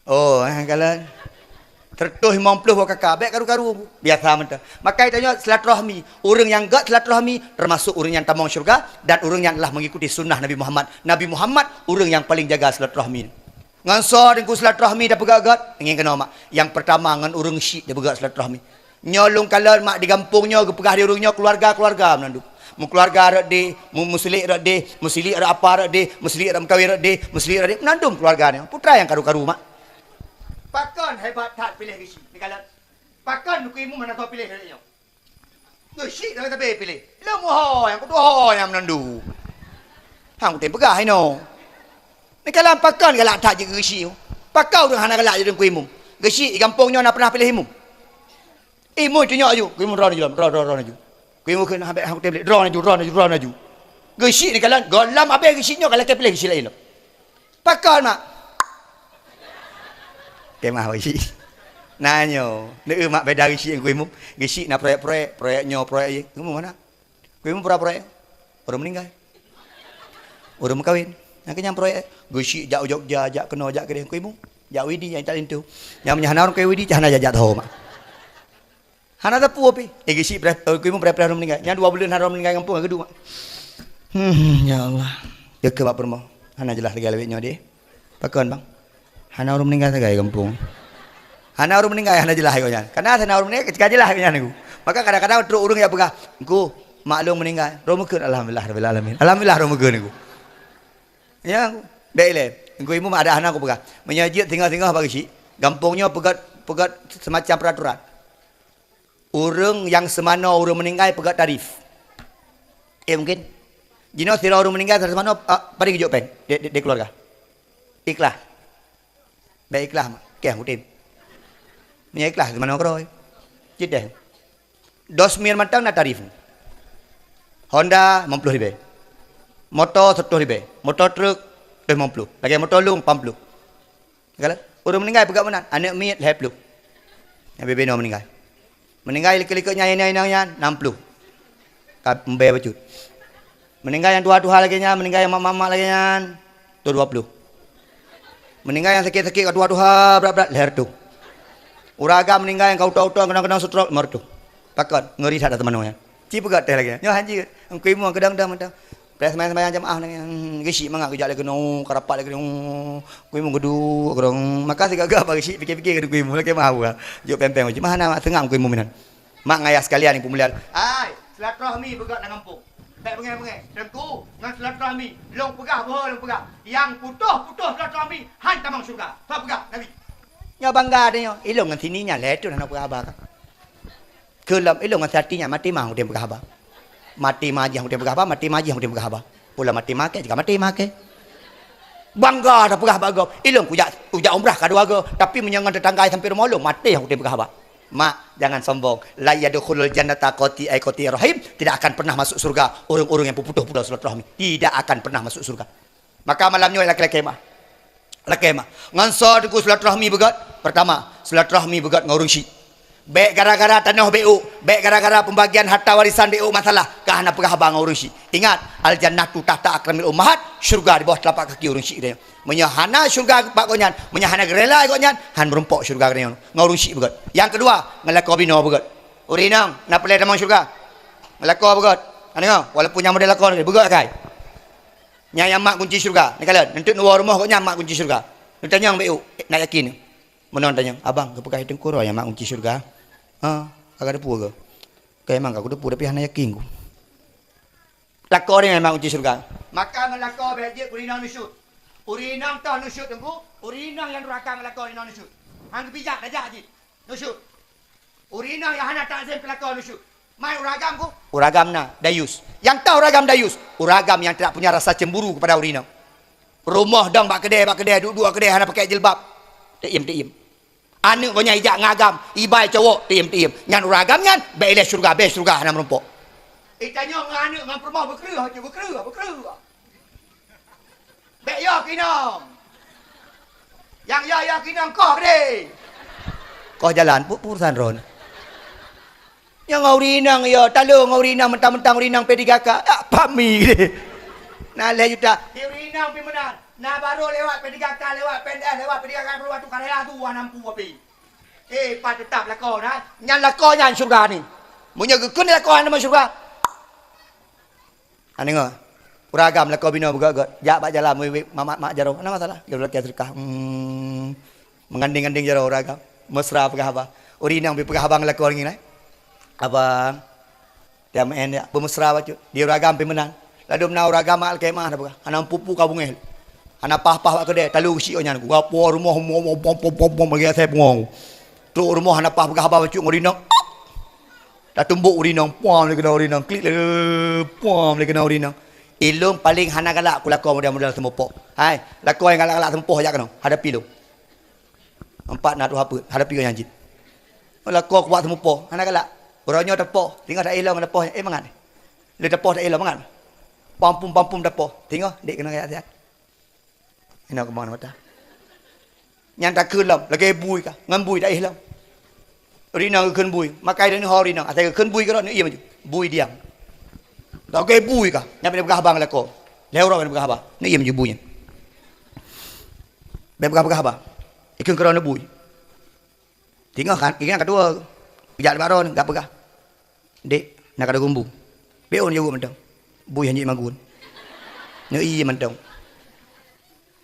Oh, kalau tertutup 50 buat kakak, baik karu-karu. Biasa mentah. Maka tanya silaturahmi. Orang yang gak silaturahmi termasuk orang yang tamang syurga dan orang yang telah mengikuti sunnah Nabi Muhammad. Nabi Muhammad orang yang paling jaga silaturahmi. Nganso dengan silaturahmi dah pegat-gat. Ingin kena mak. Yang pertama dengan orang syik dia pegat silaturahmi. Nyolong kalau mak di kampungnya, pegah di orangnya keluarga-keluarga menanduk. Keluarga ada di, muslik ada di, muslik ada apa ada di, muslik ada mengkawin ada di, muslik ada di, menandung keluarganya. Putra yang karu-karu mak. Pakon hebat tak pilih gisi. Ni kalau pakon nukimu mana tahu pilih dia. Gisi dah tapi pilih. Lah moho yang kedua yang menandung. Hang tem pegah ino. Ni kalau pakon galak tak je gisi. Pakau dah hana galak je nukimu. Gisi di kampungnya nak pernah pilih imu. Imu tunjuk aju. Imu ron je ron aju. Kuimu kena habis aku tablet draw naju. Gesi ni kalau golam habis gesinya kalau kita pilih gesi lain. Pakon mak. Kemah gesi. Nanyo, ni mak beda gesi yang kuimu. Gesi nak proyeknya proyek ye. Kuimu mana? Kuimu proyek. Orang meninggal. Orang kawin. Nak kenyang proyek. Gesi jak Jogja, jak kena jak kedai kuimu. Jak Widi yang tak tentu. Yang menyahana orang ke Widi jangan jajak tahu mak. Hana tak puas pi. Gisi kuimu berapa orang meninggal. Yang 2 bulan orang meninggal kampung kedua. Ya Allah. Ya ke bab permo. Hana jelas lagi lewitnya dia. Pakon bang. Hana orang meninggal sagai kampung. Hana orang meninggal hana jelas agaknya. Karena hana orang meninggal kecil jelas agaknya niku. Maka kadang-kadang teruk urang yang pegah. Engko maklum meninggal. Romekeun alhamdulillah rabbil alamin. Alhamdulillah romekeun niku. Ya, baiklah. Engko imu mak ada hana aku pegah. Menyajit tinggal-tinggal bagi si. Kampungnya pegat semacam peraturan. Orang yang semana orang meninggal pegat tarif. Mungkin. Jino sira orang meninggal semana pada kejuk pen di keluarga. Ikhlas. Baik ikhlas mak. Ke hutim. Punya ikhlas semana keroi. Jedah. 2 matang na tarif. Honda 50 ribu. Motor 100 ribu. Motor truk 50. Lagi motor lung 40. Kalau orang meninggal pegat mana? Anak miat 50. Yang bebeno meninggal. Meninggal lik-liknya yang 60. Membayar bacut. Meninggal yang tua-tua lagi nya, meninggal yang mama lagi nya, tu 20. Meninggal yang sakit-sakit tua-tua berat-berat leher tu. Uraga meninggal yang kau tahu-tahu kena stroke mertu. Pakon ngeri tak ada teman-temannya. Ci pegat teh lagi. Nyo haji engkau mu kadang-kadang macam pres main jamaah nang gisi mangak kejak lagi no karapat lagi no kuimu gedu kurang makasih gagah bagi si fikir-fikir gedu kuimu lagi mah gua juk pempeng macam mana mak tengah kuimu minan mak ngayah sekalian yang pemulihan ai silaturahmi begat nang kampung baik bengai dengku ngan silaturahmi long pegah yang putus silaturahmi han tamang surga tak pegah nabi nya bangga dia ilong ngan sininya letu nak pegah abah kelam ilong ngan hatinya mati mah dia pegah abah mati maji yang dia pegah mati maji yang dia pegah apa pula mati make jika mati make bangga dah pegah bago ilung ujak umrah kadua go tapi menyangan tetangga sampai rumah lu mati yang dia pegah apa mak jangan sombong la yadkhulul jannata qati ay qati rahim tidak akan pernah masuk surga orang-orang yang putus-putus silaturahmi tidak akan pernah masuk surga maka malamnya laki-laki mah ngansa dengan silaturahmi begat pertama silaturahmi begat ngurung syik baik gara-gara tanah BU, baik gara-gara pembagian harta warisan BU masalah kahana pegah abang urusi. Ingat, al jannatu tahta akramil ummahat, syurga di bawah telapak kaki urusi dia. Menyahana syurga pak konyan, menyahana gerela konyan, han merumpok syurga dia ngurusi begat. Yang kedua, ngelako bino begat. Urinang, nak pelai tamang syurga. Ngelako begat. Ana walaupun yang model lakon begat kai. Nyayang mak kunci syurga. Ni kalian, nanti luar rumah konyan mak kunci syurga. Ditanya BU, nak yakin. Menon tanya, abang, kepakai tengkoro yang mak kunci syurga. Agak depu ke? Kayak emang aku depu tapi hanya yakin ku. Lakor yang memang kunci surga. Maka ngelako beje urinang nusut. Urinang tah nusut tengku. Urinang yang rakang ngelako urinang nusut. Hang bijak dah jadi. Nusut. Urinang yang hana tak zem kelako nusut. Mai uragam ku. Uragam na dayus. Yang tahu uragam dayus. Uragam yang tidak punya rasa cemburu kepada urinang. Rumah dong bak kedai duduk kedai hana pakai jilbab. Tiem. Anak punya hijak ngagam, ibai cowok tiem. Nyan uragam nyan, beile surga hana merumpok. Tanya anak ngan permah berkerah. Bek yo kinong. Yang ya kinong kau kedai. Kau jalan purusan ron. Yang ngaurinang yo, talung ngaurinang mentang-mentang urinang P3K. Pami kedai. Nah le juta. Urinang pi menan. Nah baru lewat P3K lewat PNS lewat P3K keluar tu karela tu 60 api. Pak tetap lakon ha. Nyan lakon nyan surga ni. Munnya gekun lakon nama surga. Ha dengar. Uragam lakon bina begat-gat. Jak bak jalan mak jaro. Mana masalah? Dia laki sedekah. Menganding-anding jaro uragam. Mesra pegah abang. Urinang pi pegah abang lakon ni lai. Abang. Dia main dia bermesra bacu. Dia uragam pi menang. Lalu menang uragam al kemah dah pegah. Anam pupu kabungel. Anak pah-pah wak kedai talu si onyan ku gapo rumah pom bagi saya pengong tu rumah anak pah begah bacu urinang dah tumbuk urinang pom lagi kena urinang klik pom lagi kena urinang ilung paling hana galak ku lakon modal semopok hai lakon yang galak sempoh jak kena hadapi lu empat nak tu apa hadapi kau janji lakon ku buat semopok hana galak orangnya tepoh tinggal dak ilang tepoh mangan le tepoh dak ilang mangan pampum tepoh tengok dek kena ayat ini aku mana mata. Yang tak kelam, lagi bui kah? Ngambui dah hilang. Rina keun bui, makai dia ni hari rina. Asal keun bui kerana ia maju. Bui diam. Lagi bui kah? Yang boleh berkah bang lako. Lewat boleh berkah bang. Ni ia maju buinya. Boleh berkah bang. Ikut kerana bui. Tengok kan? Ikan kedua. Bijak baron, gak berkah. Dek, nak ada gumbu. Beon juga mentang. Bui hanya magun. Ni ia mentang.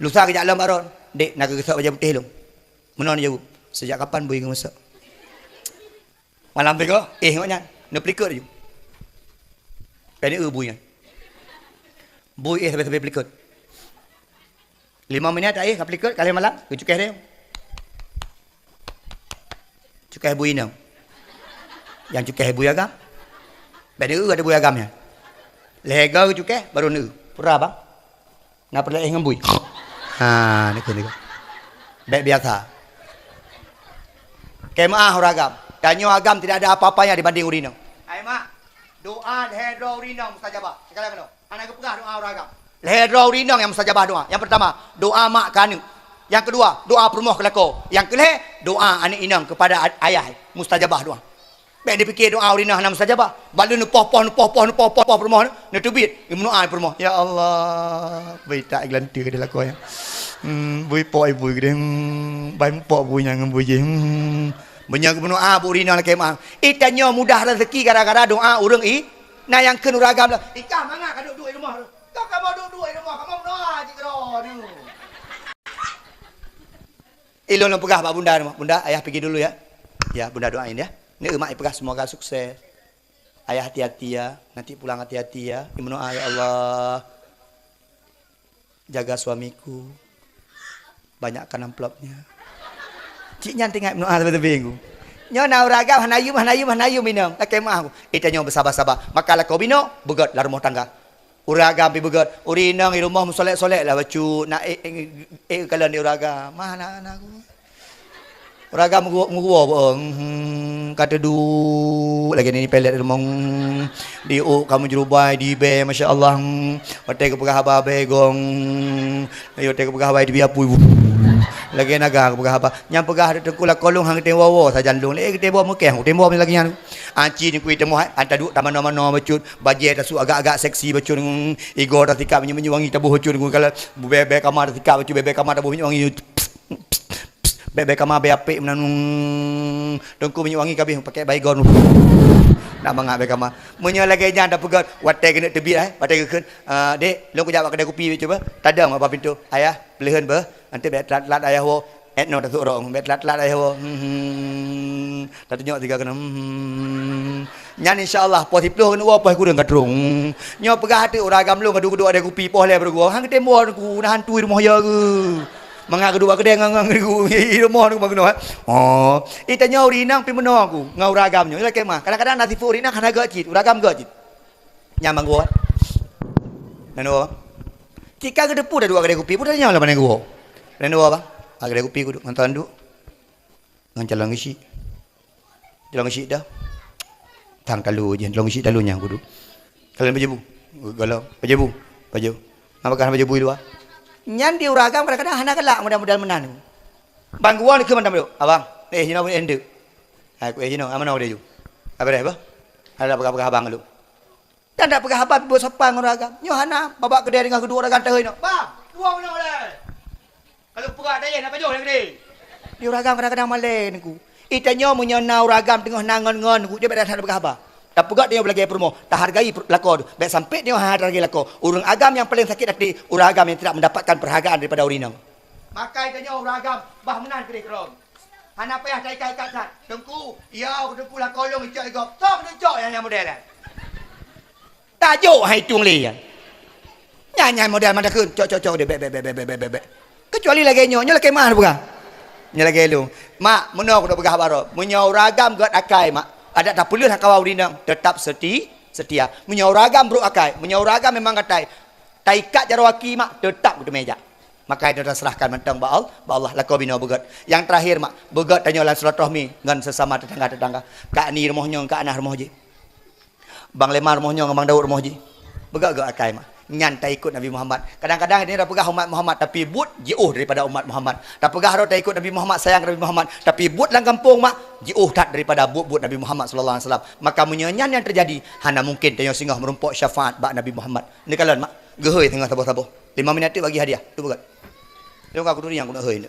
Lusa kejap dalam baron. Dek, nak kesak baju putih lu. Mana dia jawab? Sejak kapan bui kau masak? Malam tengok. Ngoknya. Nak pelikut je. Pengen bui kan. Bui sampai pelikut. 5 minit tak kau pelikut. Kali malam. Kau cukai dia. Cukai bui ni. Yang cukai bui agam. Pengen ada bui agamnya. Lega kau cukai. Baru ni. Pura bang. Ngapa lagi dengan bui? Ni kau. Baik biasa. Kemah uragam. Danyo agam tidak ada apa-apanya dibanding urinang. Hai mak. Doa lehedra urinang mustajabah. Sekali kena. Anak kepegah doa uragam. Lehedra urinang yang mustajabah doa. Yang pertama, doa mak kana. Yang kedua, doa permoh kelako. Yang kelih, doa anak inang kepada ayah mustajabah doa. Baik dipikir doa urinang hana mustajabah. Balu nupoh permoh ni tubit. Imnu'ai permoh. Ya Allah. Baik tak gelantir dia lako ya. Bui pok ibu gede. Baik pok bunya ngembui je. Banyak berdoa bu rina lah kemah. Itanya mudah rezeki gara-gara doa urang nah yang ken uragam lah. Ikah mangak kaduk duit rumah tu. Kau kamu duduk di rumah kamu berdoa je kero ni. Ilon pegah pak bunda rumah. Bunda ayah pergi dulu ya. Ya bunda doain ya. Ni emak pegah semoga sukses. Ayah hati-hati ya. Nanti pulang hati-hati ya. Berdoa ya Allah. Jaga suamiku. Banyakkan amplopnya. Cik nyan tengok berdoa tepi-tepi aku. Nyo na uragam hanayu minum. Laki mak aku. Itanya bersabar-sabar. Maka lah kau bino begat lah rumah tangga. Uragam pi begat. Urinang di rumah solek-solek lah bacu nak kalau di uragam. Mana anak aku. Uragam gua bohong. Kata du lagi ni pelet rumah. Di kamu jerubai di be masya-Allah. Hotel ke pegah babe gong. Ayo hotel ke pegah babe di biapu. Lagi naga pegah apa? Yang pegah ada tengkulah kolong hang teng wawo sajan long. Le kita bawa mekeh, tembok ni lagi yang. Anci ni kuit temu anta duk taman mana becut, bajet tasu agak-agak seksi becut ego dah tikap menyewangi tabuh becut kalau bebek kamar tikap becut bebek kamar tabuh menyewangi. Bebek kamar be apik menanung tengku menyewangi kabeh pakai baygon. Nak mangak bebek kamar. Munyo lagi jangan dah pegat watai kena tebit watai keun. Dek, long ku jawab kedai kopi cuba. Tadang apa pintu. Ayah, pelihan bah. Nanti lat ayah wo no tak orang bet lat-lat ai ho tak tunjuk tiga kena nyan insyaallah po 10 kena apa aku dah gadrung nyo pegah hati orang agam lu gadu-gadu ada kopi poh le bergu hang temo aku nah hantui rumah ya ke mangga kedua kedai ngang aku rumah aku bagno oh itanya urinang pi meno aku ngau ragamnya la ke mah kadang-kadang nasi fu urinang kana gak cit uragam gak cit nyamang gua nano jika ke depu dah dua kedai kopi pun dah nyala mana gua nano bang kedai kopi ku ngantan du ngan jalan ngisi dah tang kalu je jalan ngisi dalunya aku du kalian baju galau baju apa kan baju luar nyan di uragam kadang-kadang hana kelak mudah-mudahan menan bangguan ke mana dulu abang hina pun ende aku hina amana dia ju apa dah apa ada apa abang lu dan tak pegah abang buat sepang uragam nyo hana babak kedai dengan kedua uragam teh no bang dua mana boleh kalau pegah dah nak baju lagi di uragam kadang-kadang malen ku itanyo menyana uragam tengah nangon-ngon ku dia dak ada pegah abang tak pegat dia belagi promo tak hargai lakon baik sampai dia hargai lakon urang agam yang paling sakit hati urang agam yang tidak mendapatkan perhargaan daripada urinang maka itanya urang agam bah menan kedai keron hana payah tai-tai kat dengku ya dengku lah kolong icok igop sok icok yang model tajuk hai tung li nyanyi model mana kun cok dia bek kecuali lagi nyo lagi mah bukan nyo lagi lu mak menok dah pegah baro menyo urang agam gat akai mak ada tak perlu nak kawal urinang tetap setia menyauragam bro akai menyauragam memang katai taikat jarawaki mak tetap ke meja maka dia serahkan mentang ba Allah lakau bina begat yang terakhir mak begat tanya lan silaturahmi dengan sesama tetangga kak ni rumahnya kak anah rumah je bang lemar rumahnya dengan bang Daud rumah je begat gak akai mak nyantai ikut Nabi Muhammad kadang-kadang dia dah pegah umat Muhammad tapi but jauh daripada umat Muhammad dah pegah dah ikut Nabi Muhammad sayang Nabi Muhammad tapi but lang kampung mak jauh tak daripada but Nabi Muhammad sallallahu alaihi wasallam maka menyanyian yang terjadi hanya mungkin tanya singgah merumpok syafaat bak Nabi Muhammad ni kalian mak gehoi tengah tabuh 5 minit tu bagi hadiah tu begat tengok aku dulu yang aku nak hoi ni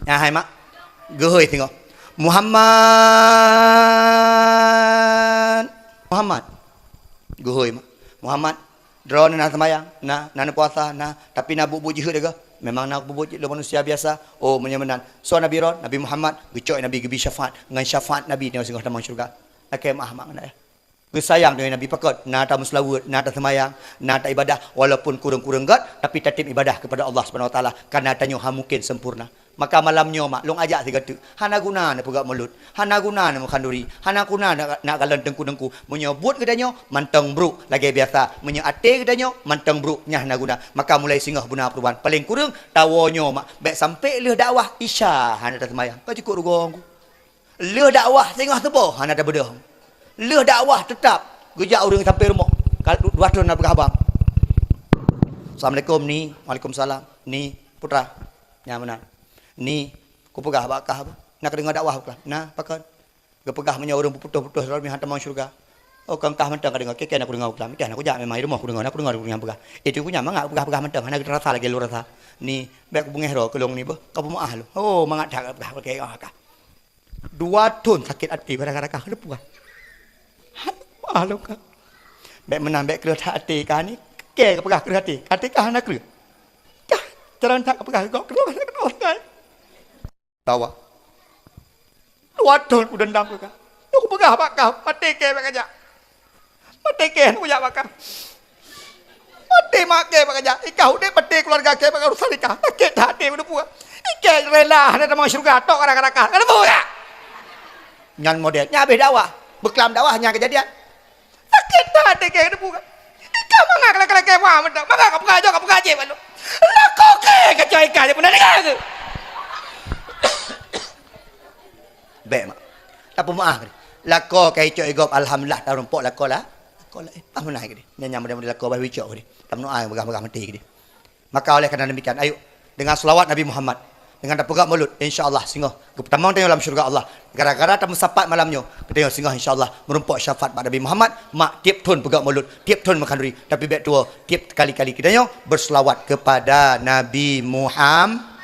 hai mak gehoi tengok Muhammad gehoi mak Muhammad drone nak sembahyang, nak puasa, tapi nak buat jihad juga. Memang nak buat jihad manusia biasa. Oh, menyemenan. So Nabi Ron, Nabi Muhammad, gecok Nabi gebi syafaat, dengan syafaat Nabi dia singgah dalam syurga. Akai mah makna. Gesayang dengan Nabi pakot, nak tak muslawat, nak tak sembahyang, nak tak ibadah walaupun kurang-kurang gat, tapi tetap ibadah kepada Allah Subhanahu Wa Taala karena tanya mungkin sempurna. Maka malamnya mak long ajak tiga tu. Hana guna nak pegak mulut. Hana guna nak makan duri. Hana guna nak galan dengku-dengku. Menyebut kedanya manteng bruk lagi biasa. Menyate kedanya manteng bruk nyah nak guna. Maka mulai singgah guna perubahan. Paling kurang tawonya mak. Baik sampai leh dakwah isya hana dah sembahyang. Kau cukup rugong. Leh dakwah singgah tebah hana dah bedah. Leh dakwah tetap gejak orang sampai rumah. Kalau dua tahun nak abang. Assalamualaikum ni. Waalaikumsalam. Ni putra. Yang mana? Ni ku pegah bakah apa nak dengar dakwah bukan nah pakan ke pegah menyau orang putus-putus dalam hantam syurga oh kang tah mentang ka dengar keken aku dengar ulam kan aku jak memang rumah aku dengar pegah itu punya mangak pegah mentang hana rasa lagi lu rasa ni baik aku bengero kelong ni bah kau pemaah lu oh mangat dak pegah pakai akak 2 tahun sakit hati pada ke depu kan ah lu kan baik menang baik kelut hati kan ni ke pegah kelut hati kah hana kelut kah jalan tak pegah kau kelut kan tawa 2 tahun aku dendam ke aku pegah bakal mati ke bak aja mati ke aku jak bakal mati mak ke bak aja ikau de mati keluarga ke bak urusan nikah sakit hati udah puas ike rela ada mau syurga tok kadang-kadang ada bu ya nyan model nya habis dakwah beklam dakwahnya kejadian sakit hati ke udah puas ikau mangak laki-laki mah mendak mangak kau pengaji balu lah kau ke kecoy ka dia pun dengar ke baik mak tak pemaah lako kai cok igop alhamdulillah ta rompok lako lah apa naik dia nyanyi model lako bae wicok dia tak menua begah mati dia maka oleh kerana demikian ayo dengan selawat Nabi Muhammad dengan pegak mulut insyaallah singgah pertama tengok dalam syurga Allah gara-gara tak mensapat malamnya tengok singgah insyaallah merumpok syafaat pada Nabi Muhammad mak tiap tahun pegak mulut tiap tahun makan duri tapi baik tua tiap kali-kali kita berselawat kepada Nabi Muhammad